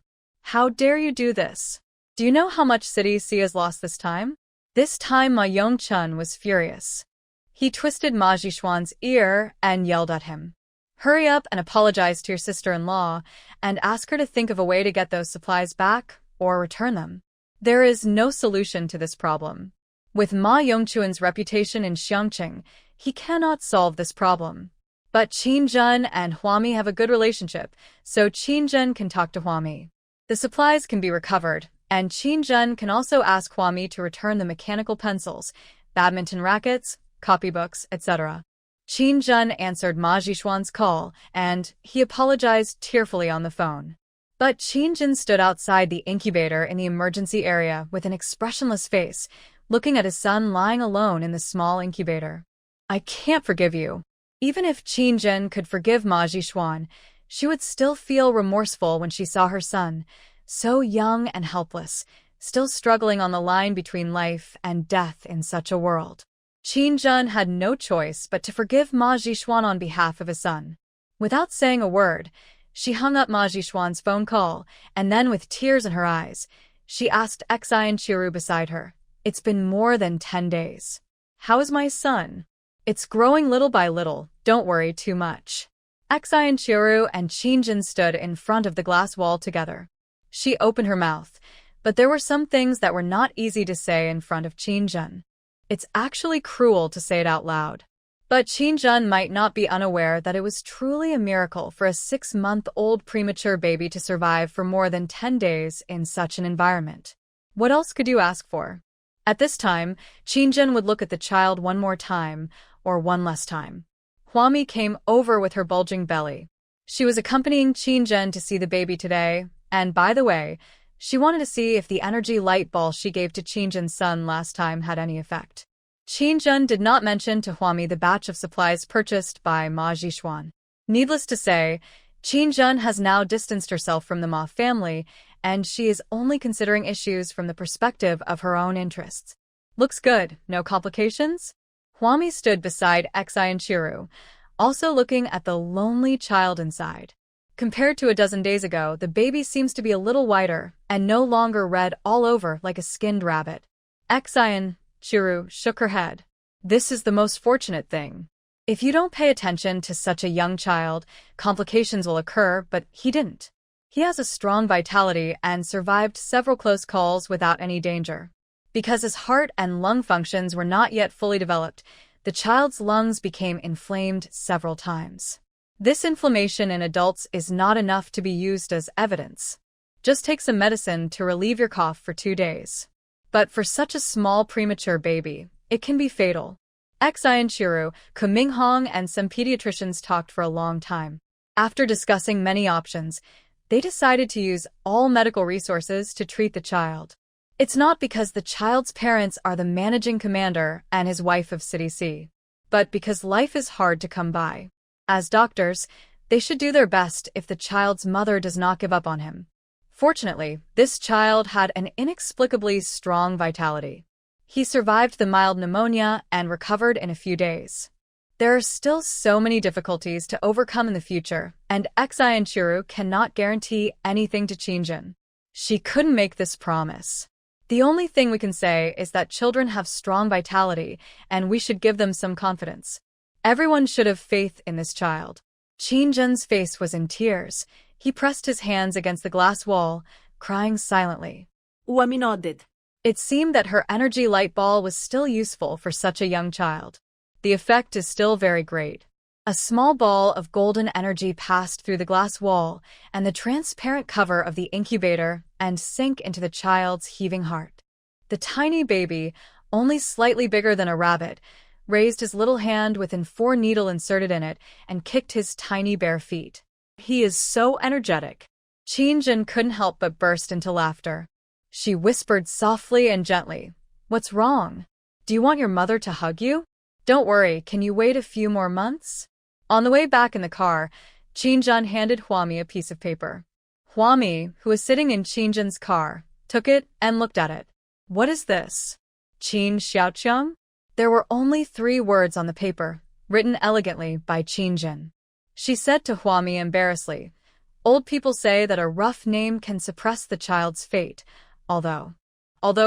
How dare you do this? Do you know how much City C has lost this time?" This time Ma Yongchun was furious. He twisted Ma Jixuan's ear and yelled at him. "Hurry up and apologize to your sister-in-law and ask her to think of a way to get those supplies back or return them. There is no solution to this problem. With Ma Yongchun's reputation in Xiangqing, he cannot solve this problem. But Qinjun and Huami have a good relationship, so Qinjun can talk to Huami. The supplies can be recovered, and Qinjun can also ask Huami to return the mechanical pencils, badminton rackets, copybooks, etc." Qinjun answered Ma Jixuan's call, and he apologized tearfully on the phone. But Qinjun stood outside the incubator in the emergency area with an expressionless face, looking at his son lying alone in the small incubator. "I can't forgive you. Even if Qin Zhen could forgive Ma Jixuan, she would still feel remorseful when she saw her son, so young and helpless, still struggling on the line between life and death in such a world. Qin Zhen had no choice but to forgive Ma Jixuan on behalf of his son. Without saying a word, she hung up Ma Jixuan's phone call, and then with tears in her eyes, she asked Xi and Chiru beside her, "It's been more than 10 days. How is my son?" "It's growing little by little, don't worry too much." Xi and Chiru and Qin Zhen stood in front of the glass wall together. She opened her mouth, but there were some things that were not easy to say in front of Qin Zhen. It's actually cruel to say it out loud. But Qin Zhen might not be unaware that it was truly a miracle for a 6-month-old premature baby to survive for more than 10 days in such an environment. What else could you ask for? At this time, Qin Zhen would look at the child one more time, or one less time. Huami came over with her bulging belly. She was accompanying Qin Zhen to see the baby today, and by the way, she wanted to see if the energy light ball she gave to Qin Zhen's son last time had any effect. Qin Zhen did not mention to Huami the batch of supplies purchased by Ma Jixuan. Needless to say, Qin Zhen has now distanced herself from the Ma family, and she is only considering issues from the perspective of her own interests. Looks good, no complications? Huami stood beside Xi and Chiru, also looking at the lonely child inside. Compared to a dozen days ago, the baby seems to be a little whiter and no longer red all over like a skinned rabbit. Xi and Chiru shook her head. This is the most fortunate thing. If you don't pay attention to such a young child, complications will occur, but he didn't. He has a strong vitality and survived several close calls without any danger. Because his heart and lung functions were not yet fully developed, the child's lungs became inflamed several times. This inflammation in adults is not enough to be used as evidence. Just take some medicine to relieve your cough for 2 days. But for such a small premature baby, it can be fatal. Xi and Chiru, Kuminghong, and some pediatricians talked for a long time. After discussing many options, they decided to use all medical resources to treat the child. It's not because the child's parents are the managing commander and his wife of City C, but because life is hard to come by. As doctors, they should do their best if the child's mother does not give up on him. Fortunately, this child had an inexplicably strong vitality. He survived the mild pneumonia and recovered in a few days. There are still so many difficulties to overcome in the future, and Xi and Chiru cannot guarantee anything to Qin Zhen. She couldn't make this promise. The only thing we can say is that children have strong vitality, and we should give them some confidence. Everyone should have faith in this child. Qin Zhen's face was in tears. He pressed his hands against the glass wall, crying silently.
Huami nodded.
It seemed that her energy light ball was still useful for such a young child. The effect is still very great. A small ball of golden energy passed through the glass wall and the transparent cover of the incubator and sank into the child's heaving heart. The tiny baby, only slightly bigger than a rabbit, raised his little hand with 4 needles inserted in it and kicked his tiny bare feet. He is so energetic. Qin Zhen couldn't help but burst into laughter. She whispered softly and gently, "What's wrong? Do you want your mother to hug you? Don't worry, can you wait a few more months?" On the way back in the car, Qin Zhen handed Huami a piece of paper. Huami, who was sitting in Qin Zhen's car, took it and looked at it. "What is this?" "Qin Xiaoqiang?" There were only 3 words on the paper, written elegantly by Qin Zhen. She said to Huami embarrassedly, "Old people say that a rough name can suppress the child's fate, although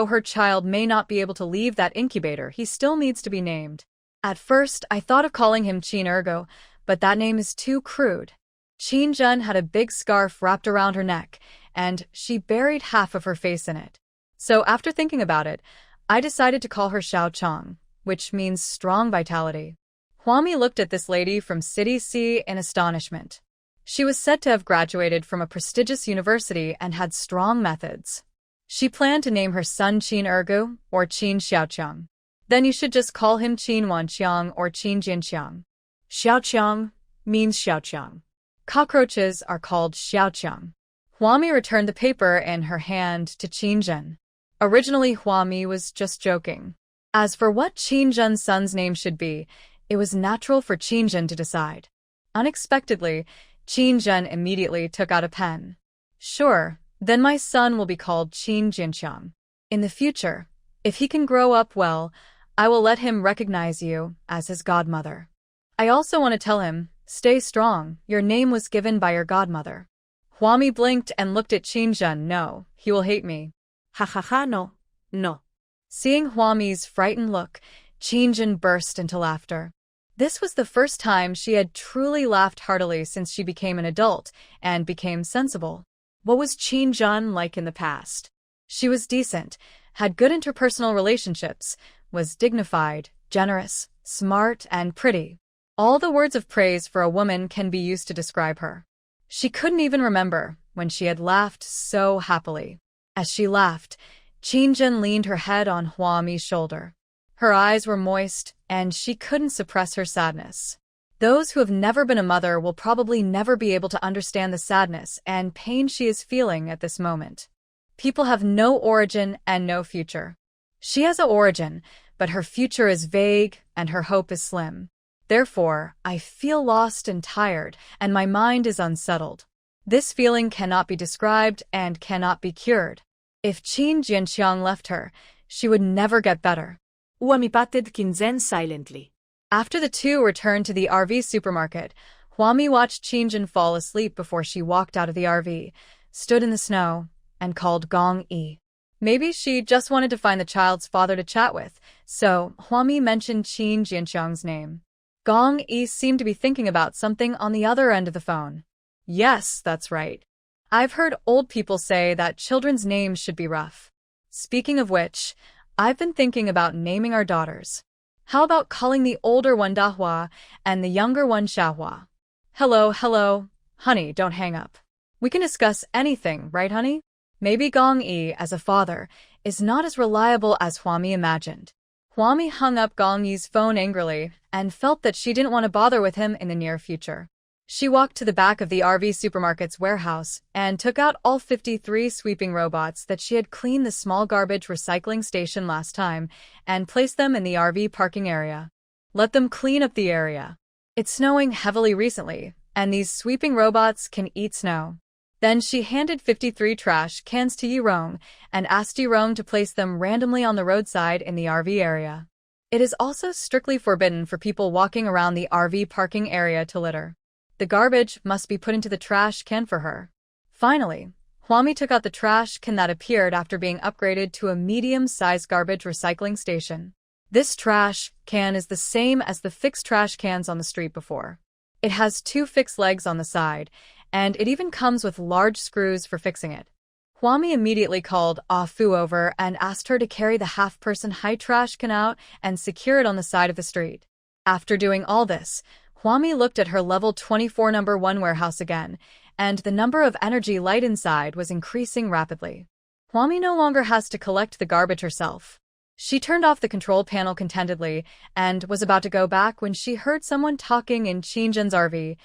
her child may not be able to leave that incubator, he still needs to be named. At first, I thought of calling him Qin Ergo, but that name is too crude." Qin Zhen had a big scarf wrapped around her neck, and she buried half of her face in it. So after thinking about it, I decided to call her Xiaoqiang, which means strong vitality. Huami looked at this lady from City C in astonishment. She was said to have graduated from a prestigious university and had strong methods. She planned to name her son Qin Ergu or Qin Xiaoqiang. Then you should just call him Qin Wanqiang or Qin Jinqiang. Xiaoqiang means Xiaoqiang. Cockroaches are called Xiaoqiang. Huami returned the paper in her hand to Qin Zhen. Originally, Huami was just joking. As for what Qin Zhen's son's name should be, It was natural for Qin to decide. Unexpectedly, Qin immediately took out a pen. Sure, then my son will be called Qin Jinqiang. In the future, if he can grow up well, I will let him recognize you as his godmother. I also want to tell him, stay strong, your name was given by your godmother. Huami blinked and looked at Qin. No, he will hate me.
Ha ha ha, no, no.
Seeing Huami's frightened look, Qin burst into laughter. This was the first time she had truly laughed heartily since she became an adult and became sensible. What was Qin like in the past? She was decent, had good interpersonal relationships, was dignified, generous, smart, and pretty. All the words of praise for a woman can be used to describe her. She couldn't even remember when she had laughed so happily. As she laughed, Qin leaned her head on Huami's shoulder. Her eyes were moist, and she couldn't suppress her sadness. Those who have never been a mother will probably never be able to understand the sadness and pain she is feeling at this moment. People have no origin and no future. She has an origin, but her future is vague and her hope is slim. Therefore, I feel lost and tired, and my mind is unsettled. This feeling cannot be described and cannot be cured. If Qin Jinqiang left her, she would never get better.
Huami patted Qin silently.
After the two returned to the RV supermarket, Huami watched Qin fall asleep before she walked out of the RV, stood in the snow, and called Gong Yi. Maybe she just wanted to find the child's father to chat with, so Huami mentioned Qin Jinqiang's name. Gong Yi seemed to be thinking about something on the other end of the phone. Yes, that's right. I've heard old people say that children's names should be rough. Speaking of which, I've been thinking about naming our daughters. How about calling the older one Dahua and the younger one Xiahua? Hello. Honey, don't hang up. We can discuss anything, right, honey? Maybe Gong Yi, as a father, is not as reliable as Huami imagined. Huami hung up Gong Yi's phone angrily and felt that she didn't want to bother with him in the near future. She walked to the back of the RV supermarket's warehouse and took out all 53 sweeping robots that she had cleaned the small garbage recycling station last time and placed them in the RV parking area. Let them clean up the area. It's snowing heavily recently, and these sweeping robots can eat snow. Then she handed 53 trash cans to Yirong and asked Yirong to place them randomly on the roadside in the RV area. It is also strictly forbidden for people walking around the RV parking area to litter. The garbage must be put into the trash can for her. Finally, Huami took out the trash can that appeared after being upgraded to a medium-sized garbage recycling station. This trash can is the same as the fixed trash cans on the street before. It has 2 fixed legs on the side, and it even comes with large screws for fixing it. Huami immediately called Ah Fu over and asked her to carry the half-person high trash can out and secure it on the side of the street. After doing all this, Huami looked at her level 24 number 1 warehouse again, and the number of energy light inside was increasing rapidly. Huami no longer has to collect the garbage herself. She turned off the control panel contentedly and was about to go back when she heard someone talking in Qin's RV.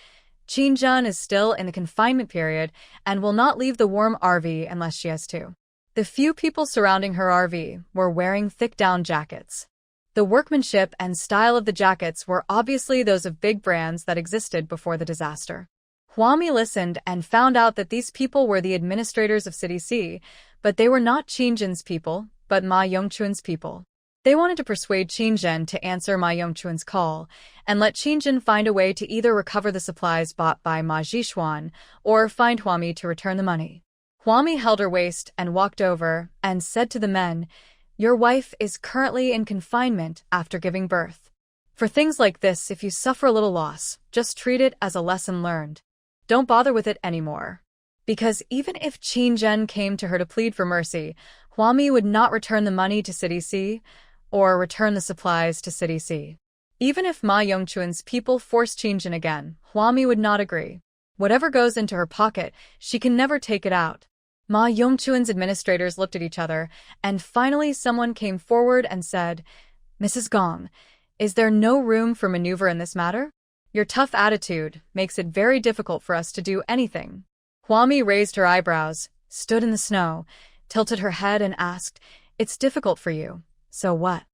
Qin is still in the confinement period and will not leave the warm RV unless she has to. The few people surrounding her RV were wearing thick down jackets. The workmanship and style of the jackets were obviously those of big brands that existed before the disaster. Huami listened and found out that these people were the administrators of City C, but they were not Qin's people, but Ma Yongquan's people. They wanted to persuade Qin to answer Ma Yongquan's call and let Qin find a way to either recover the supplies bought by Ma Zhishuan or find Huami to return the money. Huami held her waist and walked over and said to the men, "Your wife is currently in confinement after giving birth. For things like this, if you suffer a little loss, just treat it as a lesson learned. Don't bother with it anymore." Because even if Qin came to her to plead for mercy, Huami would not return the money to City C or return the supplies to City C. Even if Ma Yongquan's people forced Qin again, Huami would not agree. Whatever goes into her pocket, she can never take it out. Ma Yongquan's administrators looked at each other, and finally someone came forward and said, "Mrs. Gong, is there no room for maneuver in this matter? Your tough attitude makes it very difficult for us to do anything." Huami raised her eyebrows, stood in the snow, tilted her head and asked, "It's difficult for you. So what?"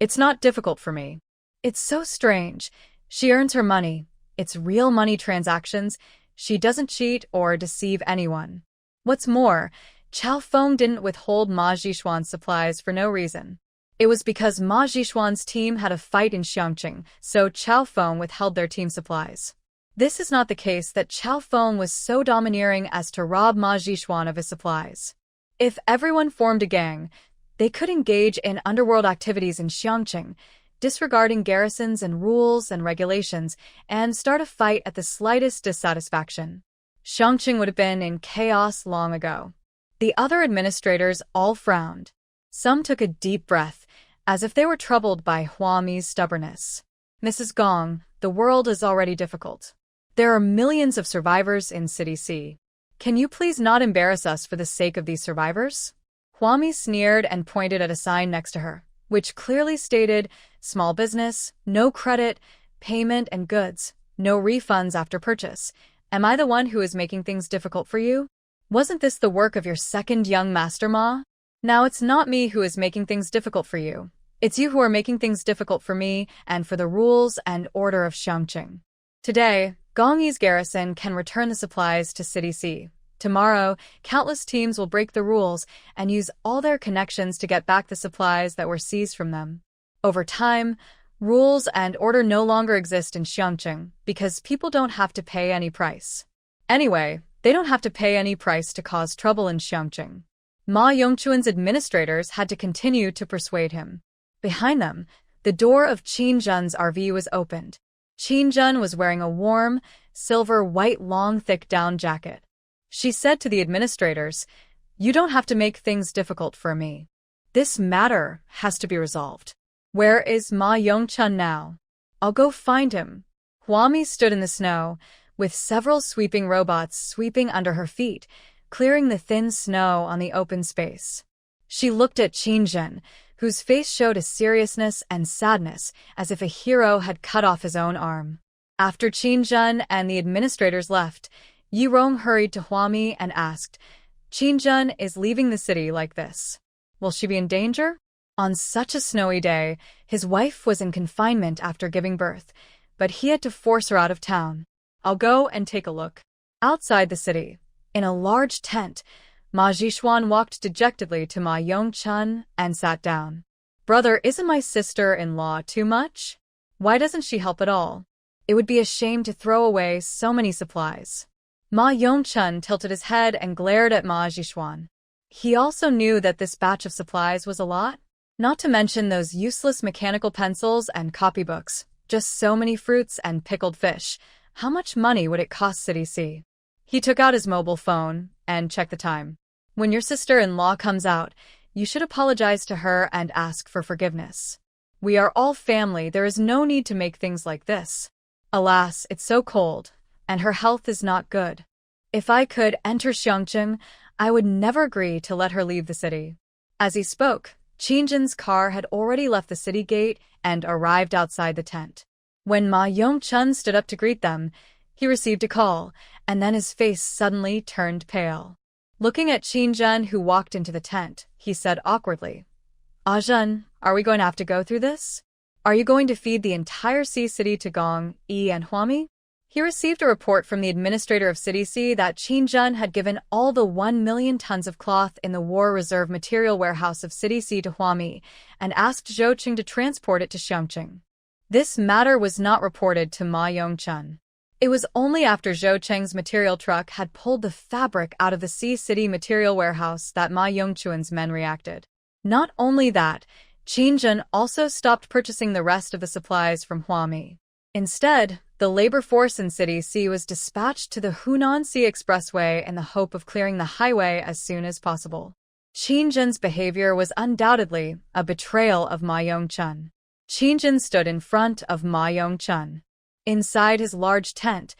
"It's not difficult for me. It's so strange. She earns her money. It's real money transactions. She doesn't cheat or deceive anyone. What's more, Chao Feng didn't withhold Ma Jishuan's supplies for no reason. It was because Ma Jishuan's team had a fight in Xiangqing, so Chao Feng withheld their team supplies. This is not the case that Chao Feng was so domineering as to rob Ma Jishuan of his supplies. If everyone formed a gang, they could engage in underworld activities in Xiangqing, disregarding garrisons and rules and regulations, and start a fight at the slightest dissatisfaction. Xiangqing would have been in chaos long ago. The other administrators all frowned. Some took a deep breath, as if they were troubled by Hua Mi's stubbornness. Mrs. Gong, the world is already difficult. There are millions of survivors in City C. Can you please not embarrass us for the sake of these survivors? Hua Mi sneered and pointed at a sign next to her, which clearly stated, small business, no credit, payment and goods, no refunds after purchase. Am I the one who is making things difficult for you? Wasn't this the work of your second young master Ma? Now it's not me who is making things difficult for you. It's you who are making things difficult for me and for the rules and order of Xiangqing. Today, Gongyi's garrison can return the supplies to City C. Tomorrow, countless teams will break the rules and use all their connections to get back the supplies that were seized from them. Over time, rules and order no longer exist in Xiangqing because people don't have to pay any price. Anyway, they don't have to pay any price to cause trouble in Xiangqing. Ma Yongquan's administrators had to continue to persuade him. Behind them, the door of Qin Zhen's RV was opened. Qin Zhen was wearing a warm, silver white long thick down jacket. She said to the administrators, "You don't have to make things difficult for me. This matter has to be resolved. Where is Ma Yongquan now? I'll go find him." Hua Mi stood in the snow, with several sweeping robots sweeping under her feet, clearing the thin snow on the open space. She looked at Qin Zhen, whose face showed a seriousness and sadness as if a hero had cut off his own arm. After Qin Zhen and the administrators left, Yi Rong hurried to Hua Mi and asked, "Qin Zhen is leaving the city like this. Will she be in danger?" On such a snowy day, his wife was in confinement after giving birth, but he had to force her out of town. "I'll go and take a look." Outside the city, in a large tent, Ma Jishuan walked dejectedly to Ma Yongquan and sat down. "Brother, isn't my sister-in-law too much? Why doesn't she help at all? It would be a shame to throw away so many supplies." Ma Yongquan tilted his head and glared at Ma Jishuan. He also knew that this batch of supplies was a lot, not to mention those useless mechanical pencils and copybooks, just so many fruits and pickled fish. How much money would it cost City C? He took out his mobile phone and checked the time. "When your sister-in-law comes out, you should apologize to her and ask for forgiveness. We are all family, there is no need to make things like this. Alas, it's so cold, and her health is not good. If I could enter Xiangqing, I would never agree to let her leave the city." As he spoke, Qin Zhen's car had already left the city gate and arrived outside the tent. When Ma Yongquan stood up to greet them, he received a call, and then his face suddenly turned pale. Looking at Qin Zhen, who walked into the tent, he said awkwardly, "Ah Zhen, are we going to have to go through this? Are you going to feed the entire Sea City to Gong, Yi and Hua Mi?" He received a report from the administrator of City C that Qin Zhen had given all the 1 million tons of cloth in the War Reserve Material Warehouse of City C to Hua Mi and asked Zhou Qing to transport it to Xiangqing. This matter was not reported to Ma Yongquan. It was only after Zhou Cheng's material truck had pulled the fabric out of the Sea City material warehouse that Ma Yongquan's men reacted. Not only that, Qin Zhen also stopped purchasing the rest of the supplies from Hua Mi. Instead, the labor force in City C was dispatched to the Hunan Sea Expressway in the hope of clearing the highway as soon as possible. Qin Zhen's behavior was undoubtedly a betrayal of Ma Yongquan. Qin Zhen stood in front of Ma Yongquan. Inside his large tent,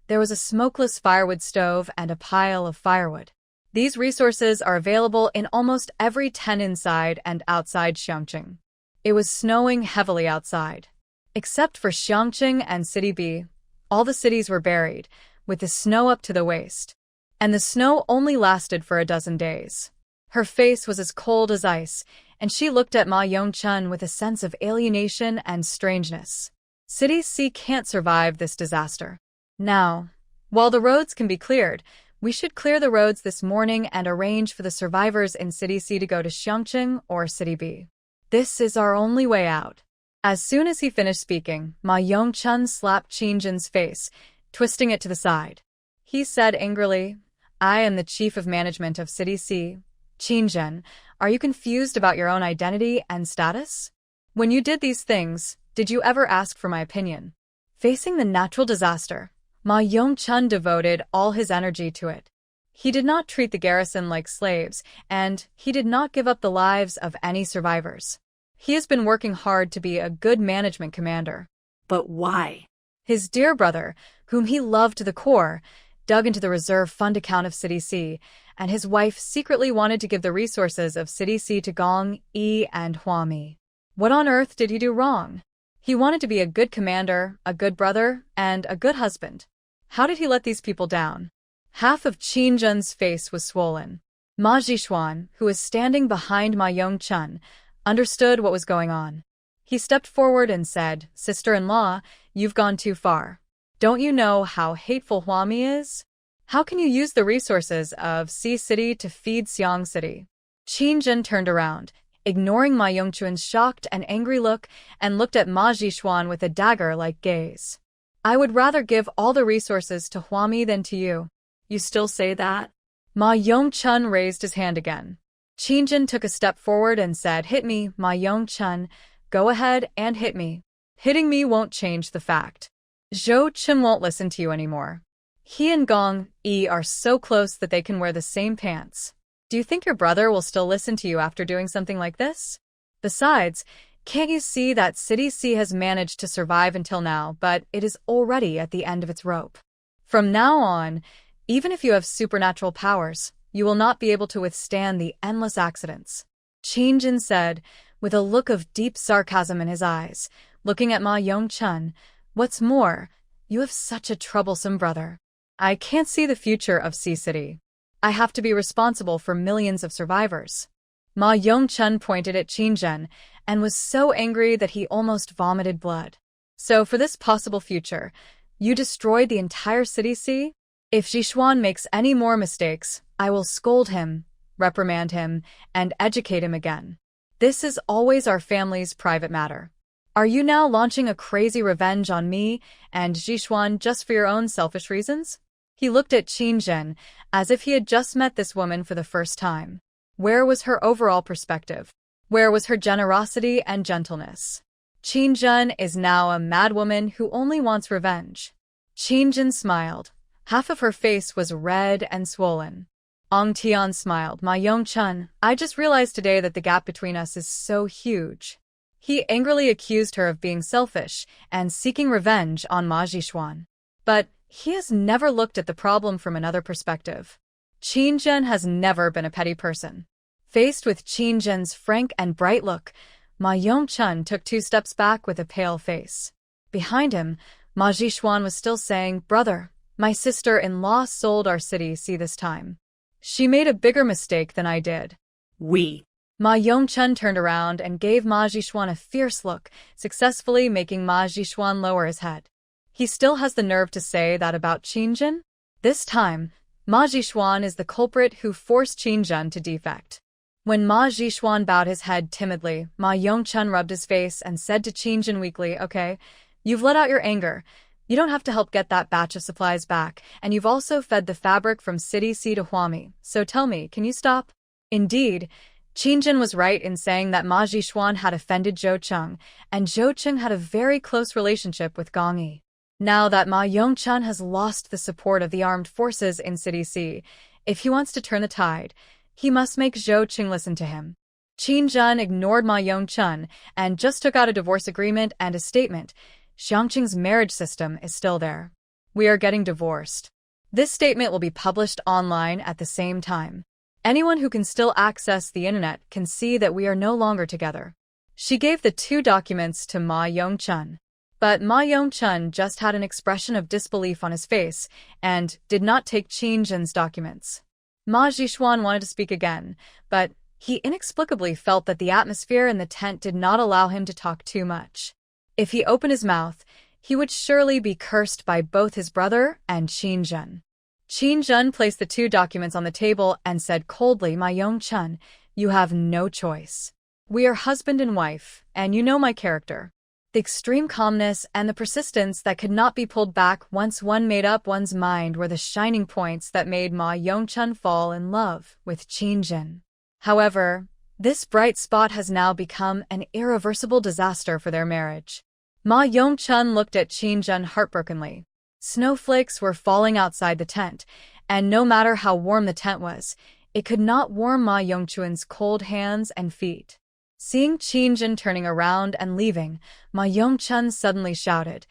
there was a smokeless firewood stove and a pile of firewood. These resources are available in almost every tent inside and outside Xiangqing. It was snowing heavily outside. Except for Xiangqing and City B, all the cities were buried, with the snow up to the waist. And the snow only lasted for a dozen days. Her face was as cold as ice, and she looked at Ma Yongchun with a sense of alienation and strangeness. City C can't survive this disaster. Now, while the roads can be cleared, we should clear the roads this morning and arrange for the survivors in City C to go to Xiangqing or City B. This is our only way out. As soon as he finished speaking, Ma Yongchun slapped Qingjin's face, twisting it to the side. He said angrily, I am the chief of management of City C. Qingjin, are you confused about your own identity and status? When you did these things, did you ever ask for my opinion? Facing the natural disaster, Ma Yongchun devoted all his energy to it. He did not treat the garrison like slaves, and he did not give up the lives of any survivors. He has been working hard to be a good management commander.
But why?
His dear brother, whom he loved to the core, dug into the reserve fund account of City C, and his wife secretly wanted to give the resources of City C to Gong Yi and Huami. What on earth did he do wrong? He wanted to be a good commander, a good brother, and a good husband. How did he let these people down? Half of Qingjin's face was swollen. Ma Zhishuan, who was standing behind Ma Yongchun, understood what was going on. He stepped forward and said, Sister-in-law, you've gone too far. Don't you know how hateful Huami is? How can you use the resources of C City to feed Xiang City? Qingjin turned around, ignoring Ma Yongchun's shocked and angry look, and looked at Ma Zhishuan with a dagger-like gaze. I would rather give all the resources to Huami than to you.
You still say that?
Ma Yongchun raised his hand again. Qingjin took a step forward and said, Hit me, Ma Yongchun. Go ahead and hit me. Hitting me won't change the fact. Zhou Chen won't listen to you anymore. He and Gong Yi are so close that they can wear the same pants. Do you think your brother will still listen to you after doing something like this? Besides, can't you see that City C has managed to survive until now, but it is already at the end of its rope? From now on, even if you have supernatural powers, you will not be able to withstand the endless accidents. Qingjin said, with a look of deep sarcasm in his eyes, looking at Ma Yongchun, What's more, you have such a troublesome brother. I can't see the future of C City. I have to be responsible for millions of survivors. Ma Yongchun pointed at Qingjin and was so angry that he almost vomited blood. So for this possible future, you destroyed the entire City C? If Zhishuan makes any more mistakes, I will scold him, reprimand him, and educate him again. This is always our family's private matter. Are you now launching a crazy revenge on me and Zhishuan just for your own selfish reasons? He looked at Qingjin as if he had just met this woman for the first time. Where was her overall perspective? Where was her generosity and gentleness? Qingjin is now a madwoman who only wants revenge. Qingjin smiled. Half of her face was red and swollen. Ong Tian smiled. Ma Yongchun, I just realized today that the gap between us is so huge. He angrily accused her of being selfish and seeking revenge on Ma Zhishuan. But he has never looked at the problem from another perspective. Qingjin has never been a petty person. Faced with Qingjin's frank and bright look, Ma Yongchun took 2 steps back with a pale face. Behind him, Ma Zhishuan was still saying, Brother, my sister-in-law sold our City C this time. She made a bigger mistake than I did. Ma Yongchun turned around and gave Ma Zhishuan a fierce look, successfully making Ma Zhishuan lower his head. He still has the nerve to say that about Qingjin? This time, Ma Zhishuan is the culprit who forced Qingjin to defect. When Ma Zhishuan bowed his head timidly, Ma Yongchun rubbed his face and said to Qingjin weakly, Okay, you've let out your anger. You don't have to help get that batch of supplies back, and you've also fed the fabric from City C to Huami, so tell me, can you stop? Indeed, Qingjin was right in saying that Ma Zhishuan had offended Zhou Cheng, and Zhou Cheng had a very close relationship with Gong Yi. Now that Ma Yongchun has lost the support of the armed forces in City C, if he wants to turn the tide, he must make Zhou Cheng listen to him. Qingjin ignored Ma Yongchun and just took out a divorce agreement and a statement. Xiangqing's marriage system is still there. We are getting divorced. This statement will be published online at the same time. Anyone who can still access the internet can see that we are no longer together. She gave the 2 documents to Ma Yongchun. But Ma Yongchun just had an expression of disbelief on his face and did not take Qingjin's documents. Ma Jishuan wanted to speak again, but he inexplicably felt that the atmosphere in the tent did not allow him to talk too much. If he opened his mouth, he would surely be cursed by both his brother and Qin Zhen. Qin Zhen placed the two documents on the table and said coldly, "My Yongchun, you have no choice. We are husband and wife, and you know my character." The extreme calmness and the persistence that could not be pulled back once one made up one's mind were the shining points that made Ma Yongchun fall in love with Qin Zhen. However, this bright spot has now become an irreversible disaster for their marriage. Ma Yongchun looked at Qin Zhen heartbrokenly. Snowflakes were falling outside the tent, and no matter how warm the tent was, it could not warm Ma Yongchun's cold hands and feet. Seeing Qin Zhen turning around and leaving, Ma Yongchun suddenly shouted,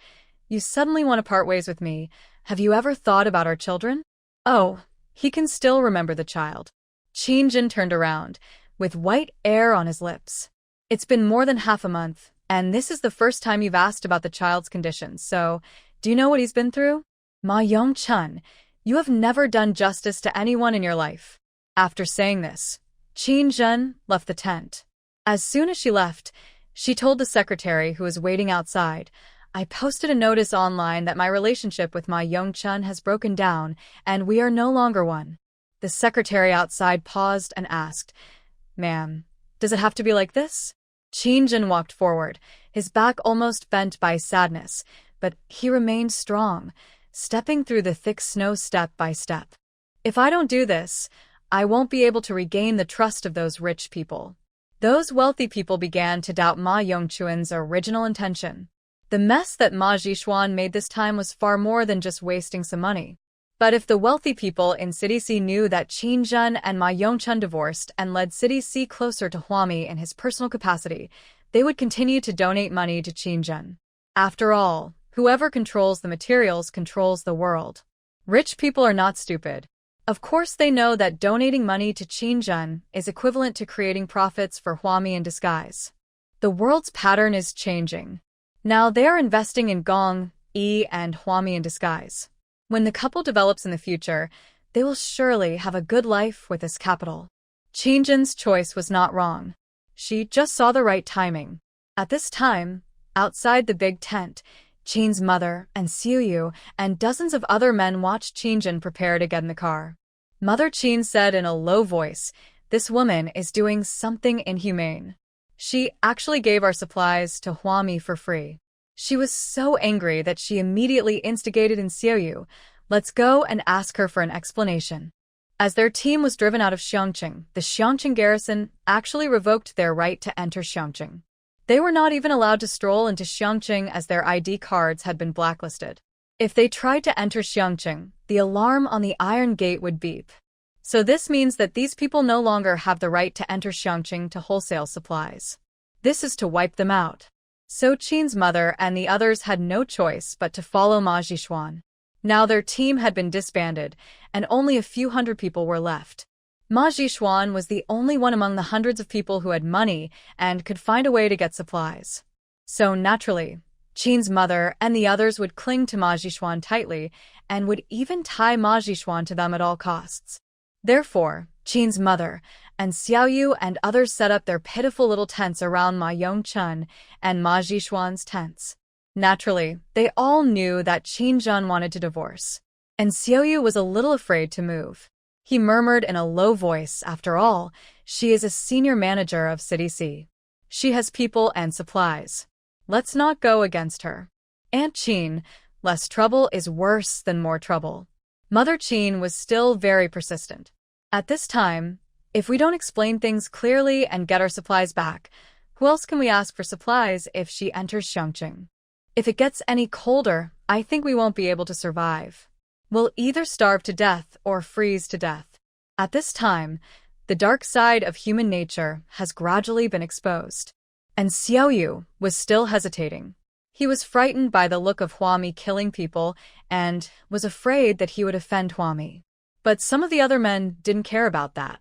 "You suddenly want to part ways with me. Have you ever thought about our children?" Oh, he can still remember the child. Qin Zhen turned around, with white air on his lips. "It's been more than half a month, and this is the first time you've asked about the child's condition, so do you know what he's been through?" "Ma Yongchun, you have never done justice to anyone in your life." After saying this, Qin Zhen left the tent. As soon as she left, she told the secretary who was waiting outside, "I posted a notice online that my relationship with Ma Yongchun has broken down and we are no longer one." The secretary outside paused and asked, "Ma'am, does it have to be like this?" Qin Zhen walked forward, his back almost bent by sadness, but he remained strong, stepping through the thick snow step by step. "If I don't do this, I won't be able to regain the trust of those rich people." Those wealthy people began to doubt Ma Yongchun's original intention. The mess that Ma Jishuan made this time was far more than just wasting some money. But if the wealthy people in City C knew that Qin Zhen and Ma Yongchun divorced and led City C closer to Huami in his personal capacity, they would continue to donate money to Qin Zhen. After all, whoever controls the materials controls the world. Rich people are not stupid. Of course they know that donating money to Qin Zhen is equivalent to creating profits for Huami in disguise. The world's pattern is changing. Now they are investing in Gong, Yi, and Huami in disguise. When the couple develops in the future, they will surely have a good life with this capital. Qin Zhen's choice was not wrong. She just saw the right timing. At this time, outside the big tent, Qin's mother and Xiuyu and dozens of other men watched Qin Zhen prepare to get in the car. Mother Qin said in a low voice, "This woman is doing something inhumane. She actually gave our supplies to Huami for free." She was so angry that she immediately instigated in Xiuyu, "Let's go and ask her for an explanation." As their team was driven out of Xiangqing, the Xiangqing garrison actually revoked their right to enter Xiangqing. They were not even allowed to stroll into Xiangqing as their ID cards had been blacklisted. If they tried to enter Xiangqing, the alarm on the iron gate would beep. So this means that these people no longer have the right to enter Xiangqing to wholesale supplies. This is to wipe them out. So Qin's mother and the others had no choice but to follow Ma Jishuan. Now their team had been disbanded, and only a few hundred people were left. Ma Jishuan was the only one among the hundreds of people who had money and could find a way to get supplies. So naturally, Qin's mother and the others would cling to Ma Jishuan tightly and would even tie Ma Jishuan to them at all costs. Therefore, Qin's mother and Xiaoyu and others set up their pitiful little tents around Ma Yongchun and Ma Jishuan's tents. Naturally, they all knew that Qin Zhen wanted to divorce, and Xiaoyu was a little afraid to move. He murmured in a low voice, "After all, she is a senior manager of City C. She has people and supplies. Let's not go against her." Aunt Qin, less trouble is worse than more trouble. Mother Qin was still very persistent. At this time, if we don't explain things clearly and get our supplies back, who else can we ask for supplies if she enters Xiangqing? If it gets any colder, I think we won't be able to survive. We'll either starve to death or freeze to death. At this time, the dark side of human nature has gradually been exposed. And Xiaoyu was still hesitating. He was frightened by the look of Huami killing people and was afraid that he would offend Huami. But some of the other men didn't care about that.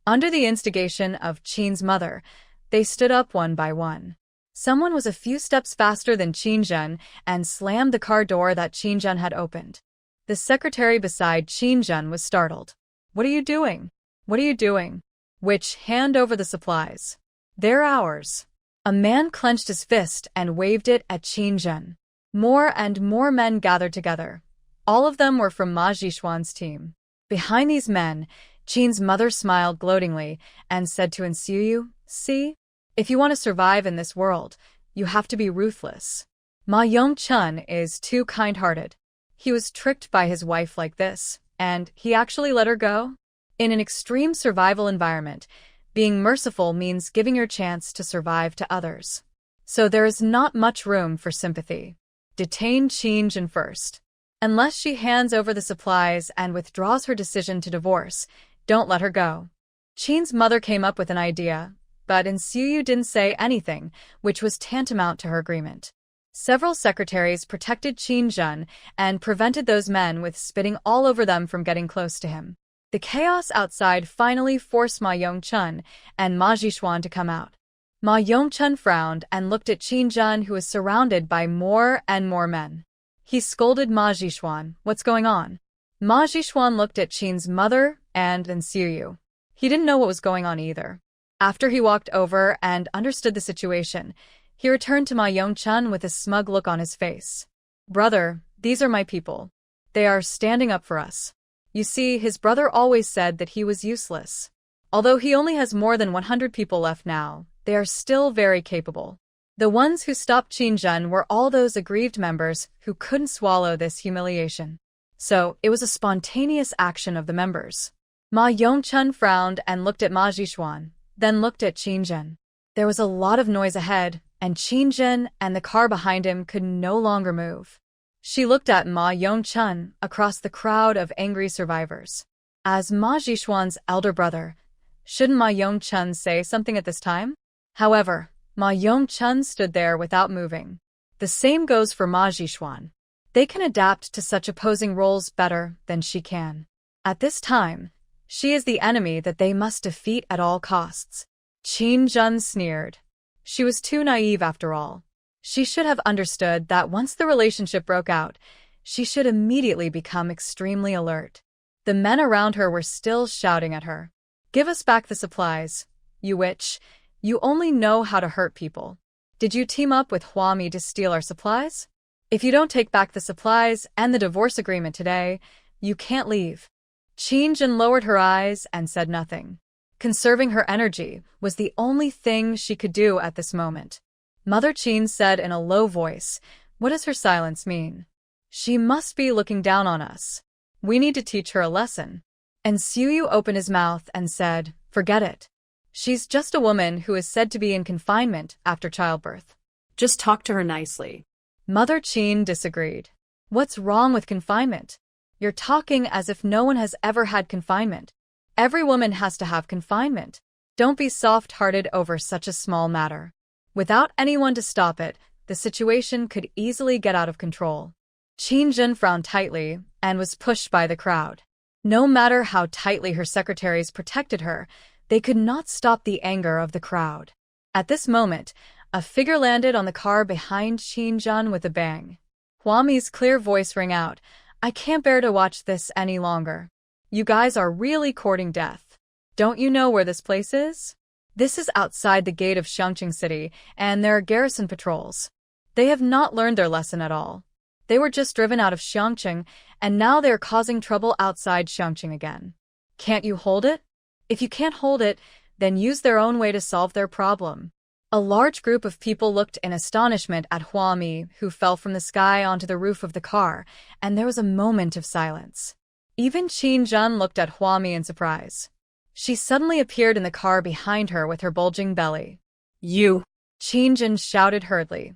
Under the instigation of Qin's mother, they stood up one by one. Someone was a few steps faster than Qin Zhen and slammed the car door that Qin Zhen had opened. The secretary beside Qin Zhen was startled. What are you doing? What are you doing? Witch, hand over the supplies. They're ours. A man clenched his fist and waved it at Qin Zhen. More and more men gathered together. All of them were from Ma Jishuan's team. Behind these men, Qin's mother smiled gloatingly and said to Ensuyu, "See? If you want to survive in this world, you have to be ruthless. Ma Yongchun is too kind-hearted. He was tricked by his wife like this, and he actually let her go?" In an extreme survival environment, being merciful means giving your chance to survive to others. So there is not much room for sympathy. Detain Qin Zhen first. Unless she hands over the supplies and withdraws her decision to divorce, don't let her go. Qin's mother came up with an idea, but Ensuyu didn't say anything, which was tantamount to her agreement. Several secretaries protected Qin Zhen and prevented those men with spitting all over them from getting close to him. The chaos outside finally forced Ma Yongchun and Ma Jishuan to come out. Ma Yongchun frowned and looked at Qin Zhen, who was surrounded by more and more men. He scolded Ma Jishuan, "What's going on?" Ma Jishuan looked at Qin's mother and Ensuyu. He didn't know what was going on either. After he walked over and understood the situation, he returned to Ma Yongchun with a smug look on his face. "Brother, these are my people. They are standing up for us." You see, his brother always said that he was useless. Although he only has more than 100 people left now, they are still very capable. The ones who stopped Qin Zhen were all those aggrieved members who couldn't swallow this humiliation. So, it was a spontaneous action of the members. Ma Yongchun frowned and looked at Ma Jishuan, then looked at Qin Zhen. There was a lot of noise ahead, and Qin Zhen and the car behind him could no longer move. She looked at Ma Yongchun across the crowd of angry survivors. As Ma Jishuan's elder brother, shouldn't Ma Yongchun say something at this time? However, Ma Yongchun stood there without moving. The same goes for Ma Jishuan. They can adapt to such opposing roles better than she can. At this time, she is the enemy that they must defeat at all costs. Qin Zhen sneered. She was too naive after all. She should have understood that once the relationship broke out, she should immediately become extremely alert. The men around her were still shouting at her. "Give us back the supplies, you witch. You only know how to hurt people. Did you team up with Huami to steal our supplies? If you don't take back the supplies and the divorce agreement today, you can't leave." Qin Zhen lowered her eyes and said nothing. Conserving her energy was the only thing she could do at this moment. Mother Qin said in a low voice, "What does her silence mean? She must be looking down on us. We need to teach her a lesson." And Ensuyu opened his mouth and said, "Forget it. She's just a woman who is said to be in confinement after childbirth."
Just talk to her nicely.
Mother Qin disagreed. "What's wrong with confinement? You're talking as if no one has ever had confinement. Every woman has to have confinement. Don't be soft-hearted over such a small matter." Without anyone to stop it, the situation could easily get out of control. Qin Zhen frowned tightly and was pushed by the crowd. No matter how tightly her secretaries protected her, they could not stop the anger of the crowd. At this moment, a figure landed on the car behind Qin Zhen with a bang. Huami's clear voice rang out, "I can't bear to watch this any longer. You guys are really courting death. Don't you know where this place is? This is outside the gate of Xiangqing City, and there are garrison patrols. They have not learned their lesson at all. They were just driven out of Xiangqing, and now they are causing trouble outside Xiangqing again. Can't you hold it? If you can't hold it, then use their own way to solve their problem." A large group of people looked in astonishment at Huami, who fell from the sky onto the roof of the car, and there was a moment of silence. Even Qin Zhen looked at Huami in surprise. She suddenly appeared in the car behind her with her bulging belly.
"You!"
Qin Zhen shouted hurriedly.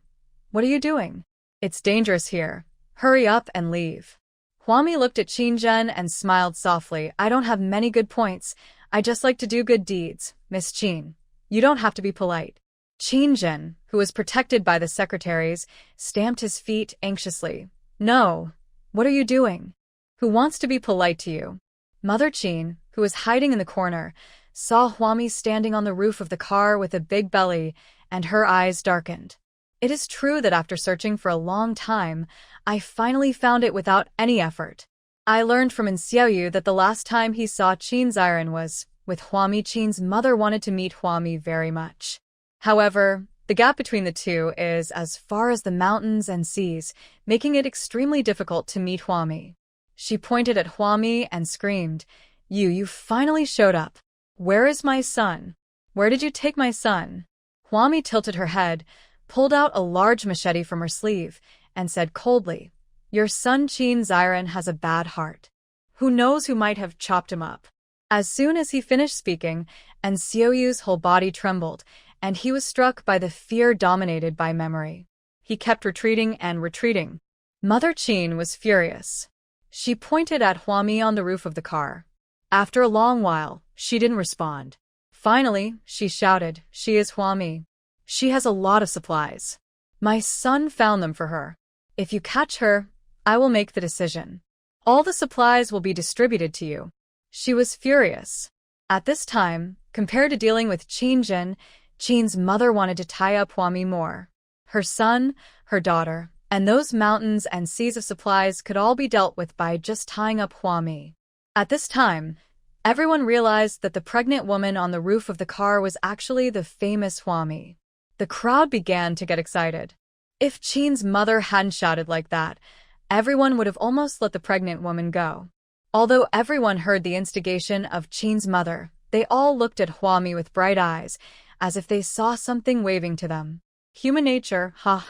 "What are you doing? It's dangerous here. Hurry up and leave." Huami looked at Qin Zhen and smiled softly. "I don't have many good points. I just like to do good deeds, Miss Qin. You don't have to be polite." Qin Zhen, who was protected by the secretaries, stamped his feet anxiously. "No. What are you doing? Who wants to be polite to you?" Mother Qin, who was hiding in the corner, saw Huami standing on the roof of the car with a big belly, and her eyes darkened. "It is true that after searching for a long time, I finally found it without any effort. I learned from Xiaoyu that the last time he saw Qin Ziren was with Huami. Qin's mother wanted to meet Huami very much. However, the gap between the two is as far as the mountains and seas, making it extremely difficult to meet Huami. She pointed at Huami and screamed, You finally showed up. Where is my son? Where did you take my son? Huami tilted her head, pulled out a large machete from her sleeve, and said coldly, Your son Qin Ziren has a bad heart. Who knows who might have chopped him up? As soon as he finished speaking, and Xiaoyu's whole body trembled, and he was struck by the fear dominated by memory. He kept retreating and retreating. Mother Qin was furious. She pointed at Huami on the roof of the car. After a long while, she didn't respond. Finally, she shouted, She is Huami. She has a lot of supplies. My son found them for her. If you catch her, I will make the decision. All the supplies will be distributed to you. She was furious. At this time, compared to dealing with Qin, Qin's mother wanted to tie up Huami more. Her son, her daughter, and those mountains and seas of supplies could all be dealt with by just tying up Huami. At this time, everyone realized that the pregnant woman on the roof of the car was actually the famous Huami. The crowd began to get excited. If Qin's mother hadn't shouted like that, everyone would have almost let the pregnant woman go. Although everyone heard the instigation of Qin's mother, they all looked at Huami with bright eyes, as if they saw something waving to them. Human nature, ha!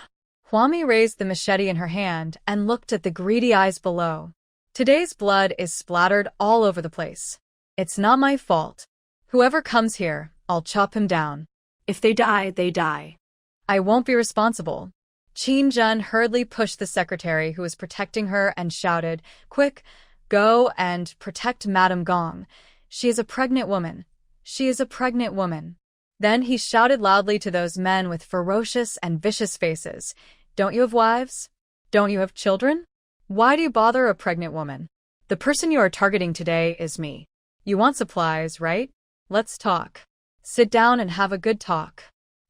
Huami raised the machete in her hand and looked at the greedy eyes below. Today's blood is splattered all over the place. It's not my fault. Whoever comes here, I'll chop him down.
If they die, they die.
I won't be responsible. Qin hurriedly pushed the secretary who was protecting her and shouted, Quick, go and protect Madame Gong. She is a pregnant woman. She is a pregnant woman. Then he shouted loudly to those men with ferocious and vicious faces, Don't you have wives? Don't you have children? Why do you bother a pregnant woman? The person you are targeting today is me. You want supplies, right? Let's talk. Sit down and have a good talk.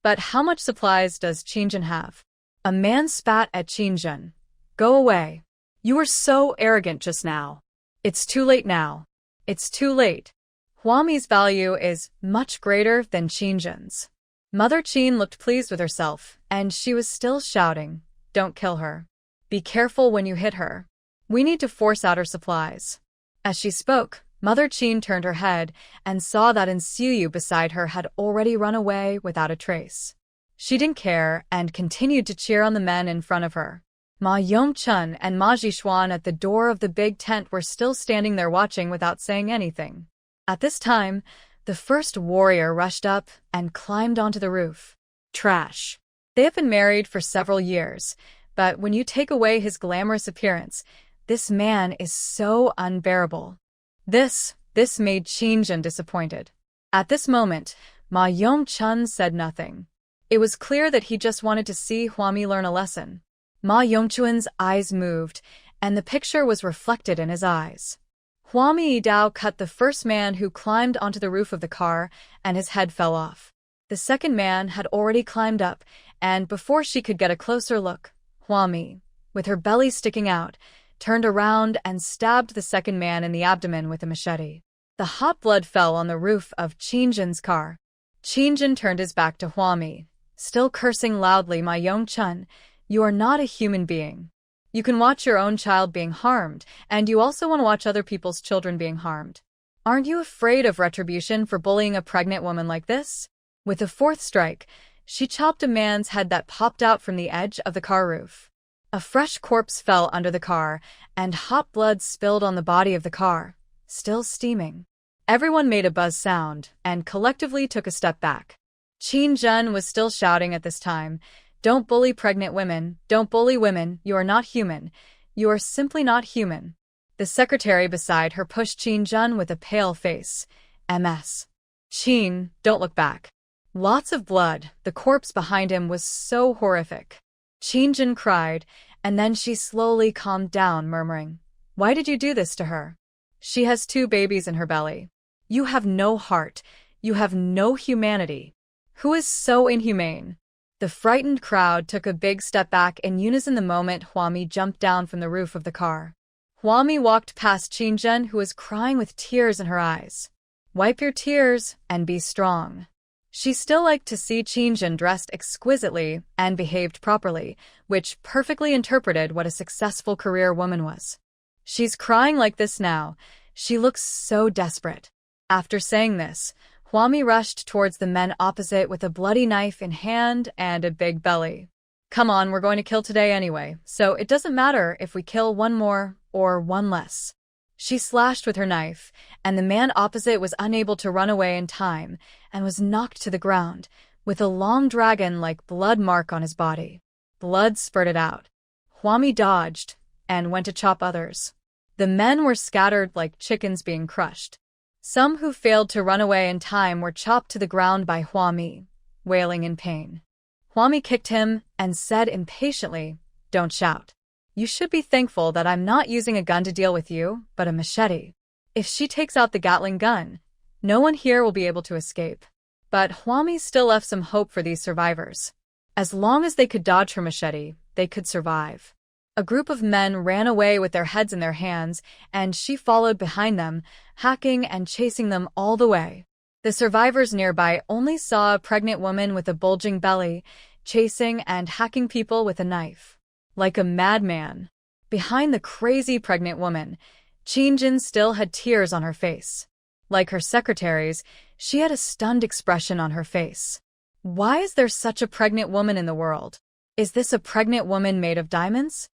But how much supplies does Qin have? A man spat at Qin. Go away. You were so arrogant just now. It's too late now. It's too late. Huami's value is much greater than Qin's. Mother Qin looked pleased with herself, and she was still shouting, Don't kill her. Be careful when you hit her. We need to force out her supplies. As she spoke, Mother Qin turned her head and saw that Xiaoyu beside her had already run away without a trace. She didn't care and continued to cheer on the men in front of her. Ma Yongchun and Ma Jishuan at the door of the big tent were still standing there watching without saying anything. At this time, the first warrior rushed up and climbed onto the roof. Trash. They have been married for several years, but when you take away his glamorous appearance, this man is so unbearable. This made Qin disappointed. At this moment, Ma Yongchun said nothing. It was clear that he just wanted to see Huami learn a lesson. Ma Yongchun's eyes moved, and the picture was reflected in his eyes. Huami Yidao cut the first man who climbed onto the roof of the car, and his head fell off. The second man had already climbed up, and before she could get a closer look, Huami, with her belly sticking out, turned around and stabbed the second man in the abdomen with a machete. The hot blood fell on the roof of Qin's car. Qin turned his back to Huami, still cursing loudly, Ma Yongchun, you are not a human being. You can watch your own child being harmed, and you also want to watch other people's children being harmed. Aren't you afraid of retribution for bullying a pregnant woman like this? With the fourth strike, she chopped a man's head that popped out from the edge of the car roof. A fresh corpse fell under the car, and hot blood spilled on the body of the car, still steaming. Everyone made a buzz sound, and collectively took a step back. Qin was still shouting at this time, Don't bully pregnant women, don't bully women, you are not human. You are simply not human. The secretary beside her pushed Qin with a pale face. MS. Qin, don't look back. Lots of blood, the corpse behind him was so horrific. Qin cried, and then she slowly calmed down, murmuring, Why did you do this to her? She has 2 babies in her belly. You have no heart. You have no humanity. Who is so inhumane? The frightened crowd took a big step back in unison the moment Huami jumped down from the roof of the car. Huami walked past Qinzhen, who was crying with tears in her eyes. Wipe your tears and be strong. She still liked to see Qinzhen dressed exquisitely and behaved properly, which perfectly interpreted what a successful career woman was. She's crying like this now. She looks so desperate. After saying this, Huami rushed towards the men opposite with a bloody knife in hand and a big belly. Come on, we're going to kill today anyway, so it doesn't matter if we kill one more or one less. She slashed with her knife, and the man opposite was unable to run away in time and was knocked to the ground, with a long dragon-like blood mark on his body. Blood spurted out. Huami dodged and went to chop others. The men were scattered like chickens being crushed. Some who failed to run away in time were chopped to the ground by Huami, wailing in pain. Huami kicked him and said impatiently, "Don't shout. You should be thankful that I'm not using a gun to deal with you, but a machete. If she takes out the Gatling gun, no one here will be able to escape." But Huami still left some hope for these survivors. As long as they could dodge her machete, they could survive. A group of men ran away with their heads in their hands, and she followed behind them, hacking and chasing them all the way. The survivors nearby only saw a pregnant woman with a bulging belly, chasing and hacking people with a knife. Like a madman. Behind the crazy pregnant woman, Qinzhen still had tears on her face. Like her secretaries, she had a stunned expression on her face. Why is there such a pregnant woman in the world? Is this a pregnant woman made of diamonds?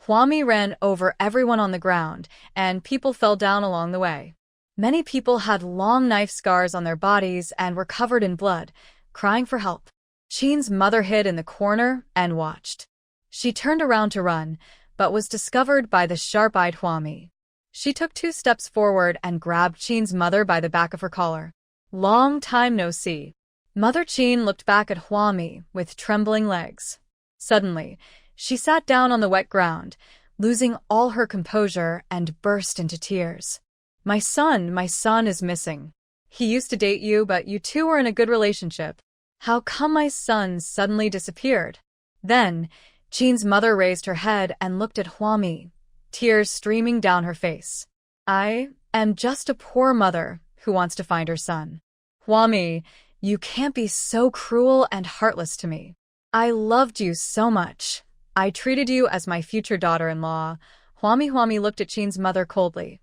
Huami ran over everyone on the ground, and people fell down along the way. Many people had long knife scars on their bodies and were covered in blood, crying for help. Qin's mother hid in the corner and watched. She turned around to run, but was discovered by the sharp-eyed Huami. She took 2 steps forward and grabbed Qin's mother by the back of her collar. Long time no see. Mother Qin looked back at Huami with trembling legs. Suddenly, she sat down on the wet ground, losing all her composure, and burst into tears. My son is missing. He used to date you, but you two were in a good relationship. How come my son suddenly disappeared?" Then, Qin's mother raised her head and looked at Huami, tears streaming down her face. "I am just a poor mother who wants to find her son. Huami, you can't be so cruel and heartless to me. I loved you so much. I treated you as my future daughter-in-law." Huami looked at Qin's mother coldly.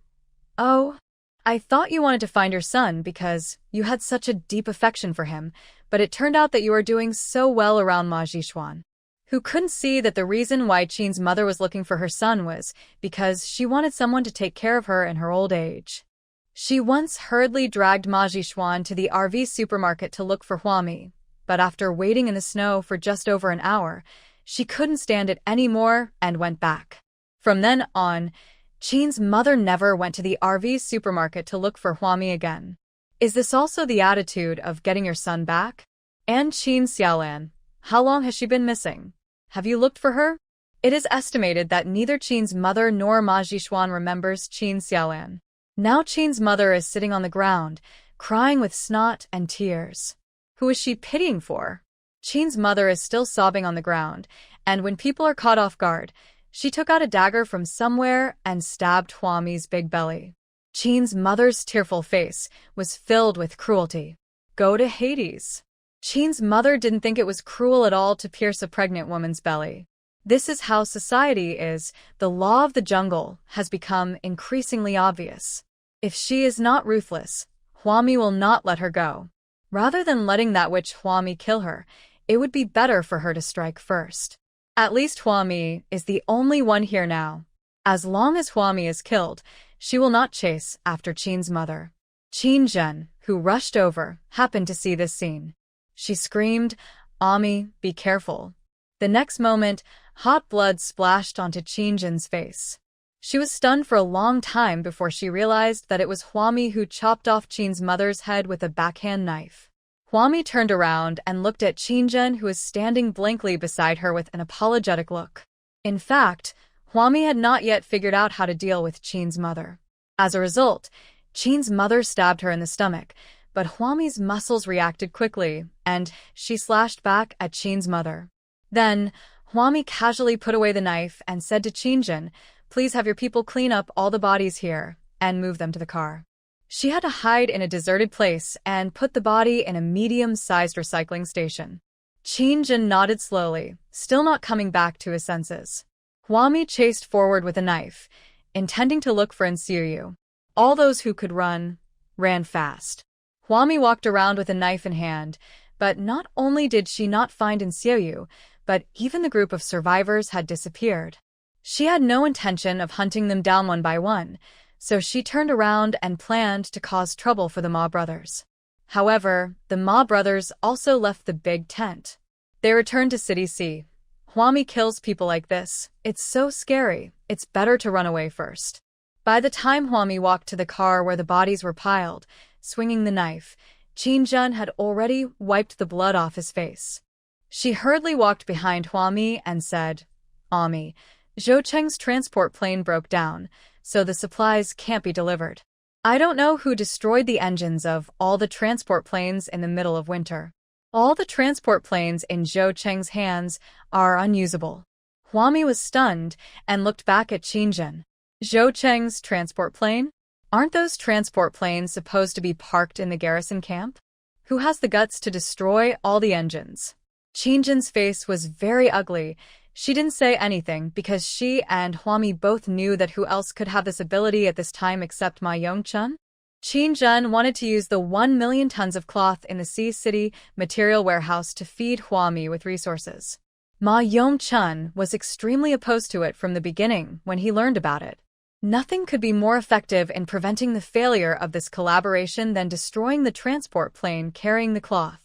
"Oh, I thought you wanted to find your son because you had such a deep affection for him, but it turned out that you are doing so well around Ma Jishuan." Who couldn't see that the reason why Qin's mother was looking for her son was because she wanted someone to take care of her in her old age. She once hurriedly dragged Ma Jishuan to the RV supermarket to look for Huami, but after waiting in the snow for just over an hour, she couldn't stand it anymore and went back. From then on, Qin's mother never went to the RV supermarket to look for Huami again. Is this also the attitude of getting your son back? And Qin Xiaolan, how long has she been missing? Have you looked for her? It is estimated that neither Qin's mother nor Ma Jishuan remembers Qin Xiaolan. Now Qin's mother is sitting on the ground, crying with snot and tears. Who is she pitying for? Qin's mother is still sobbing on the ground, and when people are caught off guard, she took out a dagger from somewhere and stabbed Huami's big belly. Qin's mother's tearful face was filled with cruelty. Go to Hades. Qin's mother didn't think it was cruel at all to pierce a pregnant woman's belly. This is how society is. The law of the jungle has become increasingly obvious. If she is not ruthless, Huami will not let her go. Rather than letting that witch Huami kill her, it would be better for her to strike first. At least Huami is the only one here now. As long as Huami is killed, she will not chase after Qin's mother. Qinzhen, who rushed over, happened to see this scene. She screamed, "Ami, be careful." The next moment, hot blood splashed onto Qinzhen's face. She was stunned for a long time before she realized that it was Huami who chopped off Qin's mother's head with a backhand knife. Huami turned around and looked at Qinzhen, who was standing blankly beside her with an apologetic look. In fact, Huami had not yet figured out how to deal with Qin's mother. As a result, Qin's mother stabbed her in the stomach, but Huami's muscles reacted quickly, and she slashed back at Qin's mother. Then, Huami casually put away the knife and said to Qinzhen, Please have your people clean up all the bodies here and move them to the car. She had to hide in a deserted place and put the body in a medium-sized recycling station. Qin Jin nodded slowly, still not coming back to his senses. Huami chased forward with a knife, intending to look for Yu. All those who could run, ran fast. Huami walked around with a knife in hand, but not only did she not find Yu, but even the group of survivors had disappeared. She had no intention of hunting them down one by one, so she turned around and planned to cause trouble for the Ma brothers. However, the Ma brothers also left the big tent. They returned to City C. Huami kills people like this. It's so scary. It's better to run away first. By the time Huami walked to the car where the bodies were piled, swinging the knife, Qin Jin had already wiped the blood off his face. She hurriedly walked behind Huami and said, "Ami, Zhou Cheng's transport plane broke down, so the supplies can't be delivered. I don't know who destroyed the engines of all the transport planes in the middle of winter. All the transport planes in Zhou Cheng's hands are unusable." Huami was stunned and looked back at Qin Jin. Zhou Cheng's transport plane? Aren't those transport planes supposed to be parked in the garrison camp? Who has the guts to destroy all the engines? Qin Jin's face was very ugly. She didn't say anything because she and Huami both knew that who else could have this ability at this time except Ma Yongchun? Qin Jin wanted to use the 1 million tons of cloth in the Sea City material warehouse to feed Huami with resources. Ma Yongchun was extremely opposed to it from the beginning when he learned about it. Nothing could be more effective in preventing the failure of this collaboration than destroying the transport plane carrying the cloth.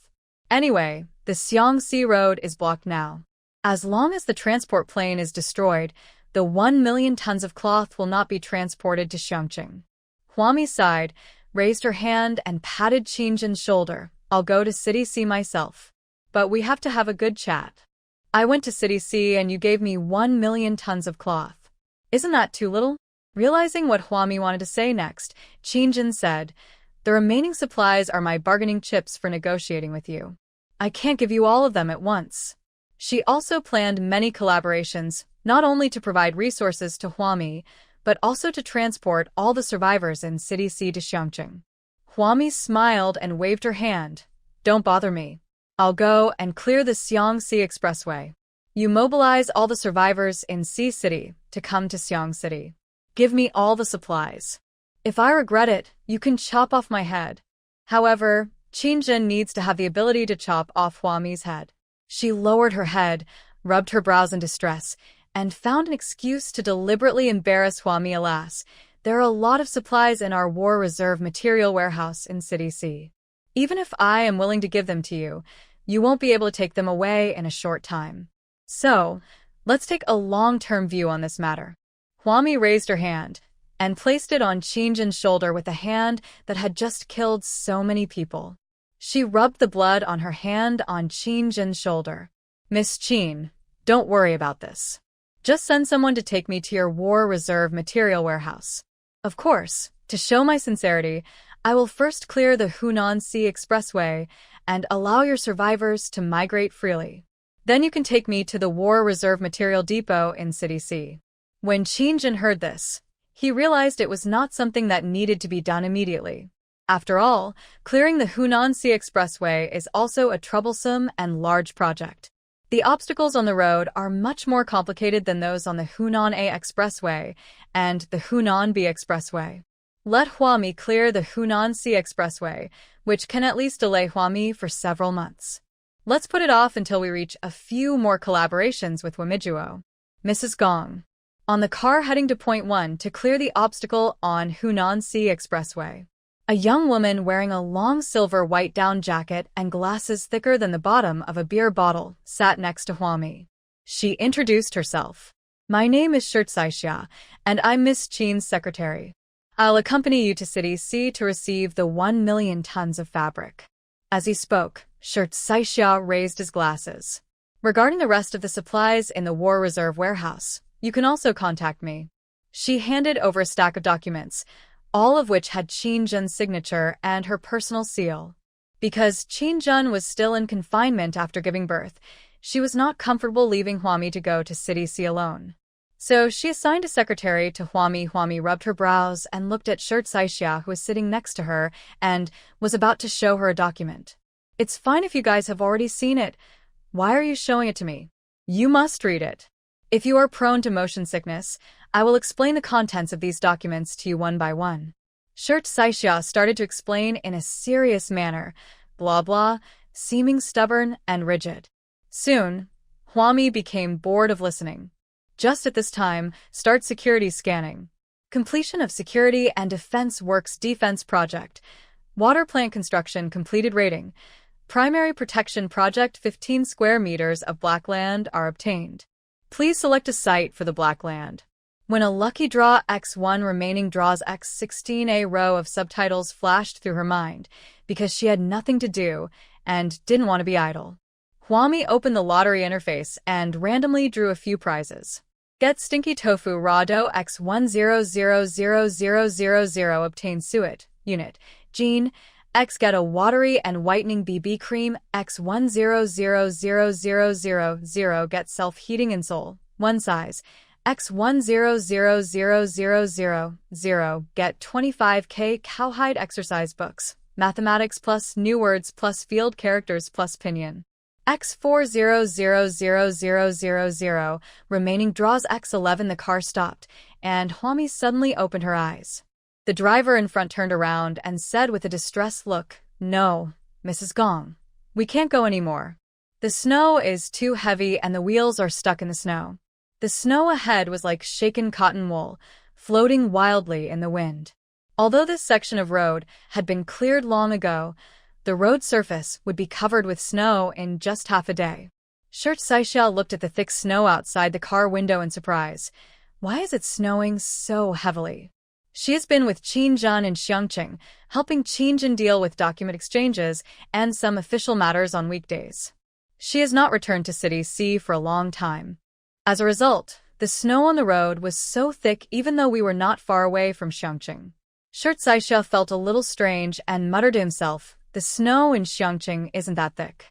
Anyway, the Xiangxi Road is blocked now. As long as the transport plane is destroyed, the 1 million tons of cloth will not be transported to Xiangqing. Huami sighed, raised her hand and patted Qin Jin's shoulder. "I'll go to City C myself. But we have to have a good chat. I went to City C and you gave me 1 million tons of cloth. Isn't that too little?" Realizing what Huami wanted to say next, Qin Jin said, "The remaining supplies are my bargaining chips for negotiating with you. I can't give you all of them at once." She also planned many collaborations, not only to provide resources to Huami, but also to transport all the survivors in City C to Xiangqing. Huami smiled and waved her hand. "Don't bother me. I'll go and clear the Xiangxi Expressway. You mobilize all the survivors in Sea City to come to Xiang City. Give me all the supplies. If I regret it, you can chop off my head." However, Qin Jin needs to have the ability to chop off Huami's head. She lowered her head, rubbed her brows in distress, and found an excuse to deliberately embarrass Huami. "Alas, there are a lot of supplies in our War Reserve material warehouse in City C. Even if I am willing to give them to you, you won't be able to take them away in a short time. So, let's take a long-term view on this matter." Huami raised her hand and placed it on Qin Jin's shoulder with a hand that had just killed so many people. She rubbed the blood on her hand on Qin Jin's shoulder. "Miss Qin, don't worry about this. Just send someone to take me to your War Reserve material warehouse. Of course, to show my sincerity, I will first clear the Hunan Sea Expressway and allow your survivors to migrate freely. Then you can take me to the War Reserve material depot in City C." When Qin Jin heard this, he realized it was not something that needed to be done immediately. After all, clearing the Hunan Sea Expressway is also a troublesome and large project. The obstacles on the road are much more complicated than those on the Hunan A Expressway and the Hunan B Expressway. Let Huami clear the Hunan Sea Expressway, which can at least delay Huami for several months. Let's put it off until we reach a few more collaborations with Wamijuo. Mrs. Gong. On the car heading to Point 1 to clear the obstacle on Hunan Sea Expressway. A young woman wearing a long silver white down jacket and glasses thicker than the bottom of a beer bottle sat next to Huami. She introduced herself. "My name is Saixia, and I'm Miss Qin's secretary. I'll accompany you to City C to receive the 1 million tons of fabric." As he spoke, Saixia raised his glasses. "Regarding the rest of the supplies in the War Reserve warehouse, you can also contact me." She handed over a stack of documents, all of which had Qin Jin's signature and her personal seal. Because Qin Jin was still in confinement after giving birth, she was not comfortable leaving Huami to go to City C alone. So she assigned a secretary to Huami. Huami rubbed her brows and looked at Shirt Saixia, who was sitting next to her and was about to show her a document. It's fine if you guys have already seen it. Why are you showing it to me? You must read it. If you are prone to motion sickness, I will explain the contents of these documents to you one by one. Shirt Saixia started to explain in a serious manner, blah blah, seeming stubborn and rigid. Soon, Huami became bored of listening. Just at this time, start security scanning. Completion of Security and Defense Works Defense Project. Water plant construction completed rating. Primary protection project 15 square meters of black land are obtained. Please select a site for the black land. When a lucky draw X1 remaining draws X16, a row of subtitles flashed through her mind because she had nothing to do and didn't want to be idle. Huami opened the lottery interface and randomly drew a few prizes. Get Stinky Tofu Raw Dough X10000000 obtain Suet, Unit, Gene, X get a watery and whitening BB cream X10000000 get self-heating insole, one size, X10000000 get 25K cowhide exercise books, mathematics plus new words plus field characters plus pinyin. X40000000 remaining draws X11. The car stopped, and Huami suddenly opened her eyes. The driver in front turned around and said with a distressed look, "No, Mrs. Gong. We can't go anymore. The snow is too heavy and the wheels are stuck in the snow." The snow ahead was like shaken cotton wool, floating wildly in the wind. Although this section of road had been cleared long ago, the road surface would be covered with snow in just half a day. Shirt Saixia looked at the thick snow outside the car window in surprise. Why is it snowing so heavily? She has been with Qin Zhan in Xiangqing, helping Qin Zhan deal with document exchanges and some official matters on weekdays. She has not returned to City C for a long time. As a result, the snow on the road was so thick even though we were not far away from Xiangqing. Shirt Saixia felt a little strange and muttered to himself, "The snow in Xiangqing isn't that thick."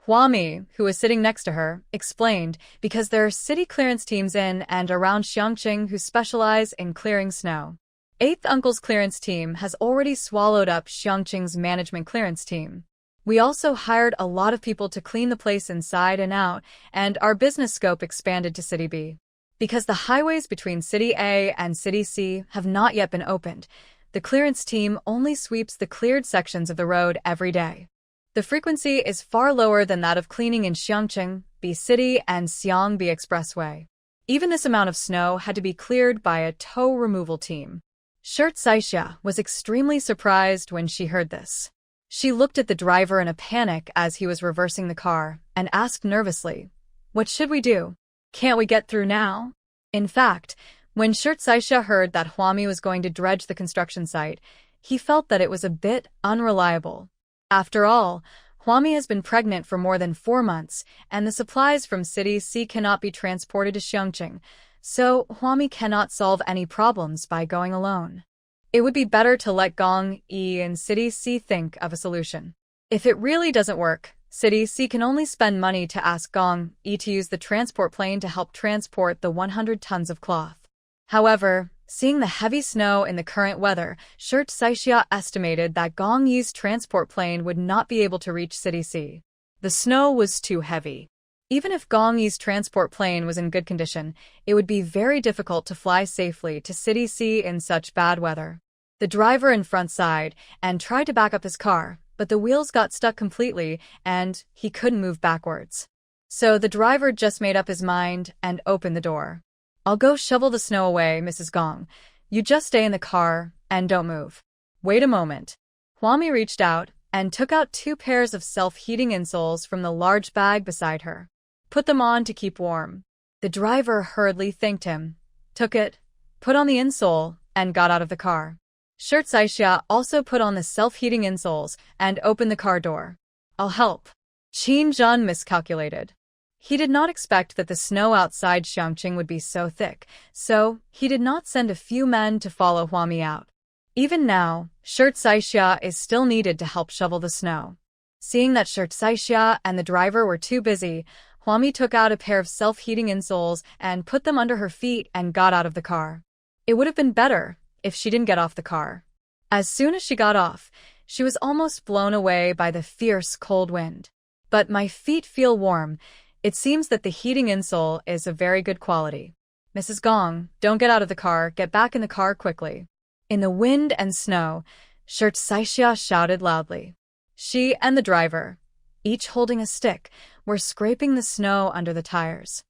Huami, who was sitting next to her, explained because there are city clearance teams in and around Xiangqing who specialize in clearing snow. 8th Uncle's clearance team has already swallowed up Xiangqing's management clearance team. We also hired a lot of people to clean the place inside and out, and our business scope expanded to City B. Because the highways between City A and City C have not yet been opened, the clearance team only sweeps the cleared sections of the road every day. The frequency is far lower than that of cleaning in Xiangqing, B City, and Xiangbi Expressway. Even this amount of snow had to be cleared by a tow removal team. Shirt Saixia was extremely surprised when she heard this. She looked at the driver in a panic as he was reversing the car and asked nervously, "What should we do? Can't we get through now?" In fact, when Shirt Saixia heard that Huami was going to dredge the construction site, he felt that it was a bit unreliable. After all, Huami has been pregnant for more than 4 months, and the supplies from City C cannot be transported to Xiangqing, so Huami cannot solve any problems by going alone. It would be better to let Gong E and City C think of a solution. If it really doesn't work, City C can only spend money to ask Gong E to use the transport plane to help transport the 100 tons of cloth. However, seeing the heavy snow in the current weather, Shirt Saixia estimated that Gong Yi's transport plane would not be able to reach City C. The snow was too heavy. Even if Gong Yi's transport plane was in good condition, it would be very difficult to fly safely to City C in such bad weather. The driver in front sighed and tried to back up his car, but the wheels got stuck completely and he couldn't move backwards. So the driver just made up his mind and opened the door. "I'll go shovel the snow away, Mrs. Gong. You just stay in the car and don't move." "Wait a moment." Huami reached out and took out 2 pairs of self-heating insoles from the large bag beside her. "Put them on to keep warm." The driver hurriedly thanked him, took it, put on the insole, and got out of the car. Shirt Saixia also put on the self-heating insoles and opened the car door. "I'll help." Qin Zhan miscalculated. He did not expect that the snow outside Xiangqing would be so thick, so he did not send a few men to follow Huami out. Even now, Shirt Saixia is still needed to help shovel the snow. Seeing that Shirt Saixia and the driver were too busy, Huami took out a pair of self-heating insoles and put them under her feet and got out of the car. It would have been better if she didn't get off the car. As soon as she got off, she was almost blown away by the fierce cold wind. But my feet feel warm. It seems that the heating insole is of very good quality. Mrs. Gong, don't get out of the car, get back in the car quickly. In the wind and snow, Shirt Saixia shouted loudly. She and the driver, each holding a stick, were scraping the snow under the tires.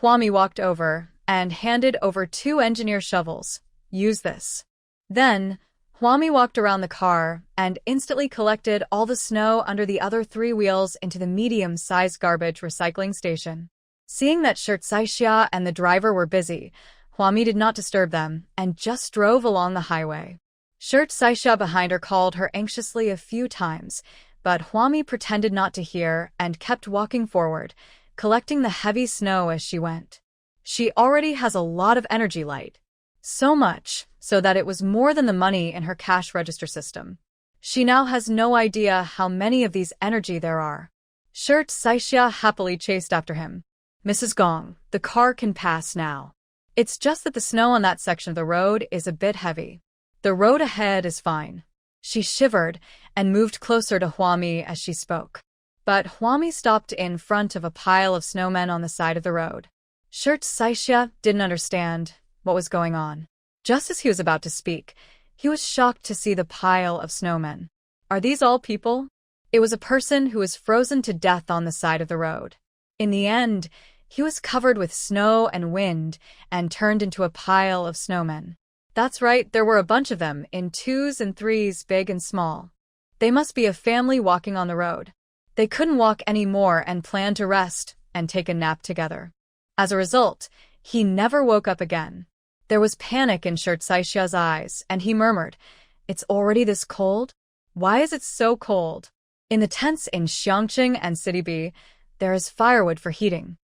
Huami walked over and handed over 2 engineer shovels. Use this. Then, Huami walked around the car and instantly collected all the snow under the other 3 wheels into the medium-sized garbage recycling station. Seeing that Shirt Saixia and the driver were busy, Huami did not disturb them and just drove along the highway. Shirt Saixia behind her called her anxiously a few times, but Huami pretended not to hear and kept walking forward, collecting the heavy snow as she went. She already has a lot of energy light. So much so that it was more than the money in her cash register system. She now has no idea how many of these energy there are. Shirt Saixia happily chased after him. Mrs. Gong, the car can pass now. It's just that the snow on that section of the road is a bit heavy. The road ahead is fine. She shivered and moved closer to Huami as she spoke. But Huami stopped in front of a pile of snowmen on the side of the road. Shirt Saixia didn't understand what was going on. Just as he was about to speak, he was shocked to see the pile of snowmen. Are these all people? It was a person who was frozen to death on the side of the road. In the end, he was covered with snow and wind and turned into a pile of snowmen. That's right, there were a bunch of them, in 2s and 3s, big and small. They must be a family walking on the road. They couldn't walk anymore and planned to rest and take a nap together. As a result, he never woke up again. There was panic in Shirt Saixia's eyes, and he murmured, "It's already this cold? Why is it so cold?" In the tents in Xiangqing and City B, there is firewood for heating.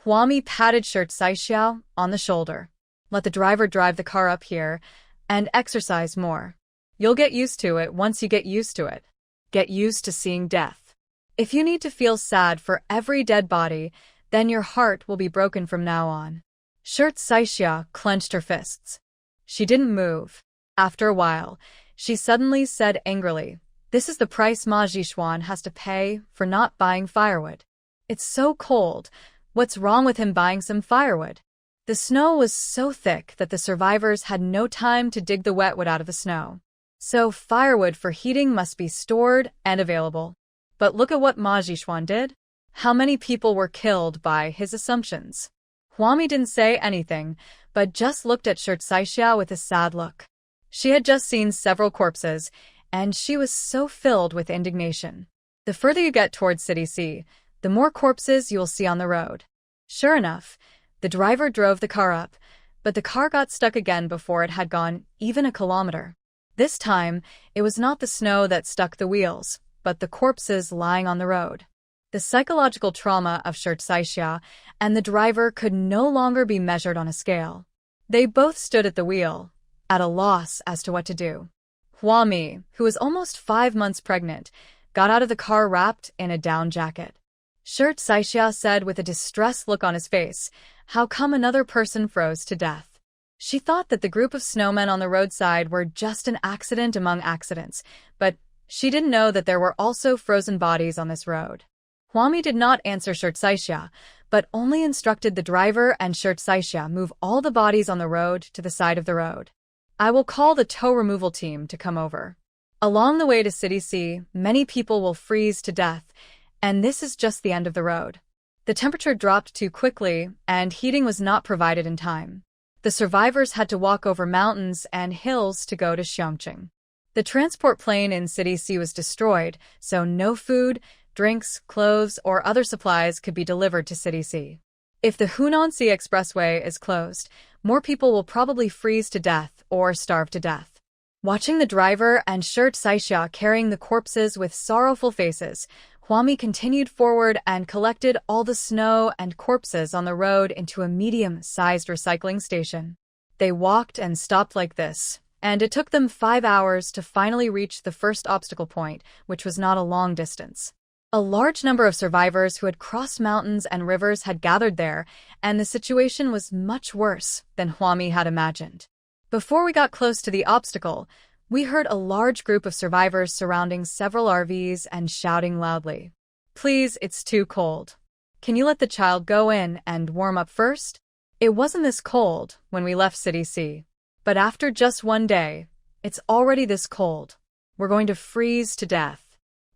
Huami patted Shirt Saixia on the shoulder. Let the driver drive the car up here and exercise more. You'll get used to it once you get used to it. Get used to seeing death. If you need to feel sad for every dead body, then your heart will be broken from now on. Shirt Saixia clenched her fists. She didn't move. After a while, she suddenly said angrily, "This is the price Ma Jixuan has to pay for not buying firewood. It's so cold. What's wrong with him buying some firewood?" The snow was so thick that the survivors had no time to dig the wet wood out of the snow. So firewood for heating must be stored and available. But look at what Ma Jixuan did. How many people were killed by his assumptions? Huami didn't say anything, but just looked at Shirt Saixia with a sad look. She had just seen several corpses, and she was so filled with indignation. The further you get towards City C, the more corpses you'll see on the road. Sure enough, the driver drove the car up, but the car got stuck again before it had gone even a kilometer. This time, it was not the snow that stuck the wheels, but the corpses lying on the road. The psychological trauma of Shirt Saixia and the driver could no longer be measured on a scale. They both stood at the wheel, at a loss as to what to do. Huami, who was almost 5 months pregnant, got out of the car wrapped in a down jacket. Shirt Saixia said with a distressed look on his face, "How come another person froze to death?" She thought that the group of snowmen on the roadside were just an accident among accidents, but she didn't know that there were also frozen bodies on this road. Huami did not answer Shirt Saixia, but only instructed the driver and Shirt Saixia move all the bodies on the road to the side of the road. "I will call the tow removal team to come over. Along the way to City C, many people will freeze to death, and this is just the end of the road." The temperature dropped too quickly, and heating was not provided in time. The survivors had to walk over mountains and hills to go to Xiangqing. The transport plane in City C was destroyed, so no food, drinks, clothes, or other supplies could be delivered to City C. If the Hunan-Sea Expressway is closed, more people will probably freeze to death or starve to death. Watching the driver and Shirt Saixia carrying the corpses with sorrowful faces, Huami continued forward and collected all the snow and corpses on the road into a medium-sized recycling station. They walked and stopped like this, and it took them 5 hours to finally reach the first obstacle point, which was not a long distance. A large number of survivors who had crossed mountains and rivers had gathered there, and the situation was much worse than Huami had imagined. Before we got close to the obstacle, we heard a large group of survivors surrounding several RVs and shouting loudly, "Please, it's too cold. Can you let the child go in and warm up first?" It wasn't this cold when we left City C, but after just one day, it's already this cold. We're going to freeze to death.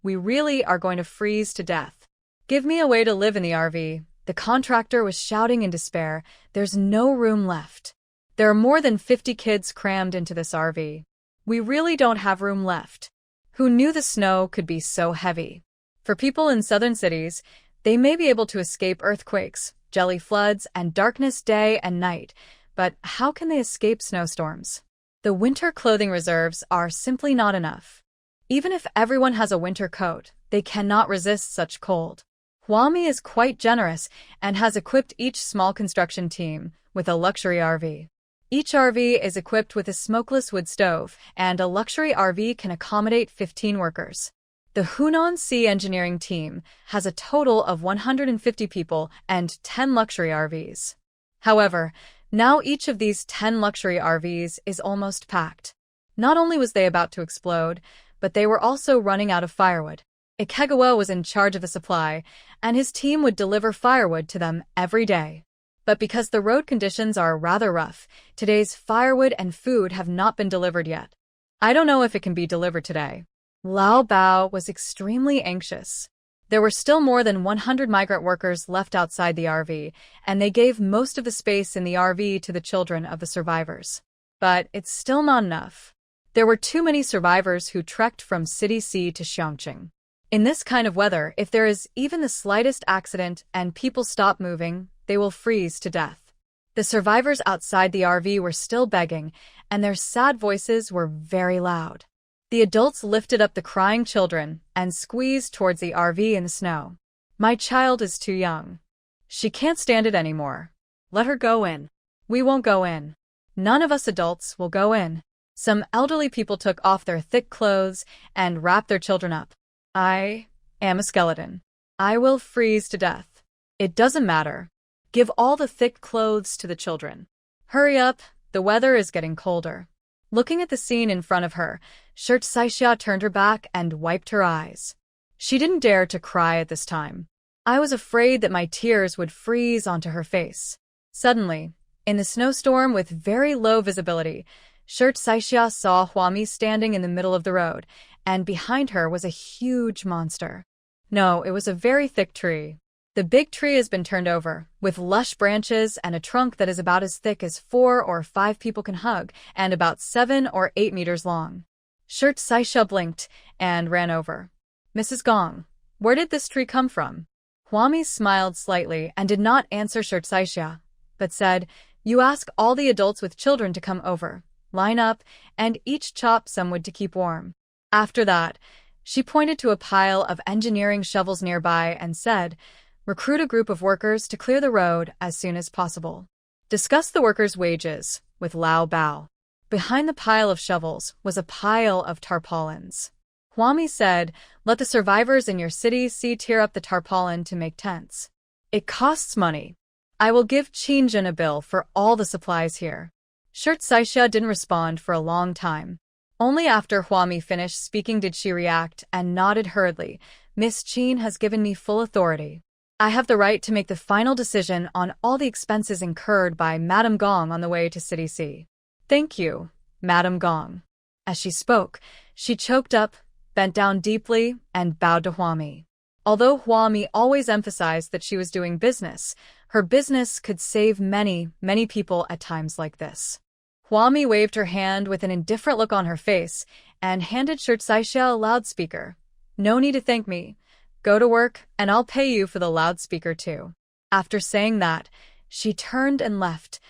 We really are going to freeze to death. Give me a way to live in the RV. The contractor was shouting in despair. There's no room left. There are more than 50 kids crammed into this RV. We really don't have room left. Who knew the snow could be so heavy? For people in southern cities, they may be able to escape earthquakes, jelly floods, and darkness day and night, but how can they escape snowstorms? The winter clothing reserves are simply not enough. Even if everyone has a winter coat, they cannot resist such cold. Huami is quite generous and has equipped each small construction team with a luxury RV. Each RV is equipped with a smokeless wood stove, and a luxury RV can accommodate 15 workers. The Hunan Sea engineering team has a total of 150 people and 10 luxury RVs. However, now each of these 10 luxury RVs is almost packed. Not only was they about to explode, but they were also running out of firewood. Ikegawa was in charge of the supply, and his team would deliver firewood to them every day. But because the road conditions are rather rough, today's firewood and food have not been delivered yet. I don't know if it can be delivered today. Lao Bao was extremely anxious. There were still more than 100 migrant workers left outside the RV, and they gave most of the space in the RV to the children of the survivors. But it's still not enough. There were too many survivors who trekked from City C to Xiangqing. In this kind of weather, if there is even the slightest accident and people stop moving, they will freeze to death. The survivors outside the RV were still begging, and their sad voices were very loud. The adults lifted up the crying children and squeezed towards the RV in the snow. "My child is too young. She can't stand it anymore. Let her go in." "We won't go in. None of us adults will go in." Some elderly people took off their thick clothes and wrapped their children up. "I am a skeleton. I will freeze to death. It doesn't matter. Give all the thick clothes to the children. Hurry up, the weather is getting colder." Looking at the scene in front of her, Shirt Saixia turned her back and wiped her eyes. She didn't dare to cry at this time. I was afraid that my tears would freeze onto her face. Suddenly, in the snowstorm with very low visibility, Shirt Saixia saw Huami standing in the middle of the road, and behind her was a huge monster. No, it was a very thick tree. The big tree has been turned over, with lush branches and a trunk that is about as thick as 4 or 5 people can hug, and about 7 or 8 meters long. Shirt Saixia blinked and ran over. "Mrs. Gong, where did this tree come from?" Huami smiled slightly and did not answer Shirt Saixia, but said, "You ask all the adults with children to come over. Line up, and each chop some wood to keep warm." After that, she pointed to a pile of engineering shovels nearby and said, "Recruit a group of workers to clear the road as soon as possible. Discuss the workers' wages with Lao Bao." Behind the pile of shovels was a pile of tarpaulins. Huami said, "Let the survivors in your city tear up the tarpaulin to make tents. It costs money. I will give Qingjin a bill for all the supplies here." Shirt Saixia didn't respond for a long time. Only after Huami finished speaking did she react and nodded hurriedly. "Miss Qin has given me full authority. I have the right to make the final decision on all the expenses incurred by Madame Gong on the way to City C." "Thank you, Madame Gong." As she spoke, she choked up, bent down deeply, and bowed to Huami. Although Huami always emphasized that she was doing business, her business could save many, many people at times like this. Huami waved her hand with an indifferent look on her face and handed Shirt Saixia a loudspeaker. "No need to thank me. Go to work, and I'll pay you for the loudspeaker too." After saying that, she turned and left,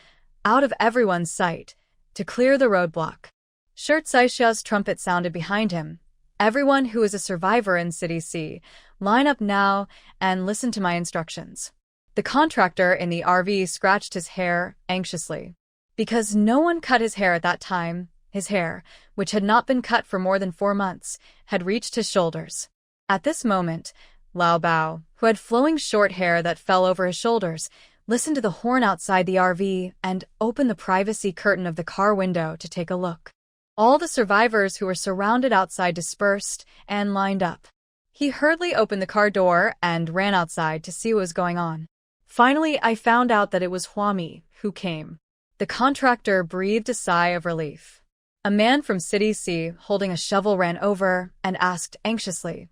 out of everyone's sight, to clear the roadblock. Shirt Saixia's trumpet sounded behind him. "Everyone who is a survivor in City C, line up now and listen to my instructions." The contractor in the RV scratched his hair anxiously. Because no one cut his hair at that time, his hair, which had not been cut for more than 4 months, had reached his shoulders. At this moment, Lao Bao, who had flowing short hair that fell over his shoulders, listened to the horn outside the RV and opened the privacy curtain of the car window to take a look. All the survivors who were surrounded outside dispersed and lined up. He hurriedly opened the car door and ran outside to see what was going on. Finally, I found out that it was Huami who came. The contractor breathed a sigh of relief. A man from City C holding a shovel ran over and asked anxiously,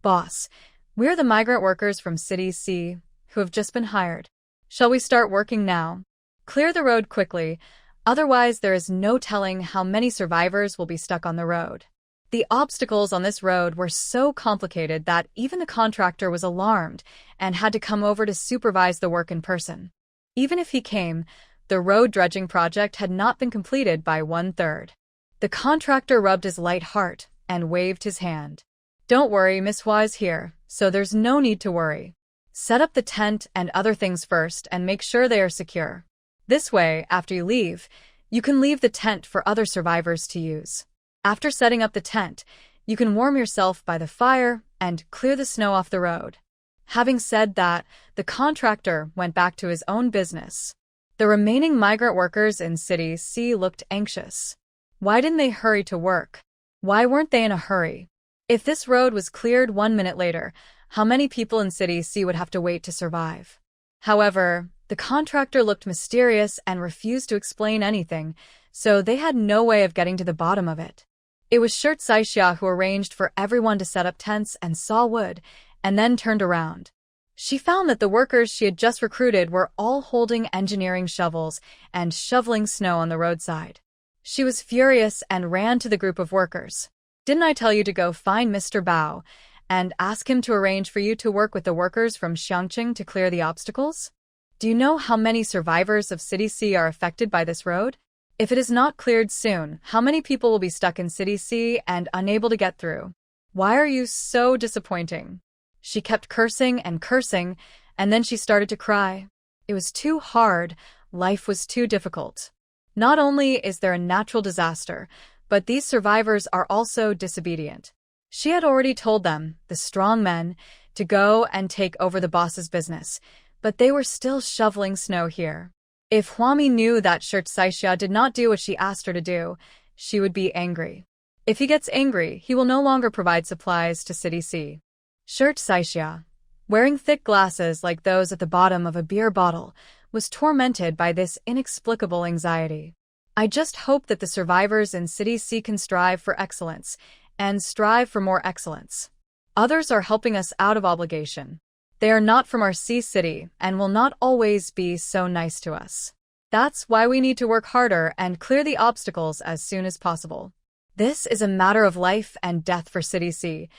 "Boss, we're the migrant workers from City C who have just been hired. Shall we start working now? Clear the road quickly, otherwise there is no telling how many survivors will be stuck on the road." The obstacles on this road were so complicated that even the contractor was alarmed and had to come over to supervise the work in person. Even if he came, the road dredging project had not been completed by 1/3. The contractor rubbed his light heart and waved his hand. "Don't worry, Miss Hua is here, so there's no need to worry. Set up the tent and other things first and make sure they are secure. This way, after you leave, you can leave the tent for other survivors to use. After setting up the tent, you can warm yourself by the fire and clear the snow off the road." Having said that, the contractor went back to his own business. The remaining migrant workers in City C looked anxious. Why didn't they hurry to work? Why weren't they in a hurry? If this road was cleared 1 minute later, how many people in City C would have to wait to survive? However, the contractor looked mysterious and refused to explain anything, so they had no way of getting to the bottom of it. It was Shirt Saixia who arranged for everyone to set up tents and saw wood, and then turned around. She found that the workers she had just recruited were all holding engineering shovels and shoveling snow on the roadside. She was furious and ran to the group of workers. "Didn't I tell you to go find Mr. Bao and ask him to arrange for you to work with the workers from Xiangqing to clear the obstacles? Do you know how many survivors of City C are affected by this road? If it is not cleared soon, how many people will be stuck in City C and unable to get through? Why are you so disappointing?" She kept cursing, and then she started to cry. It was too hard, life was too difficult. Not only is there a natural disaster, but these survivors are also disobedient. She had already told them, the strong men, to go and take over the boss's business, but they were still shoveling snow here. If Huami knew that Shirt Saixia did not do what she asked her to do, she would be angry. If he gets angry, he will no longer provide supplies to City C. Shirt Saixia, wearing thick glasses like those at the bottom of a beer bottle, was tormented by this inexplicable anxiety. "I just hope that the survivors in City C can strive for excellence, and strive for more excellence. Others are helping us out of obligation. They are not from our C city and will not always be so nice to us. That's why we need to work harder and clear the obstacles as soon as possible. This is a matter of life and death for City C."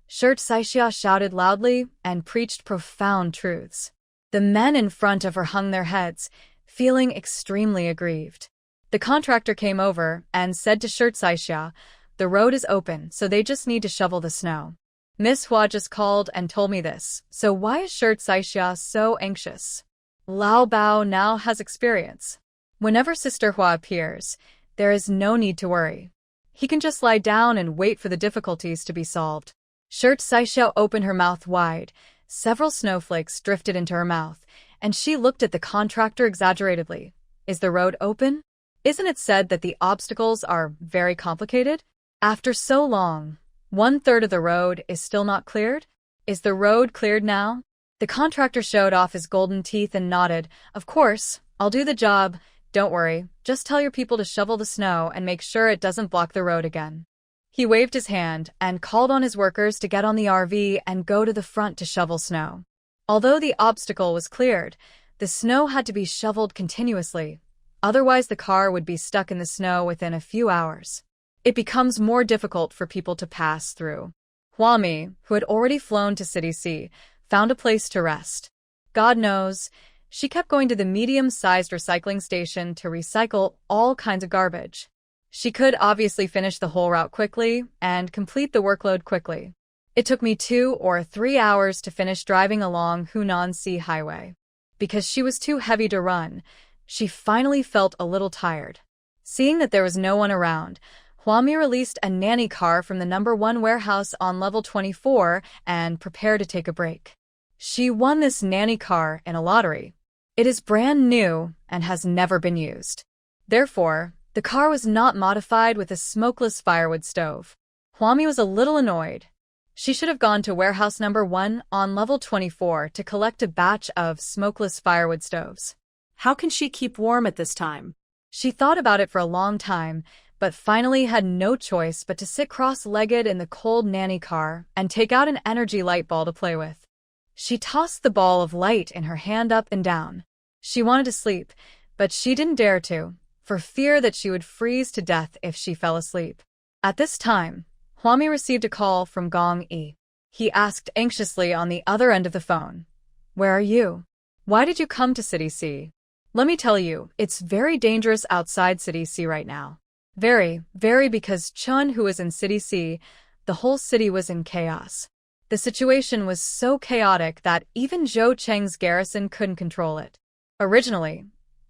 Shirt Saixia shouted loudly and preached profound truths. The men in front of her hung their heads, feeling extremely aggrieved. The contractor came over and said to Shirt Saixia, "The road is open, so they just need to shovel the snow. Miss Hua just called and told me this, so why is Shirt Saixia so anxious?" Lao Bao now has experience. Whenever Sister Hua appears, there is no need to worry. He can just lie down and wait for the difficulties to be solved. Shirt Saixia opened her mouth wide. Several snowflakes drifted into her mouth, and she looked at the contractor exaggeratedly. "Is the road open? Isn't it said that the obstacles are very complicated? After so long, 1/3 of the road is still not cleared? Is the road cleared now?" The contractor showed off his golden teeth and nodded. "Of course, I'll do the job. Don't worry, just tell your people to shovel the snow and make sure it doesn't block the road again." He waved his hand and called on his workers to get on the RV and go to the front to shovel snow. Although the obstacle was cleared, the snow had to be shoveled continuously. Otherwise, the car would be stuck in the snow within a few hours. It becomes more difficult for people to pass through. Huami, who had already flown to City C, found a place to rest. God knows, she kept going to the medium-sized recycling station to recycle all kinds of garbage. She could obviously finish the whole route quickly and complete the workload quickly. It took me 2 or 3 hours to finish driving along Hunan Sea Highway. Because she was too heavy to run, she finally felt a little tired. Seeing that there was no one around, Huami released a nanny car from the #1 warehouse on level 24 and prepared to take a break. She won this nanny car in a lottery. It is brand new and has never been used. Therefore, the car was not modified with a smokeless firewood stove. Huami was a little annoyed. She should have gone to warehouse #1 on level 24 to collect a batch of smokeless firewood stoves.
How can she keep warm at this time?
She thought about it for a long time, but finally had no choice but to sit cross-legged in the cold nanny car and take out an energy light ball to play with. She tossed the ball of light in her hand up and down. She wanted to sleep, but she didn't dare to, for fear that she would freeze to death if she fell asleep. At this time, Huami received a call from Gong Yi. He asked anxiously on the other end of the phone, "Where are you? Why did you come to City C? Let me tell you, it's very dangerous outside City C right now. Very, because Chun, who was in City C, the whole city was in chaos. The situation was so chaotic that even Zhou Cheng's garrison couldn't control it. Originally,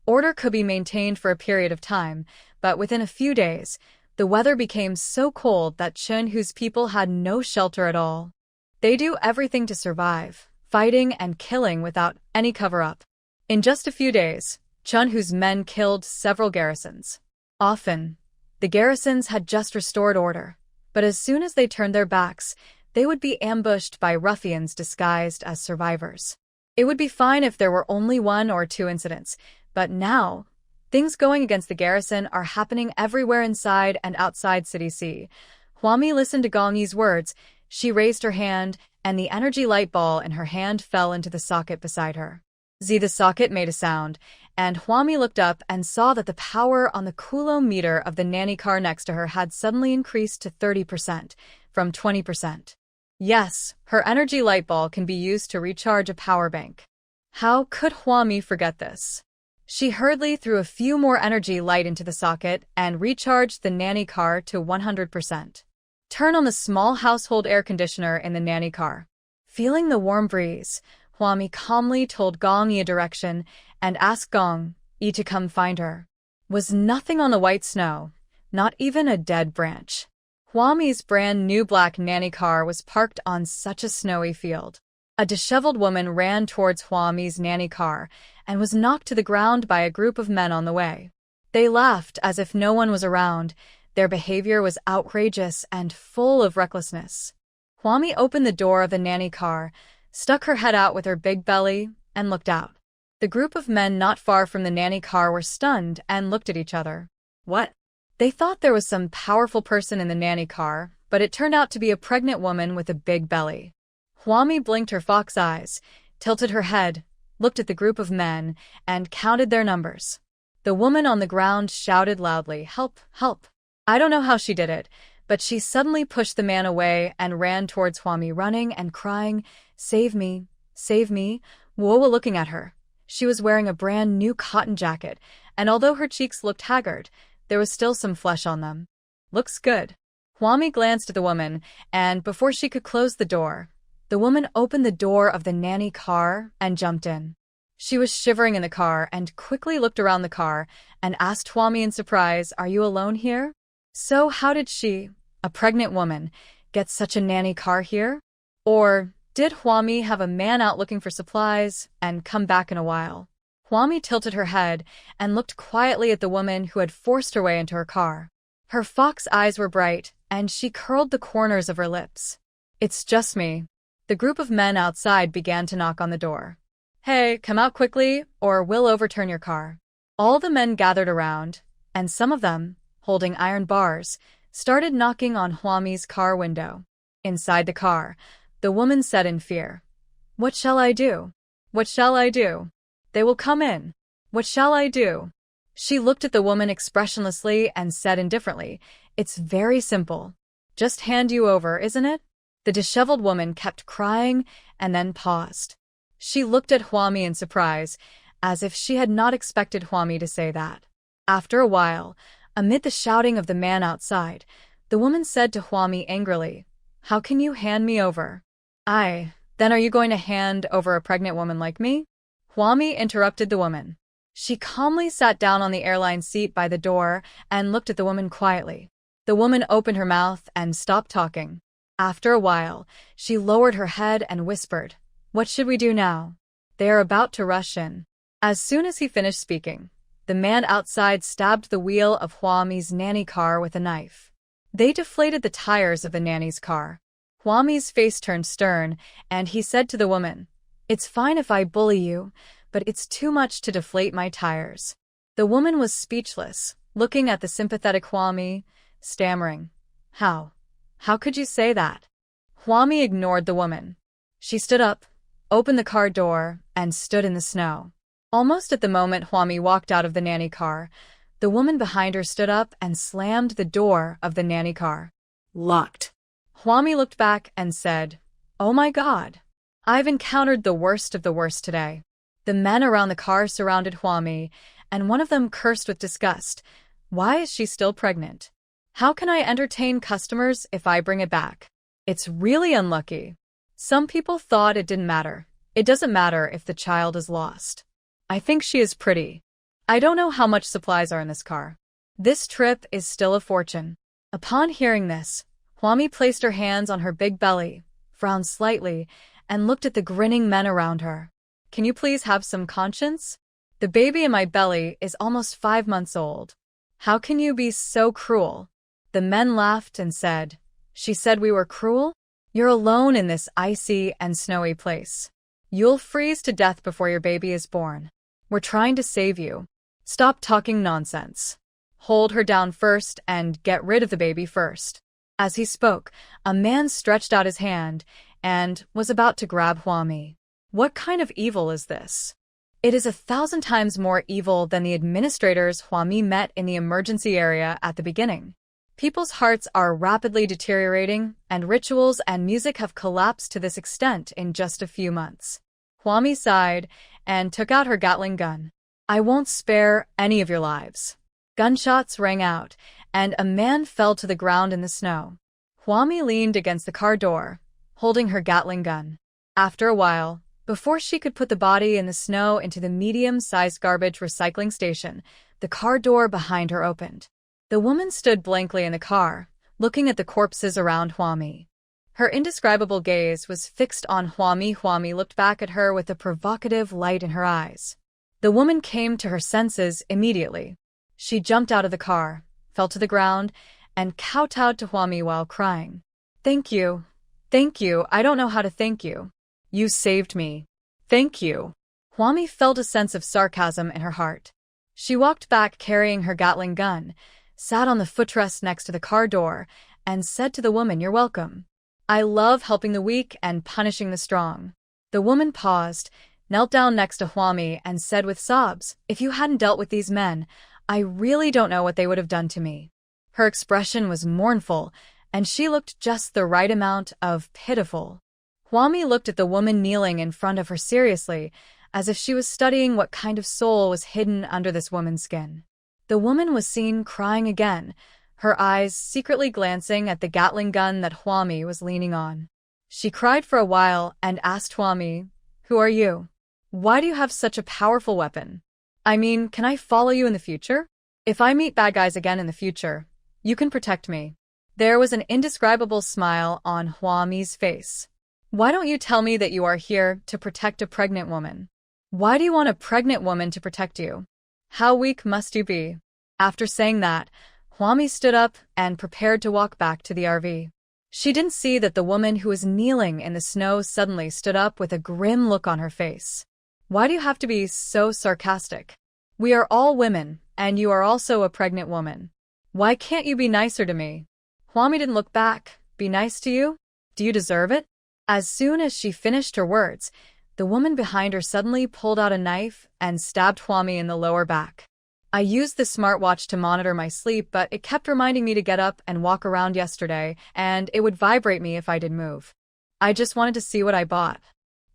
order could be maintained for a period of time, but within a few days, the weather became so cold that Chun, whose people had no shelter at all. They do everything to survive, fighting and killing without any cover-up. In just a few days, Chun, whose men killed several garrisons. Often, the garrisons had just restored order, but as soon as they turned their backs, they would be ambushed by ruffians disguised as survivors. It would be fine if there were only 1 or 2 incidents, but now, things going against the garrison are happening everywhere inside and outside City C. Huami listened to Gong Yi's words. She raised her hand, and the energy light ball in her hand fell into the socket beside her. The socket made a sound, and Huami looked up and saw that the power on the coulometer of the nanny car next to her had suddenly increased to 30%, from 20%. Yes, her energy light ball can be used to recharge a power bank. How could Huami forget this? She hurriedly threw a few more energy light into the socket and recharged the nanny car to 100%. Turn on the small household air conditioner in the nanny car. Feeling the warm breeze, Huami calmly told Gong Yi a direction and asked Gong Yi to come find her. Was nothing on the white snow, not even a dead branch. Huami's brand new black nanny car was parked on such a snowy field. A disheveled woman ran towards Huami's nanny car and was knocked to the ground by a group of men on the way. They laughed as if no one was around. Their behavior was outrageous and full of recklessness. Huami opened the door of the nanny car, stuck her head out with her big belly, and looked out. The group of men not far from the nanny car were stunned and looked at each other. What? They thought there was some powerful person in the nanny car, but it turned out to be a pregnant woman with a big belly. Huami blinked her fox eyes, tilted her head, looked at the group of men, and counted their numbers. The woman on the ground shouted loudly, "Help, help." I don't know how she did it, but she suddenly pushed the man away and ran towards Huami, running and crying, "Save me, save me." Woa looking at her. She was wearing a brand new cotton jacket, and although her cheeks looked haggard, there was still some flesh on them. "Looks good." Huami glanced at the woman, and before she could close the door, the woman opened the door of the nanny car and jumped in. She was shivering in the car and quickly looked around the car and asked Huami in surprise, "Are you alone here?" So how did she, a pregnant woman, get such a nanny car here? Or did Huami have a man out looking for supplies and come back in a while? Huami tilted her head and looked quietly at the woman who had forced her way into her car. Her fox eyes were bright, and she curled the corners of her lips. "It's just me." The group of men outside began to knock on the door. "Hey, come out quickly, or we'll overturn your car." All the men gathered around, and some of them, holding iron bars, started knocking on Huami's car window. Inside the car, the woman said in fear, "What shall I do? What shall I do? They will come in. What shall I do?" She looked at the woman expressionlessly and said indifferently, "It's very simple. Just hand you over, isn't it?" The disheveled woman kept crying and then paused. She looked at Huami in surprise, as if she had not expected Huami to say that. After a while, amid the shouting of the man outside, the woman said to Huami angrily, "How can you hand me over?" Then are you going to hand over a pregnant woman like me?" Huami interrupted the woman. She calmly sat down on the airline seat by the door and looked at the woman quietly. The woman opened her mouth and stopped talking. After a while, she lowered her head and whispered, "What should we do now? They are about to rush in." As soon as he finished speaking, the man outside stabbed the wheel of Hwami's nanny car with a knife. They deflated the tires of the nanny's car. Hwami's face turned stern, and he said to the woman, "It's fine if I bully you, but it's too much to deflate my tires." The woman was speechless, looking at the sympathetic Hwami, stammering, How could you say that?" Hwami ignored the woman. She stood up, opened the car door, and stood in the snow. Almost at the moment Hwami walked out of the nanny car, the woman behind her stood up and slammed the door of the nanny car.
Locked.
Hwami looked back and said, "Oh my God. I've encountered the worst of the worst today." The men around the car surrounded Hwami, and one of them cursed with disgust. "Why is she still pregnant? How can I entertain customers if I bring it back? It's really unlucky." Some people thought it didn't matter. It doesn't matter if the child is lost. "I think she is pretty. I don't know how much supplies are in this car. This trip is still a fortune." Upon hearing this, Hwami placed her hands on her big belly, frowned slightly, and looked at the grinning men around her. "Can you please have some conscience? The baby in my belly is almost 5 months old. How can you be so cruel?" The men laughed and said, "She said we were cruel? You're alone in this icy and snowy place. You'll freeze to death before your baby is born. We're trying to save you. Stop talking nonsense. Hold her down first and get rid of the baby first." As he spoke, a man stretched out his hand and was about to grab Hwami. What kind of evil is this? It is 1,000 times more evil than the administrators Hwami met in the emergency area at the beginning. People's hearts are rapidly deteriorating, and rituals and music have collapsed to this extent in just a few months. Hwami sighed and took out her Gatling gun. "I won't spare any of your lives." Gunshots rang out, and a man fell to the ground in the snow. Hwami leaned against the car door, holding her Gatling gun. After a while, before she could put the body in the snow into the medium-sized garbage recycling station, the car door behind her opened. The woman stood blankly in the car, looking at the corpses around Hwami. Her indescribable gaze was fixed on Hwami. Hwami looked back at her with a provocative light in her eyes. The woman came to her senses immediately. She jumped out of the car, fell to the ground, and kowtowed to Hwami while crying. "Thank you. Thank you. I don't know how to thank you. You saved me. Thank you." Hwami felt a sense of sarcasm in her heart. She walked back carrying her Gatling gun, sat on the footrest next to the car door, and said to the woman, "You're welcome. I love helping the weak and punishing the strong." The woman paused, knelt down next to Hwami, and said with sobs, "If you hadn't dealt with these men, I really don't know what they would have done to me." Her expression was mournful, and she looked just the right amount of pitiful. Hwami looked at the woman kneeling in front of her seriously, as if she was studying what kind of soul was hidden under this woman's skin. The woman was seen crying again, her eyes secretly glancing at the Gatling gun that Hwami was leaning on. She cried for a while and asked Hwami, "Who are you? Why do you have such a powerful weapon? I mean, can I follow you in the future? If I meet bad guys again in the future, you can protect me." There was an indescribable smile on Hwami's face. "Why don't you tell me that you are here to protect a pregnant woman? Why do you want a pregnant woman to protect you? How weak must you be?" After saying that, Hwami stood up and prepared to walk back to the RV. She didn't see that the woman who was kneeling in the snow suddenly stood up with a grim look on her face. "Why do you have to be so sarcastic? We are all women, and you are also a pregnant woman. Why can't you be nicer to me?" Hwami didn't look back. "Be nice to you? Do you deserve it?" As soon as she finished her words, the woman behind her suddenly pulled out a knife and stabbed Hwami in the lower back. "I used the smartwatch to monitor my sleep, but it kept reminding me to get up and walk around yesterday, and it would vibrate me if I did move. I just wanted to see what I bought.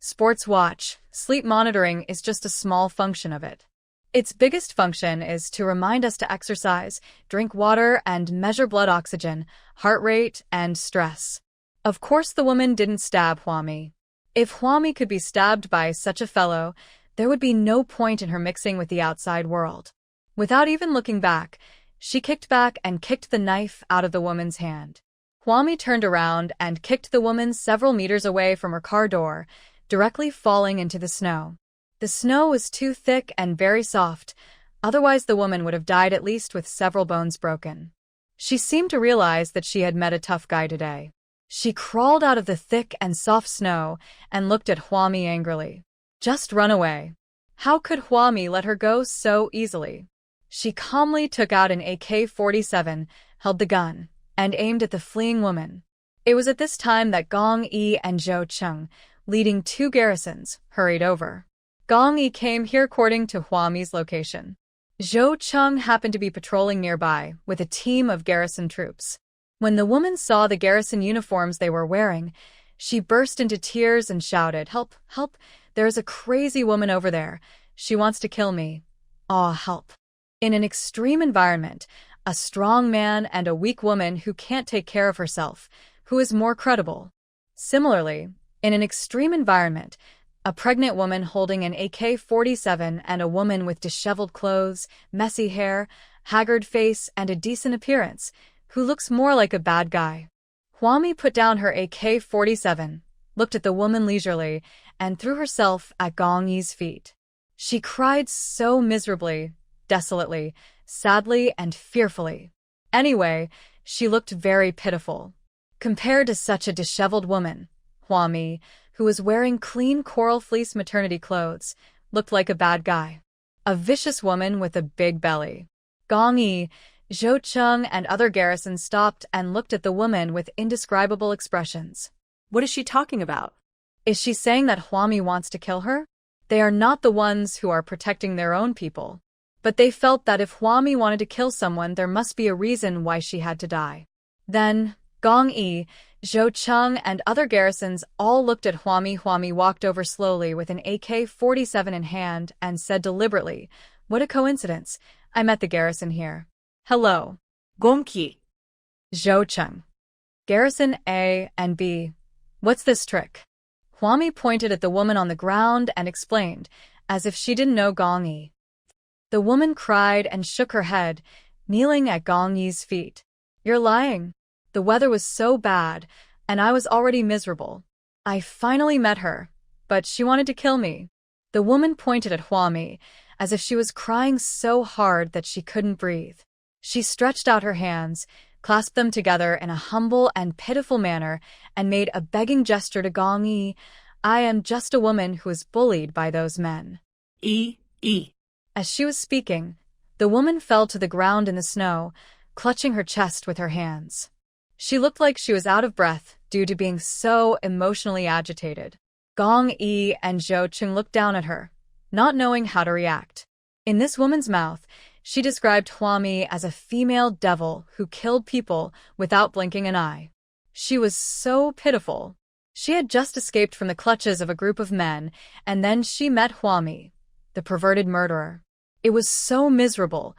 Sports watch, sleep monitoring is just a small function of it. Its biggest function is to remind us to exercise, drink water, and measure blood oxygen, heart rate, and stress." Of course the woman didn't stab Hwami. If Hwami could be stabbed by such a fellow, there would be no point in her mixing with the outside world. Without even looking back, She kicked back and kicked the knife out of the woman's hand. Hwami turned around and kicked the woman several meters away from her car door, directly falling into the snow. The snow was too thick and very soft, otherwise the woman would have died at least with several bones broken. She seemed to realize that she had met a tough guy today. She crawled out of the thick and soft snow and looked at Hwami angrily. Just run away. How could Hwami let her go so easily? She calmly took out an AK-47, held the gun, and aimed at the fleeing woman. It was at this time that Gong Yi and Zhou Cheng, leading 2 garrisons, hurried over. Gong Yi came here according to Hwami's location. Zhou Cheng happened to be patrolling nearby with a team of garrison troops. When the woman saw the garrison uniforms they were wearing, she burst into tears and shouted, "Help, help, there's a crazy woman over there. She wants to kill me. Aw, help." In an extreme environment, a strong man and a weak woman who can't take care of herself, who is more credible? Similarly, in an extreme environment, a pregnant woman holding an AK-47 and a woman with disheveled clothes, messy hair, haggard face, and a decent appearance, who looks more like a bad guy. Hwami put down her AK-47, looked at the woman leisurely, and threw herself at Gong Yi's feet. She cried so miserably, desolately, sadly, and fearfully. Anyway, she looked very pitiful. Compared to such a disheveled woman, Hwami, who was wearing clean coral fleece maternity clothes, looked like a bad guy. A vicious woman with a big belly. Gong Yi, Zhou Cheng, and other garrisons stopped and looked at the woman with indescribable expressions.
What is she talking about?
Is she saying that Hwami wants to kill her? They are not the ones who are protecting their own people. But they felt that if Hwami wanted to kill someone, there must be a reason why she had to die. Then, Gong Yi, Zhou Cheng, and other garrisons all looked at Hwami. Hwami walked over slowly with an AK-47 in hand and said deliberately, "What a coincidence. I met the garrison here. Hello."
Gong Yi.
Zhou Cheng. Garrison A and B. What's this trick? Hwami pointed at the woman on the ground and explained, as if she didn't know Gong Yi. The woman cried and shook her head, kneeling at Gong Yi's feet. "You're lying. The weather was so bad, and I was already miserable. I finally met her, but she wanted to kill me." The woman pointed at Hwami, as if she was crying so hard that she couldn't breathe. She stretched out her hands, clasped them together in a humble and pitiful manner, and made a begging gesture to Gong Yi. "I am just a woman who was bullied by those men." As she was speaking, the woman fell to the ground in the snow, clutching her chest with her hands. She looked like she was out of breath due to being so emotionally agitated. Gong Yi and Zhou Cheng looked down at her, not knowing how to react. In this woman's mouth, she described Hwami as a female devil who killed people without blinking an eye. She was so pitiful. She had just escaped from the clutches of a group of men, and then she met Hwami, the perverted murderer. It was so miserable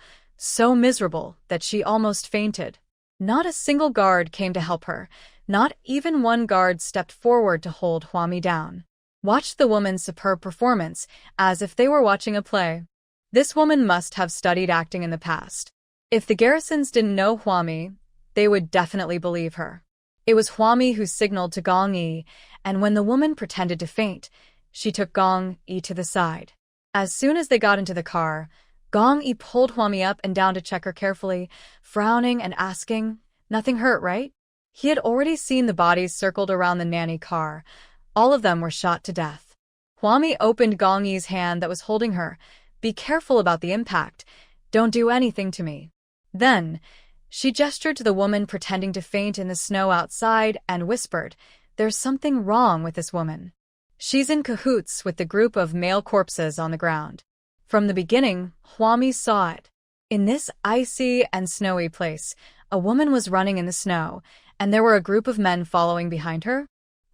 that she almost fainted. Not a single guard came to help her. Not even one guard stepped forward to hold Hwami down. Watched the woman's superb performance as if they were watching a play. This woman must have studied acting in the past. If the garrisons didn't know Hwami, they would definitely believe her. It was Hwami who signaled to Gong Yi, and when the woman pretended to faint, she took Gong Yi to the side. As soon as they got into the car, Gong Yi pulled Hwami up and down to check her carefully, frowning and asking, "Nothing hurt, right?" He had already seen the bodies circled around the nanny car. All of them were shot to death. Hwami opened Gong Yi's hand that was holding her. "Be careful about the impact. Don't do anything to me." Then, she gestured to the woman pretending to faint in the snow outside and whispered, "There's something wrong with this woman. She's in cahoots with the group of male corpses on the ground." From the beginning, Hwami saw it. In this icy and snowy place, a woman was running in the snow, and there were a group of men following behind her.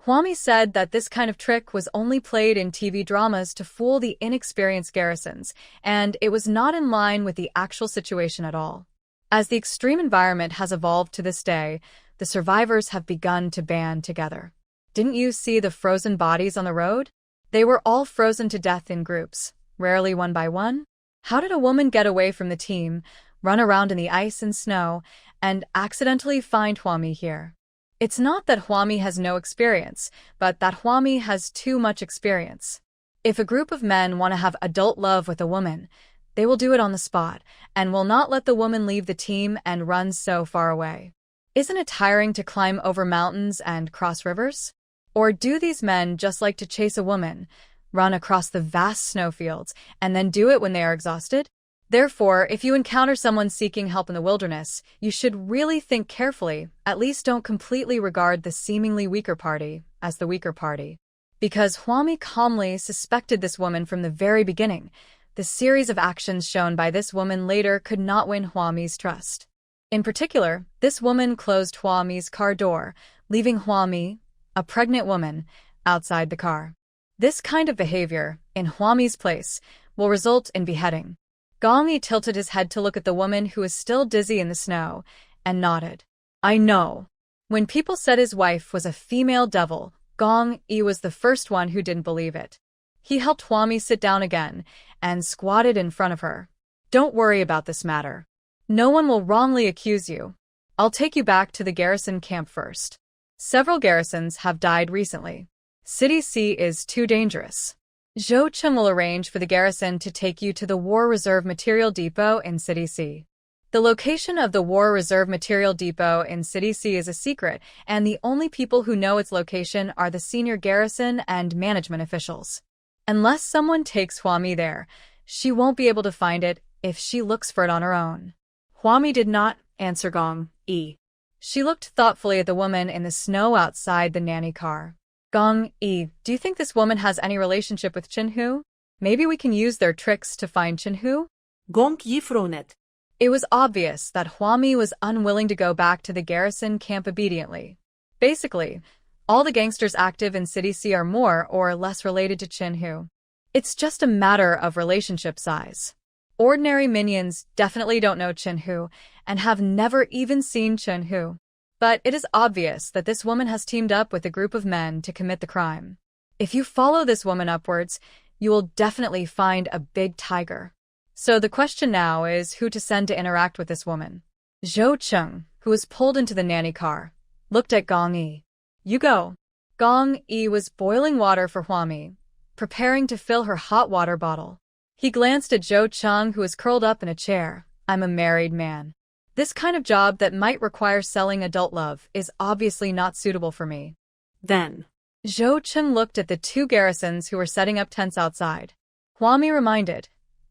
Hwami said that this kind of trick was only played in TV dramas to fool the inexperienced garrisons, and it was not in line with the actual situation at all. As the extreme environment has evolved to this day, the survivors have begun to band together. Didn't you see the frozen bodies on the road? They were all frozen to death in groups, rarely one by one. How did a woman get away from the team, run around in the ice and snow, and accidentally find Huami here. It's not that Huami has no experience, but that Huami has too much experience. If a group of men want to have adult love with a woman, they will do it on the spot, and will not let the woman leave the team and run so far away. Isn't it tiring to climb over mountains and cross rivers? Or do these men just like to chase a woman, run across the vast snowfields, and then do it when they are exhausted? Therefore, if you encounter someone seeking help in the wilderness, you should really think carefully, at least don't completely regard the seemingly weaker party as the weaker party. Because Huami calmly suspected this woman from the very beginning, the series of actions shown by this woman later could not win Huami's trust. In particular, this woman closed Huami's car door, leaving Huami, a pregnant woman, outside the car. This kind of behavior, in Huami's place, will result in beheading. Gong Yi tilted his head to look at the woman who was still dizzy in the snow, and nodded. I know. When people said his wife was a female devil, Gong Yi was the first one who didn't believe it. He helped Huami sit down again, and squatted in front of her. Don't worry about this matter. No one will wrongly accuse you. I'll take you back to the garrison camp first. Several garrisons have died recently. City C is too dangerous. Zhou Cheng will arrange for the garrison to take you to the War Reserve Material Depot in City C. The location of the War Reserve Material Depot in City C is a secret, and the only people who know its location are the senior garrison and management officials. Unless someone takes Huami there, she won't be able to find it if she looks for it on her own. Huami did not answer Gong Yi. She looked thoughtfully at the woman in the snow outside the nanny car. Gong Yi, do you think this woman has any relationship with Chinhu? Maybe we can use their tricks to find Chinhu?
Gong Yi frowned.
It was obvious that Huami was unwilling to go back to the garrison camp obediently. Basically, all the gangsters active in City C are more or less related to Chinhu. It's just a matter of relationship size. Ordinary minions definitely don't know Chinhu and have never even seen Chinhu. But it is obvious that this woman has teamed up with a group of men to commit the crime. If you follow this woman upwards, you will definitely find a big tiger. So the question now is who to send to interact with this woman. Zhou Cheng, who was pulled into the nanny car, looked at Gong Yi. You go. Gong Yi was boiling water for Huami, preparing to fill her hot water bottle. He glanced at Zhou Cheng, who was curled up in a chair. I'm a married man. This kind of job that might require selling adult love is obviously not suitable for me.
Then,
Zhou Cheng looked at the two garrisons who were setting up tents outside. Huami reminded,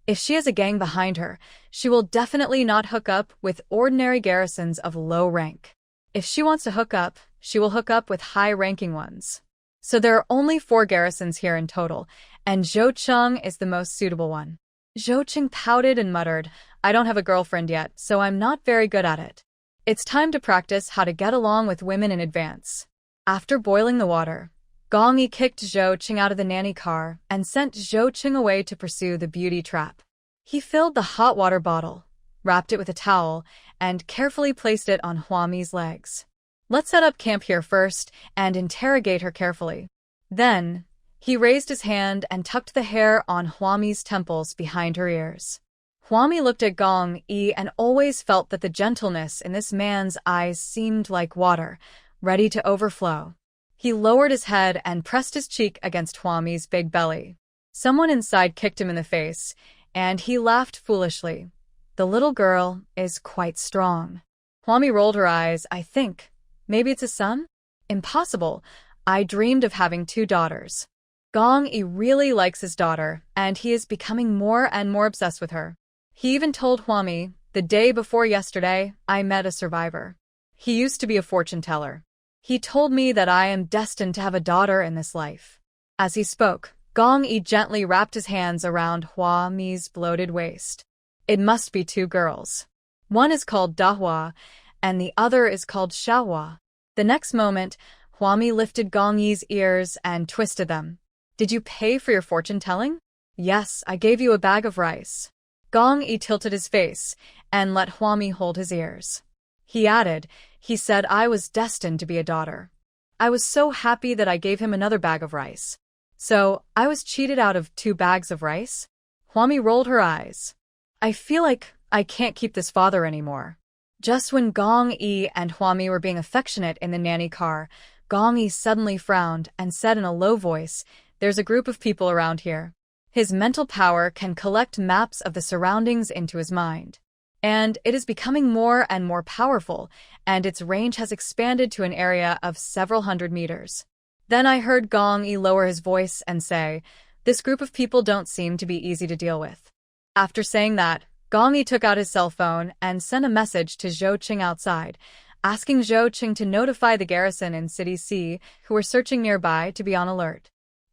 if she has a gang behind her, she will definitely not hook up with ordinary garrisons of low rank. If she wants to hook up, she will hook up with high-ranking ones. So there are only 4 garrisons here in total, and Zhou Cheng is the most suitable one. Zhou Cheng pouted and muttered, I don't have a girlfriend yet, so I'm not very good at it. It's time to practice how to get along with women in advance. After boiling the water, Gong Yi kicked Zhou Cheng out of the nanny car and sent Zhou Cheng away to pursue the beauty trap. He filled the hot water bottle, wrapped it with a towel, and carefully placed it on Huami's legs. Let's set up camp here first and interrogate her carefully. Then, he raised his hand and tucked the hair on Huami's temples behind her ears. Huami looked at Gong Yi and always felt that the gentleness in this man's eyes seemed like water, ready to overflow. He lowered his head and pressed his cheek against Huami's big belly. Someone inside kicked him in the face, and he laughed foolishly. The little girl is quite strong. Huami rolled her eyes. I think. Maybe it's a son? Impossible. I dreamed of having 2 daughters. Gong Yi really likes his daughter, and he is becoming more and more obsessed with her. He even told Huami, the day before yesterday, I met a survivor. He used to be a fortune teller. He told me that I am destined to have a daughter in this life. As he spoke, Gong Yi gently wrapped his hands around Huami's bloated waist. It must be 2 girls. One is called Dahua, and the other is called Xiaohua. The next moment, Huami lifted Gong Yi's ears and twisted them. Did you pay for your fortune-telling? Yes, I gave you a bag of rice. Gong Yi tilted his face and let Huami hold his ears. He added, he said I was destined to be a daughter. I was so happy that I gave him another bag of rice. So, I was cheated out of 2 bags of rice? Huami rolled her eyes. I feel like I can't keep this father anymore. Just when Gong Yi and Hua Mi were being affectionate in the nanny car, Gong Yi suddenly frowned and said in a low voice, "There's a group of people around here." His mental power can collect maps of the surroundings into his mind. And it is becoming more and more powerful, and its range has expanded to an area of several hundred meters. Then I heard Gong Yi lower his voice and say, "This group of people don't seem to be easy to deal with." After saying that, Gong Yi took out his cell phone and sent a message to Zhou Qing outside, asking Zhou Qing to notify the garrison in City C, who were searching nearby, to be on alert.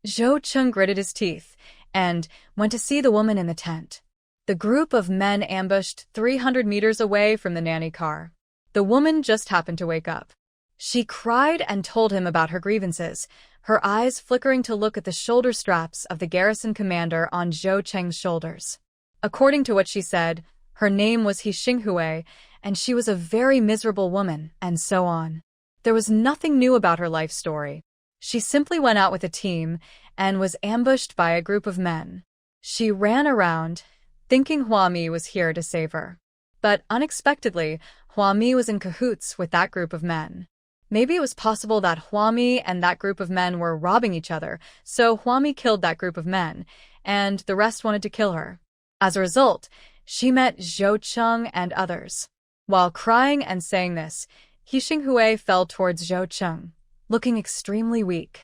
Zhou Qing gritted his teeth and went to see the woman in the tent. The group of men ambushed 300 meters away from the nanny car. The woman just happened to wake up. She cried and told him about her grievances, her eyes flickering to look at the shoulder straps of the garrison commander on Zhou Cheng's shoulders. According to what she said, her name was He Xinghui, and she was a very miserable woman, and so on. There was nothing new about her life story. She simply went out with a team and was ambushed by a group of men. She ran around, thinking Hua Mi was here to save her. But unexpectedly, Hua Mi was in cahoots with that group of men. Maybe it was possible that Hua Mi and that group of men were robbing each other, so Hua Mi killed that group of men, and the rest wanted to kill her. As a result, she met Zhou Qing and others. While crying and saying this, He Xinghui fell towards Zhou Qing, looking extremely weak.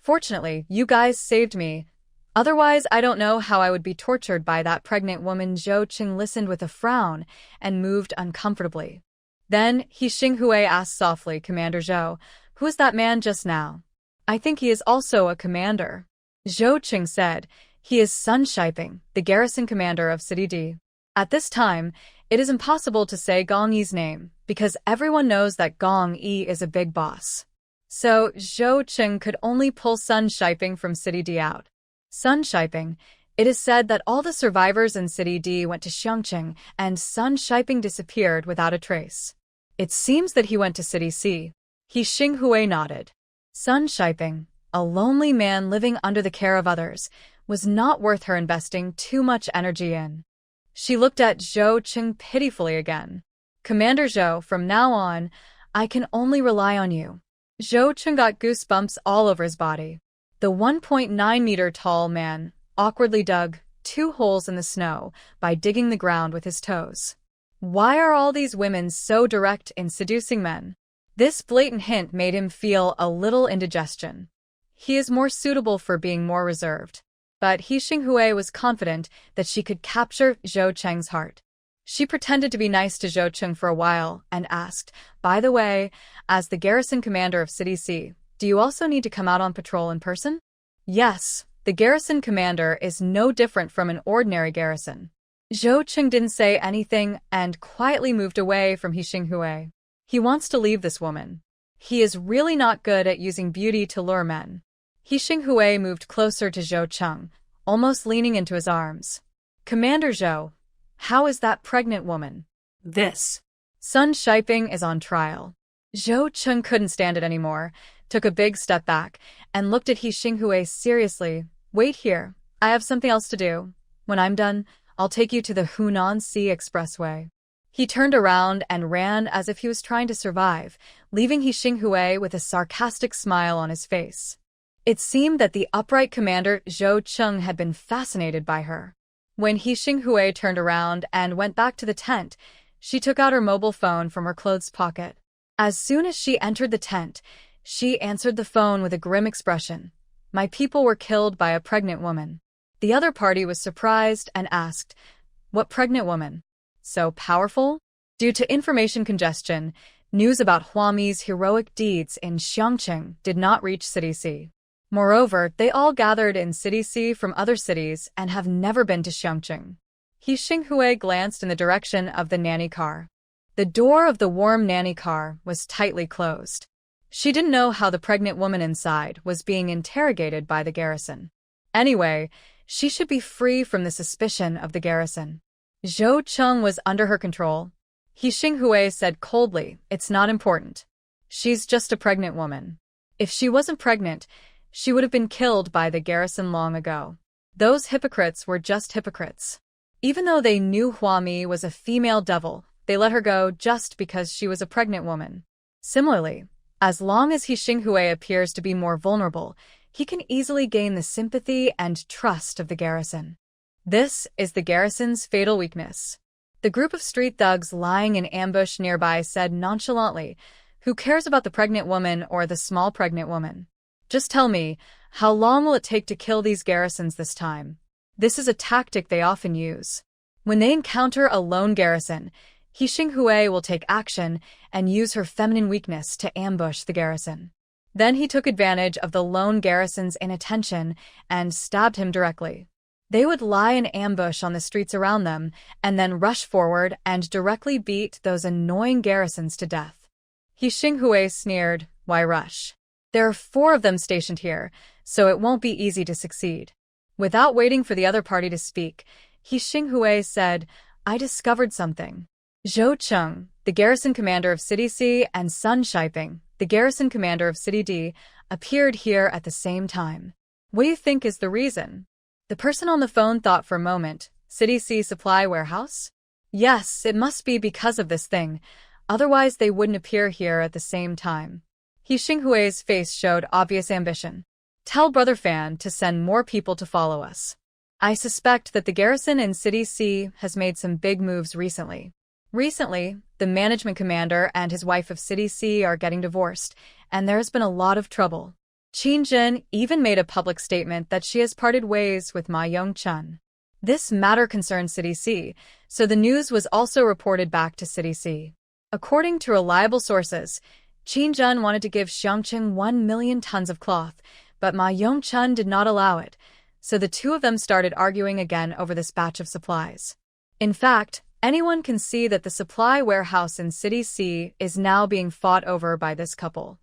"Fortunately, you guys saved me. Otherwise, I don't know how I would be tortured by that pregnant woman." Zhou Qing listened with a frown and moved uncomfortably. Then He Xinghui asked softly, "Commander Zhou, who is that man just now?" "I think he is also a commander." Zhou Qing said, "He is Sun Shiping, the garrison commander of City D." At this time, it is impossible to say Gong Yi's name, because everyone knows that Gong Yi is a big boss. So Zhou Qing could only pull Sun Shiping from City D out. Sun Shiping, it is said that all the survivors in City D went to Xiangqing, and Sun Shiping disappeared without a trace. It seems that he went to City C. He Xinghui nodded. Sun Shiping, a lonely man living under the care of others, was not worth her investing too much energy in. She looked at Zhou Qing pitifully again. "Commander Zhou, from now on, I can only rely on you." Zhou Qing got goosebumps all over his body. The 1.9-meter-tall man awkwardly dug 2 holes in the snow by digging the ground with his toes. Why are all these women so direct in seducing men? This blatant hint made him feel a little indigestion. He is more suitable for being more reserved. But He Xinghui was confident that she could capture Zhou Cheng's heart. She pretended to be nice to Zhou Qing for a while and asked, "By the way, as the garrison commander of City C, do you also need to come out on patrol in person?" "Yes, the garrison commander is no different from an ordinary garrison." Zhou Qing didn't say anything and quietly moved away from He Xinghui. He wants to leave this woman. He is really not good at using beauty to lure men. He Xinghui moved closer to Zhou Qing, almost leaning into his arms. "Commander Zhou, how is that pregnant woman?"
This.
Sun Shiping is on trial. Zhou Qing couldn't stand it anymore, took a big step back, and looked at He Xinghui seriously. "Wait here. I have something else to do. When I'm done, I'll take you to the Hunan Sea Expressway." He turned around and ran as if he was trying to survive, leaving He Xinghui with a sarcastic smile on his face. It seemed that the upright commander Zhou Qing had been fascinated by her. When He Xinghui turned around and went back to the tent, she took out her mobile phone from her clothes pocket. As soon as she entered the tent, she answered the phone with a grim expression. "My people were killed by a pregnant woman." The other party was surprised and asked, "What pregnant woman? So powerful?" Due to information congestion, news about Hua Mi's heroic deeds in Xiangqing did not reach City C. Moreover, they all gathered in City C from other cities and have never been to Xiangqing. He Xinghui glanced in the direction of the nanny car. The door of the warm nanny car was tightly closed. She didn't know how the pregnant woman inside was being interrogated by the garrison. Anyway, she should be free from the suspicion of the garrison. Zhou Qing was under her control. He Xinghui said coldly, "It's not important. She's just a pregnant woman. If she wasn't pregnant, she would have been killed by the garrison long ago. Those hypocrites were just hypocrites." Even though they knew Hua Mi was a female devil, they let her go just because she was a pregnant woman. Similarly, as long as He Xinghui appears to be more vulnerable, he can easily gain the sympathy and trust of the garrison. This is the garrison's fatal weakness. The group of street thugs lying in ambush nearby said nonchalantly, "Who cares about the pregnant woman or the small pregnant woman? Just tell me, how long will it take to kill these garrisons this time?" This is a tactic they often use. When they encounter a lone garrison, He Xinghui will take action and use her feminine weakness to ambush the garrison. Then he took advantage of the lone garrison's inattention and stabbed him directly. They would lie in ambush on the streets around them and then rush forward and directly beat those annoying garrisons to death. He Xinghui sneered, "Why rush? There are 4 of them stationed here, so it won't be easy to succeed." Without waiting for the other party to speak, He Xinghui said, "I discovered something." Zhou Cheng, the garrison commander of City C, and Sun Shiping, the garrison commander of City D, appeared here at the same time. What do you think is the reason? The person on the phone thought for a moment. City C supply warehouse? Yes, it must be because of this thing. Otherwise they wouldn't appear here at the same time. He Xinghui's face showed obvious ambition. "Tell Brother Fan to send more people to follow us. I suspect that the garrison in City C has made some big moves recently. The management commander and his wife of City C are getting divorced, and there has been a lot of trouble. Qin Jin even made a public statement that she has parted ways with Ma Yongchun. This matter concerns City C, so the news was also reported back to City C. According to reliable sources, Qin Jin wanted to give Xiangqing 1 million tons of cloth, but Ma Yongchun did not allow it, so the 2 of them started arguing again over this batch of supplies. In fact, anyone can see that the supply warehouse in City C is now being fought over by this couple.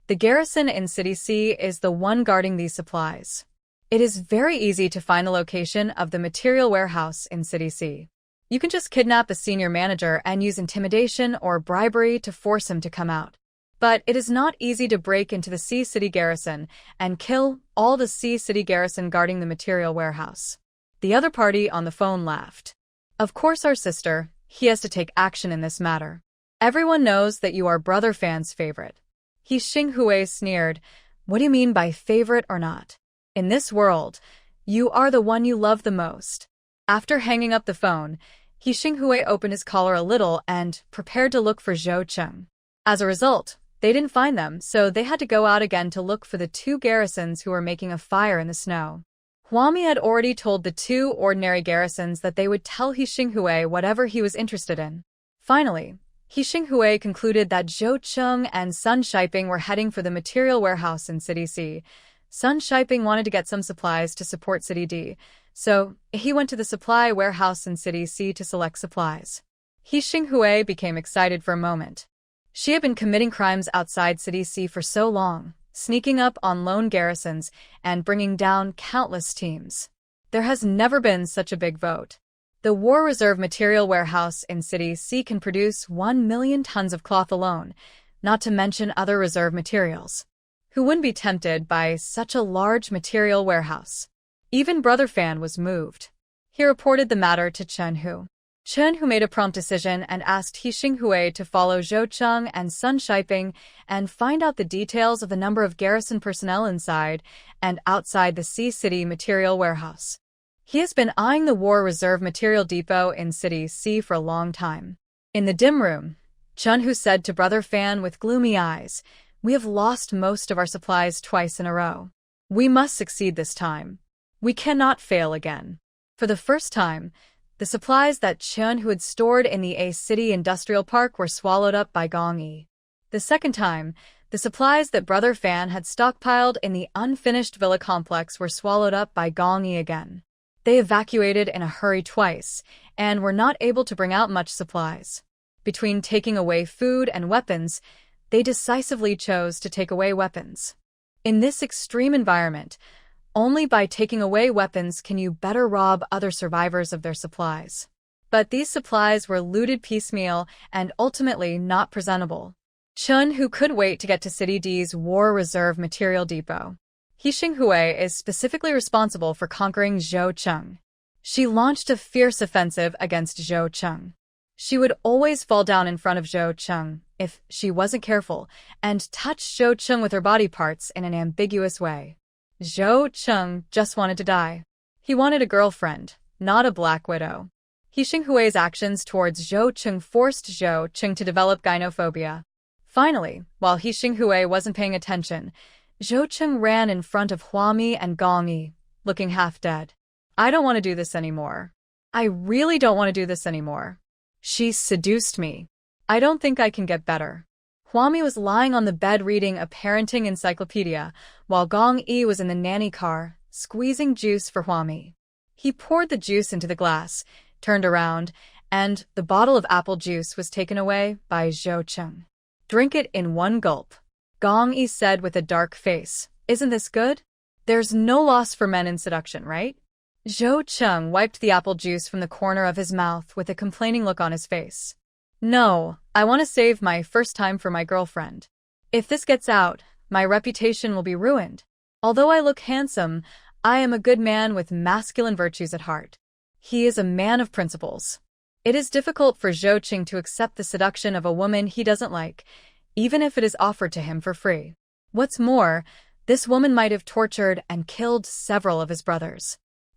The garrison in City C is the one guarding these supplies. It is very easy to find the location of the material warehouse in City C. You can just kidnap the senior manager and use intimidation or bribery to force him to come out. But it is not easy to break into the C City garrison and kill all the C City garrison guarding the material warehouse. The other party on the phone laughed. Of course, our sister, he has to take action in this matter. Everyone knows that you are Brother Fan's favorite. He Xinghui sneered, "What do you mean by favorite or not? In this world, you are the one you love the most." After hanging up the phone, He Xinghui opened his collar a little and prepared to look for Zhou Cheng. As a result, they didn't find them, so they had to go out again to look for the 2 garrisons who were making a fire in the snow. Hua Mi had already told the 2 ordinary garrisons that they would tell He Xinghui whatever he was interested in. Finally, He Xinghui concluded that Zhou Cheng and Sun Shiping were heading for the material warehouse in City C. Sun Shiping wanted to get some supplies to support City D, so he went to the supply warehouse in City C to select supplies. He Xinghui became excited for a moment. She had been committing crimes outside City C for so long, sneaking up on lone garrisons and bringing down countless teams. There has never been such a big vote. The War Reserve Material Warehouse in City C can produce 1 million tons of cloth alone, not to mention other reserve materials. Who wouldn't be tempted by such a large material warehouse? Even Brother Fan was moved. He reported the matter to Chen Hu. Chen Hu made a prompt decision and asked He Xinghui to follow Zhou Cheng and Sun Shiping and find out the details of the number of garrison personnel inside and outside the C City Material Warehouse. He has been eyeing the War Reserve Material Depot in City C for a long time. In the dim room, Chen Hu said to Brother Fan with gloomy eyes, "We have lost most of our supplies twice in a row. We must succeed this time. We cannot fail again." For the first time, the supplies that Chen Hu had stored in the A City Industrial Park were swallowed up by Gong Yi. The second time, the supplies that Brother Fan had stockpiled in the unfinished villa complex were swallowed up by Gong Yi again. They evacuated in a hurry twice and were not able to bring out much supplies. Between taking away food and weapons, they decisively chose to take away weapons. In this extreme environment, only by taking away weapons can you better rob other survivors of their supplies. But these supplies were looted piecemeal and ultimately not presentable. Chen Hu could wait to get to City D's War Reserve Material Depot. He Xinghui is specifically responsible for conquering Zhou Cheng. She launched a fierce offensive against Zhou Cheng. She would always fall down in front of Zhou Cheng if she wasn't careful and touch Zhou Cheng with her body parts in an ambiguous way. Zhou Cheng just wanted to die. He wanted a girlfriend, not a black widow. He Xinghui's actions towards Zhou Cheng forced Zhou Cheng to develop gynophobia. Finally, while He Xinghui wasn't paying attention, Zhou Cheng ran in front of Huami and Gong Yi, looking half dead. I don't want to do this anymore. I really don't want to do this anymore. She seduced me. I don't think I can get better. Huami was lying on the bed reading a parenting encyclopedia, while Gong Yi was in the nanny car, squeezing juice for Huami. He poured the juice into the glass, turned around, and the bottle of apple juice was taken away by Zhou Cheng. Drink it in one gulp. Gong Yi said with a dark face. Isn't this good? There's no loss for men in seduction, right? Zhou Cheng wiped the apple juice from the corner of his mouth with a complaining look on his face. No, I want to save my first time for my girlfriend. If this gets out, my reputation will be ruined. Although I look handsome, I am a good man with masculine virtues at heart. He is a man of principles. It is difficult for Zhou Cheng to accept the seduction of a woman he doesn't like, even if it is offered to him for free. What's more, this woman might have tortured and killed several of his brothers.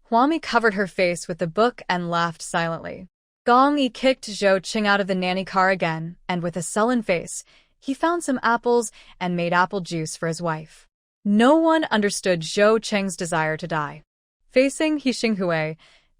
Huami covered her face with the book and laughed silently. Gong Yi kicked Zhou Cheng out of the nanny car again, and with a sullen face, he found some apples and made apple juice for his wife. No one understood Zhou Cheng's desire to die. Facing He Xinghui,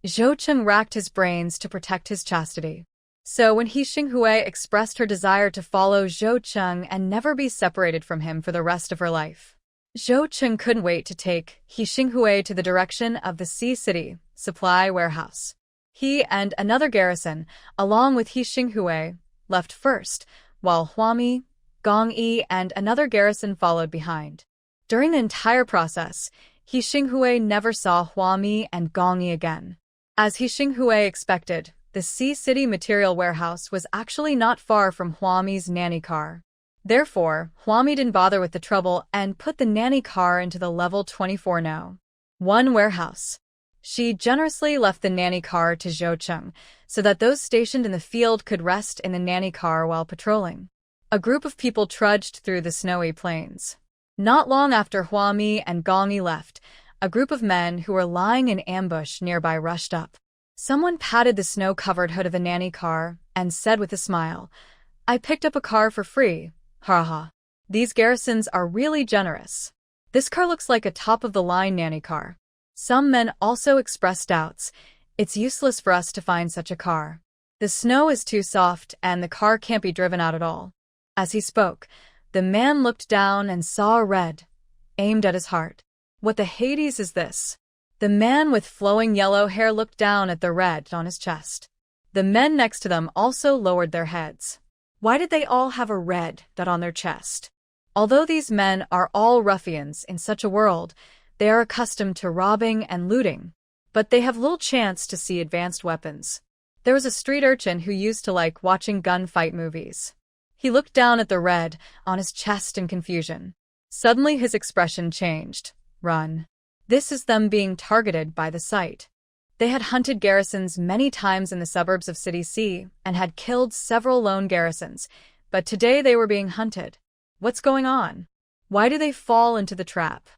Zhou Cheng racked his brains to protect his chastity. So when He Xinghui expressed her desire to follow Zhou Cheng and never be separated from him for the rest of her life, Zhou Cheng couldn't wait to take He Xinghui to the direction of the Sea City supply warehouse. He and another garrison, along with He Xinghui, left first, while Huami, Gong Yi, and another garrison followed behind. During the entire process, He Xinghui never saw Huami and Gong Yi again. As He Xinghui expected, the Sea City material warehouse was actually not far from Huami's nanny car. Therefore, Huami didn't bother with the trouble and put the nanny car into the level 24 No.1 warehouse. She generously left the nanny car to Zhou Cheng so that those stationed in the field could rest in the nanny car while patrolling. A group of people trudged through the snowy plains. Not long after Huami and Gong Yi left, a group of men who were lying in ambush nearby rushed up. Someone patted the snow-covered hood of the nanny car and said with a smile, "I picked up a car for free. Ha ha. These garrisons are really generous. This car looks like a top-of-the-line nanny car." Some men also expressed doubts. It's useless for us to find such a car. The snow is too soft and the car can't be driven out at all. As he spoke, the man looked down and saw a red, aimed at his heart. What the Hades is this? The man with flowing yellow hair looked down at the red on his chest. The men next to them also lowered their heads. Why did they all have a red dot on their chest? Although these men are all ruffians in such a world, they are accustomed to robbing and looting, but they have little chance to see advanced weapons. There was a street urchin who used to like watching gunfight movies. He looked down at the red on his chest in confusion. Suddenly his expression changed. Run. This is them being targeted by the sight. They had hunted garrisons many times in the suburbs of City C and had killed several lone garrisons, but today they were being hunted. What's going on? Why do they fall into the trap?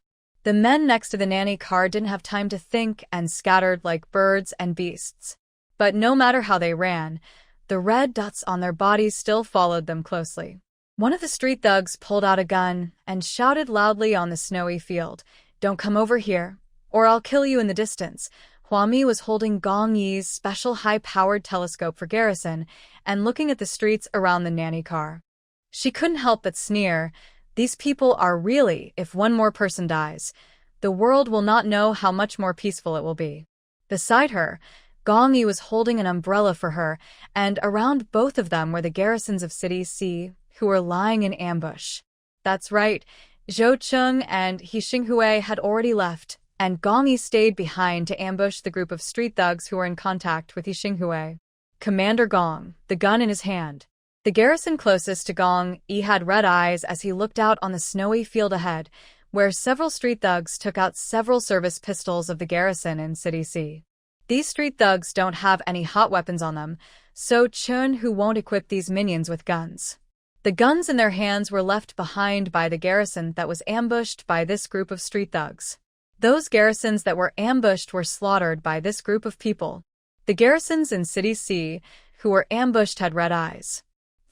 The men next to the nanny car didn't have time to think and scattered like birds and beasts. But no matter how they ran, the red dots on their bodies still followed them closely. One of the street thugs pulled out a gun and shouted loudly on the snowy field, "Don't come over here, or I'll kill you in the distance." Huami was holding Gong Yi's special high-powered telescope for garrison and looking at the streets around the nanny car. She couldn't help but sneer. These people are really, if one more person dies, the world will not know how much more peaceful it will be. Beside her, Gong Yi was holding an umbrella for her, and around both of them were the garrisons of City C, who were lying in ambush. That's right, Zhou Cheng and He Xinghui had already left, and Gong Yi stayed behind to ambush the group of street thugs who were in contact with He Xinghui. Commander Gong, the gun in his hand. The garrison closest to Gong Yi had red eyes as he looked out on the snowy field ahead, where several street thugs took out several service pistols of the garrison in City C. These street thugs don't have any hot weapons on them, so Chun Hu won't equip these minions with guns. The guns in their hands were left behind by the garrison that was ambushed by this group of street thugs. Those garrisons that were ambushed were slaughtered by this group of people. The garrisons in City C who were ambushed had red eyes.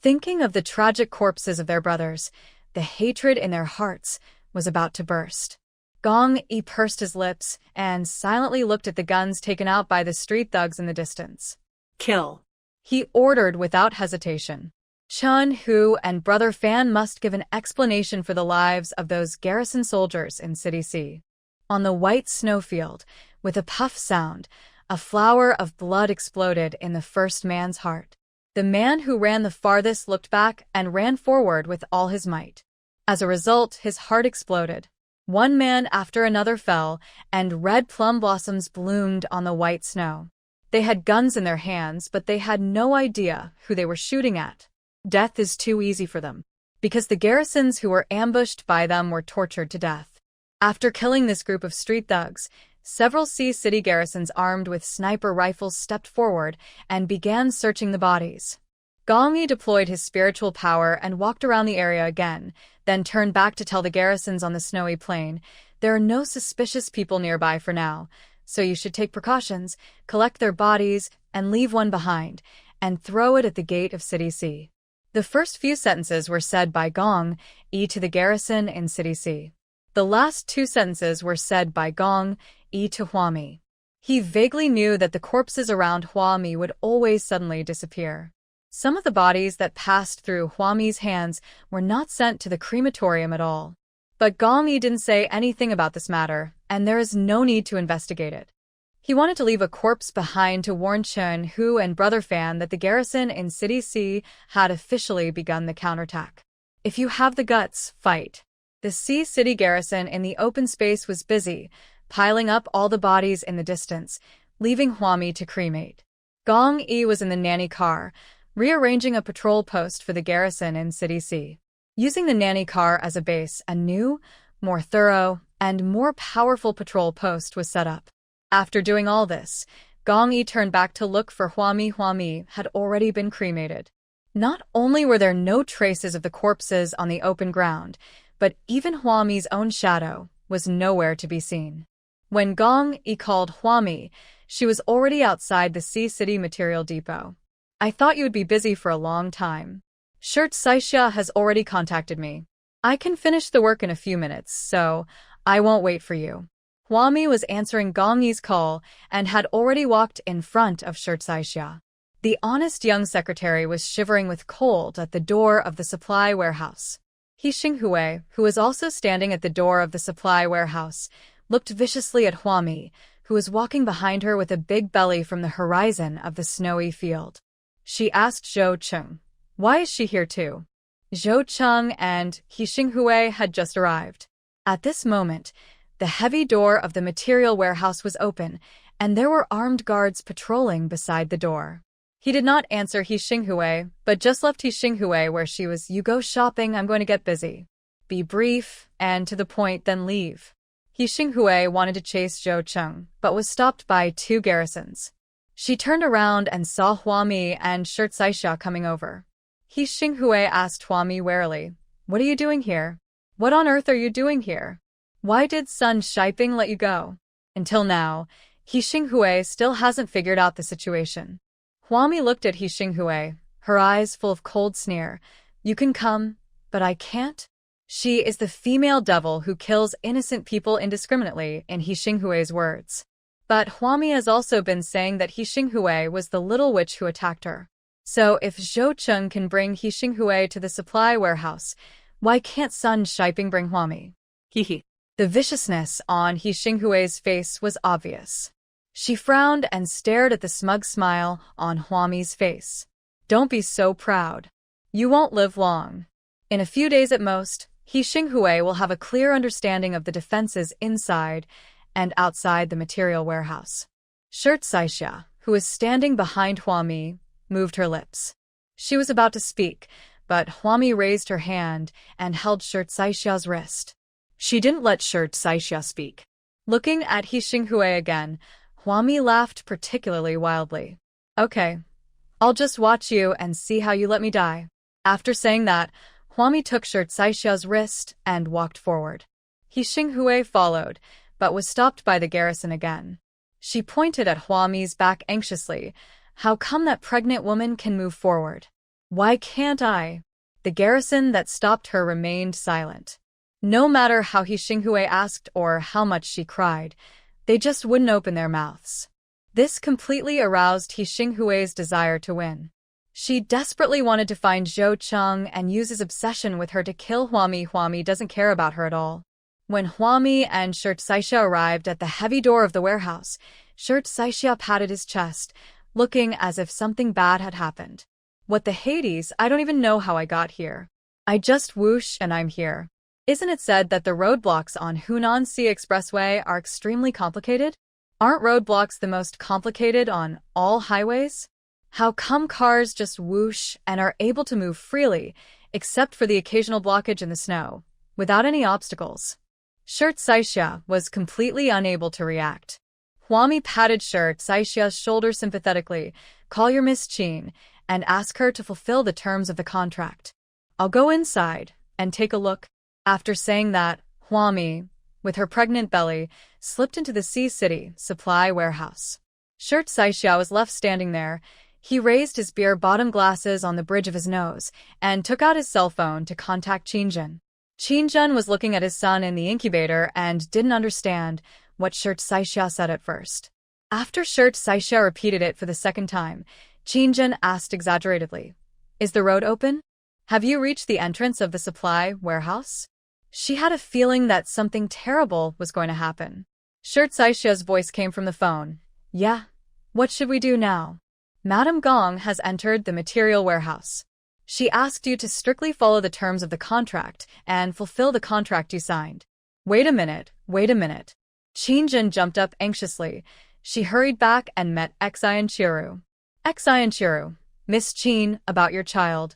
Thinking of the tragic corpses of their brothers, the hatred in their hearts was about to burst. Gong Yi pursed his lips and silently looked at the guns taken out by the street thugs in the distance.
Kill.
He ordered without hesitation. Chun Hu and Brother Fan must give an explanation for the lives of those garrison soldiers in City C. On the white snowfield, with a puff sound, a flower of blood exploded in the first man's heart. The man who ran the farthest looked back and ran forward with all his might. As a result, his heart exploded. One man after another fell, and red plum blossoms bloomed on the white snow. They had guns in their hands, but they had no idea who they were shooting at. Death is too easy for them, because the garrisons who were ambushed by them were tortured to death. After killing this group of street thugs, several Sea City garrisons armed with sniper rifles stepped forward and began searching the bodies. Gong Yi deployed his spiritual power and walked around the area again, then turned back to tell the garrisons on the snowy plain, "There are no suspicious people nearby for now, so you should take precautions, collect their bodies, and leave one behind, and throw it at the gate of City C." The first few sentences were said by Gong Yi to the garrison in City C. The last two sentences were said by Gong Yi to Hua Mi. He vaguely knew that the corpses around Hua Mi would always suddenly disappear. Some of the bodies that passed through Hua Mi's hands were not sent to the crematorium at all. But Gong Yi didn't say anything about this matter, and there is no need to investigate it. He wanted to leave a corpse behind to warn Chun Hu and Brother Fan that the garrison in City C had officially begun the counterattack. If you have the guts, fight. The Sea City garrison in the open space was busy, piling up all the bodies in the distance, leaving Hua Mi to cremate. Gong Yi was in the nanny car, rearranging a patrol post for the garrison in City C. Using the nanny car as a base, a new, more thorough, and more powerful patrol post was set up. After doing all this, Gong Yi turned back to look for Hua Mi. Hua Mi had already been cremated. Not only were there no traces of the corpses on the open ground, but even Hua Mi's own shadow was nowhere to be seen. When Gong Yi called Hua Mi, she was already outside the Sea City Material Depot. "I thought you would be busy for a long time. Shirt Saixia has already contacted me. I can finish the work in a few minutes, so I won't wait for you." Hua Mi was answering Gong Yi's call and had already walked in front of Shirt Saixia. The honest young secretary was shivering with cold at the door of the supply warehouse. He Xinghui, who was also standing at the door of the supply warehouse, looked viciously at Hua Mi, who was walking behind her with a big belly from the horizon of the snowy field. She asked Zhou Cheng, "Why is she here too?" Zhou Cheng and He Xinghui had just arrived. At this moment, the heavy door of the material warehouse was open, and there were armed guards patrolling beside the door. He did not answer He Xinghui, but just left He Xinghui where she was. "You go shopping, I'm going to get busy. Be brief and to the point, then leave." He Xinghui wanted to chase Zhou Cheng, but was stopped by two garrisons. She turned around and saw Hua Mi and Shirt Saixia coming over. He Xinghui asked Hua Mi warily, "What are you doing here? What on earth are you doing here? Why did Sun Shiping let you go?" Until now, He Xinghui still hasn't figured out the situation. Hua Mi looked at He Xinghui, her eyes full of cold sneer. "You can come, but I can't?" She is the female devil who kills innocent people indiscriminately, in He Xinghui's words. But Hua Mi has also been saying that He Xinghui was the little witch who attacked her. So if Zhou Cheng can bring He Xinghui to the supply warehouse, why can't Sun Shiping bring Hua Mi?
Hee.
The viciousness on He Xinghui's face was obvious. She frowned and stared at the smug smile on Hua Mi's face. "Don't be so proud. You won't live long. In a few days at most, He Xinghui will have a clear understanding of the defenses inside and outside the material warehouse." Shirt Saixia, who was standing behind Hua Mi, moved her lips. She was about to speak, but Hua Mi raised her hand and held Shirt Saixia's wrist. She didn't let Shirt Saixia speak. Looking at He Xinghui again, Huami laughed particularly wildly. Okay, I'll just watch you and see how you let me die. After saying that, Huami took Shirt Saishia's wrist and walked forward. He Xinghui followed, but was stopped by the garrison again. She pointed at Huami's back anxiously. How come that pregnant woman can move forward? Why can't I? The garrison that stopped her remained silent. No matter how he Xinghui asked or how much she cried, they just wouldn't open their mouths. This completely aroused He Xinghui's desire to win. She desperately wanted to find Zhou Cheng and use his obsession with her to kill Huami. Huami doesn't care about her at all. When Huami and Shirt Saixia arrived at the heavy door of the warehouse, Shirt Saixia patted his chest, looking as if something bad had happened. What the Hades? I don't even know how I got here. I just whoosh and I'm here. Isn't it said that the roadblocks on Hunan Sea Expressway are extremely complicated? Aren't roadblocks the most complicated on all highways? How come cars just whoosh and are able to move freely, except for the occasional blockage in the snow, without any obstacles? Shirt Saixia was completely unable to react. Huami patted Shirt Saixia's shoulder sympathetically. Call your Miss Qin and ask her to fulfill the terms of the contract. I'll go inside and take a look. After saying that, Huami, with her pregnant belly, slipped into the Sea City supply warehouse. Shirt Saixia was left standing there. He raised his beer-bottom glasses on the bridge of his nose and took out his cell phone to contact Qinzhen. Qinzhen was looking at his son in the incubator and didn't understand what Shirt Saixia said at first. After Shirt Saixia repeated it for the second time, Qinzhen asked exaggeratedly, "Is the road open? Have you reached the entrance of the supply warehouse?" She had a feeling that something terrible was going to happen. Shirt Saixia's voice came from the phone. "Yeah. What should we do now?" "Madame Gong has entered the material warehouse. She asked you to strictly follow the terms of the contract and fulfill the contract you signed." Wait a minute. Qinzhen jumped up anxiously. She hurried back and met Xian Chiru. "Xian Chiru, Miss Qin, about your child."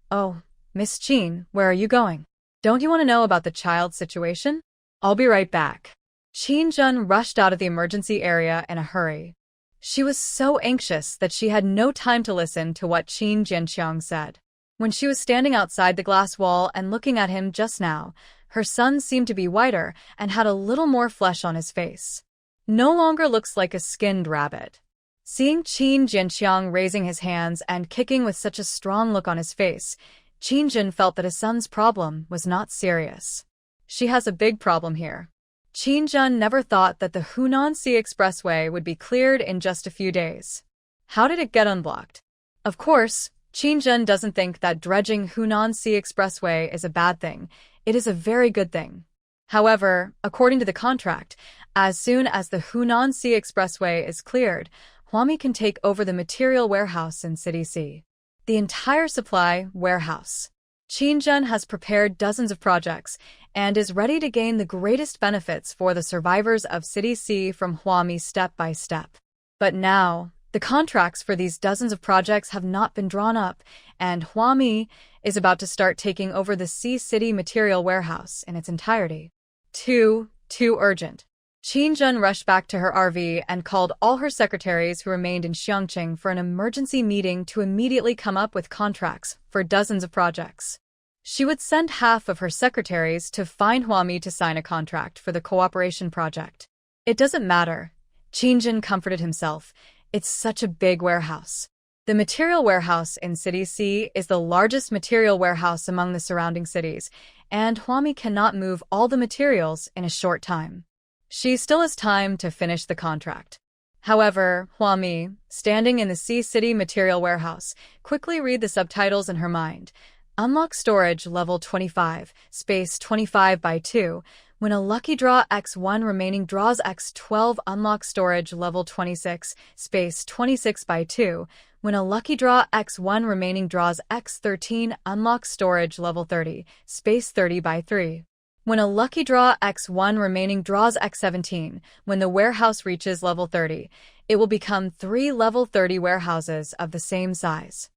"Oh, Miss Qin, where are you going? Don't you want to know about the child's situation?" "I'll be right back." Qinzhen rushed out of the emergency area in a hurry. She was so anxious that she had no time to listen to what Qin Jianqiang said. When she was standing outside the glass wall and looking at him just now, her son seemed to be whiter and had a little more flesh on his face. No longer looks like a skinned rabbit. Seeing Qin Jianqiang raising his hands and kicking with such a strong look on his face, Qinzhen felt that his son's problem was not serious. She has a big problem here. Qinzhen never thought that the Hunan Sea Expressway would be cleared in just a few days. How did it get unblocked? Of course, Qinzhen doesn't think that dredging Hunan Sea Expressway is a bad thing. It is a very good thing. However, according to the contract, as soon as the Hunan Sea Expressway is cleared, Huami can take over the material warehouse in City C. The entire supply warehouse. Qinzhen has prepared dozens of projects and is ready to gain the greatest benefits for the survivors of City C from Huami step by step. But now, the contracts for these dozens of projects have not been drawn up, and Huami is about to start taking over the Sea City material warehouse in its entirety. Too urgent. Qinzhen rushed back to her RV and called all her secretaries who remained in Xiangqing for an emergency meeting to immediately come up with contracts for dozens of projects. She would send half of her secretaries to find Huami to sign a contract for the cooperation project. It doesn't matter. Qinzhen comforted himself. It's such a big warehouse. The material warehouse in City C is the largest material warehouse among the surrounding cities, and Huami cannot move all the materials in a short time. She still has time to finish the contract. However, Huami, standing in the Sea City material warehouse, quickly read the subtitles in her mind. Unlock storage level 25, space 25 by 2. When a lucky draw X1 remaining draws X12, unlock storage level 26, space 26 by 2. When a lucky draw X1 remaining draws X13, unlock storage level 30, space 30 by 3. When a lucky draw X1 remaining draws X17, when the warehouse reaches level 30, it will become 3 level 30 warehouses of the same size.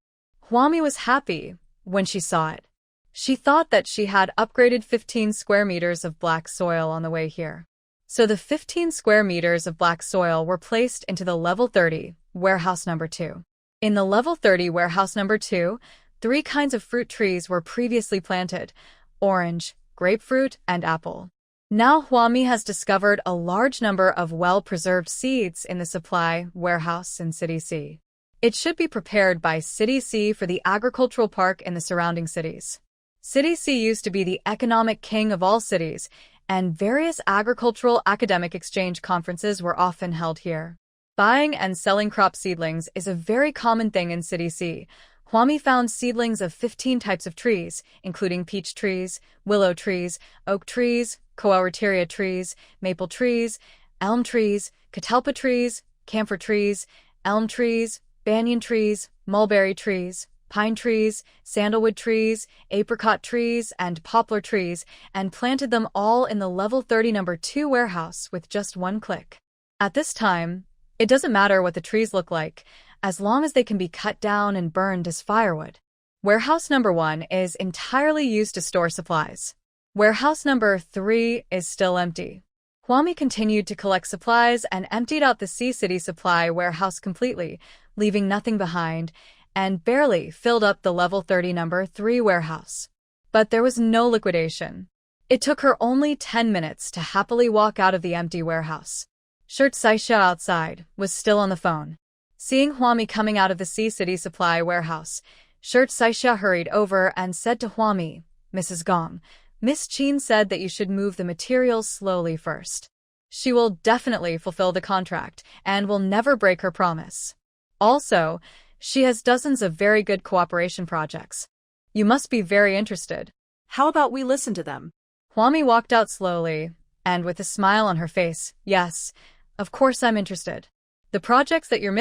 Huami was happy when she saw it. She thought that she had upgraded 15 square meters of black soil on the way here. So the 15 square meters of black soil were placed into the level 30, warehouse number 2. In the level 30 warehouse number 2, 3 kinds of fruit trees were previously planted: orange, grapefruit, and apple. Now Huami has discovered a large number of well-preserved seeds in the supply warehouse in City C. It should be prepared by City C for the agricultural park in the surrounding cities. City C used to be the economic king of all cities, and various agricultural academic exchange conferences were often held here. Buying and selling crop seedlings is a very common thing in City C. Huami found seedlings of 15 types of trees, including peach trees, willow trees, oak trees, coelreteria trees, maple trees, elm trees, catalpa trees, camphor trees, elm trees, banyan trees, mulberry trees, pine trees, sandalwood trees, apricot trees, and poplar trees, and planted them all in the level 30 number 2 warehouse with just one click. At this time, it doesn't matter what the trees look like, as long as they can be cut down and burned as firewood. Warehouse number 1 is entirely used to store supplies. Warehouse number 3 is still empty. Huami continued to collect supplies and emptied out the C-City supply warehouse completely, leaving nothing behind, and barely filled up the level 30 number 3 warehouse. But there was no liquidation. It took her only 10 minutes to happily walk out of the empty warehouse. Shirt Saisha outside was still on the phone. Seeing Huami coming out of the C-City supply warehouse, Shirt Saisha hurried over and said to Huami, "Mrs. Gong, Miss Qin said that you should move the materials slowly first. She will definitely fulfill the contract and will never break her promise. Also, she has dozens of very good cooperation projects. You must be very interested."
How about we listen to them?
Huami walked out slowly, and with a smile on her face, "Yes, of course I'm interested. The projects that you're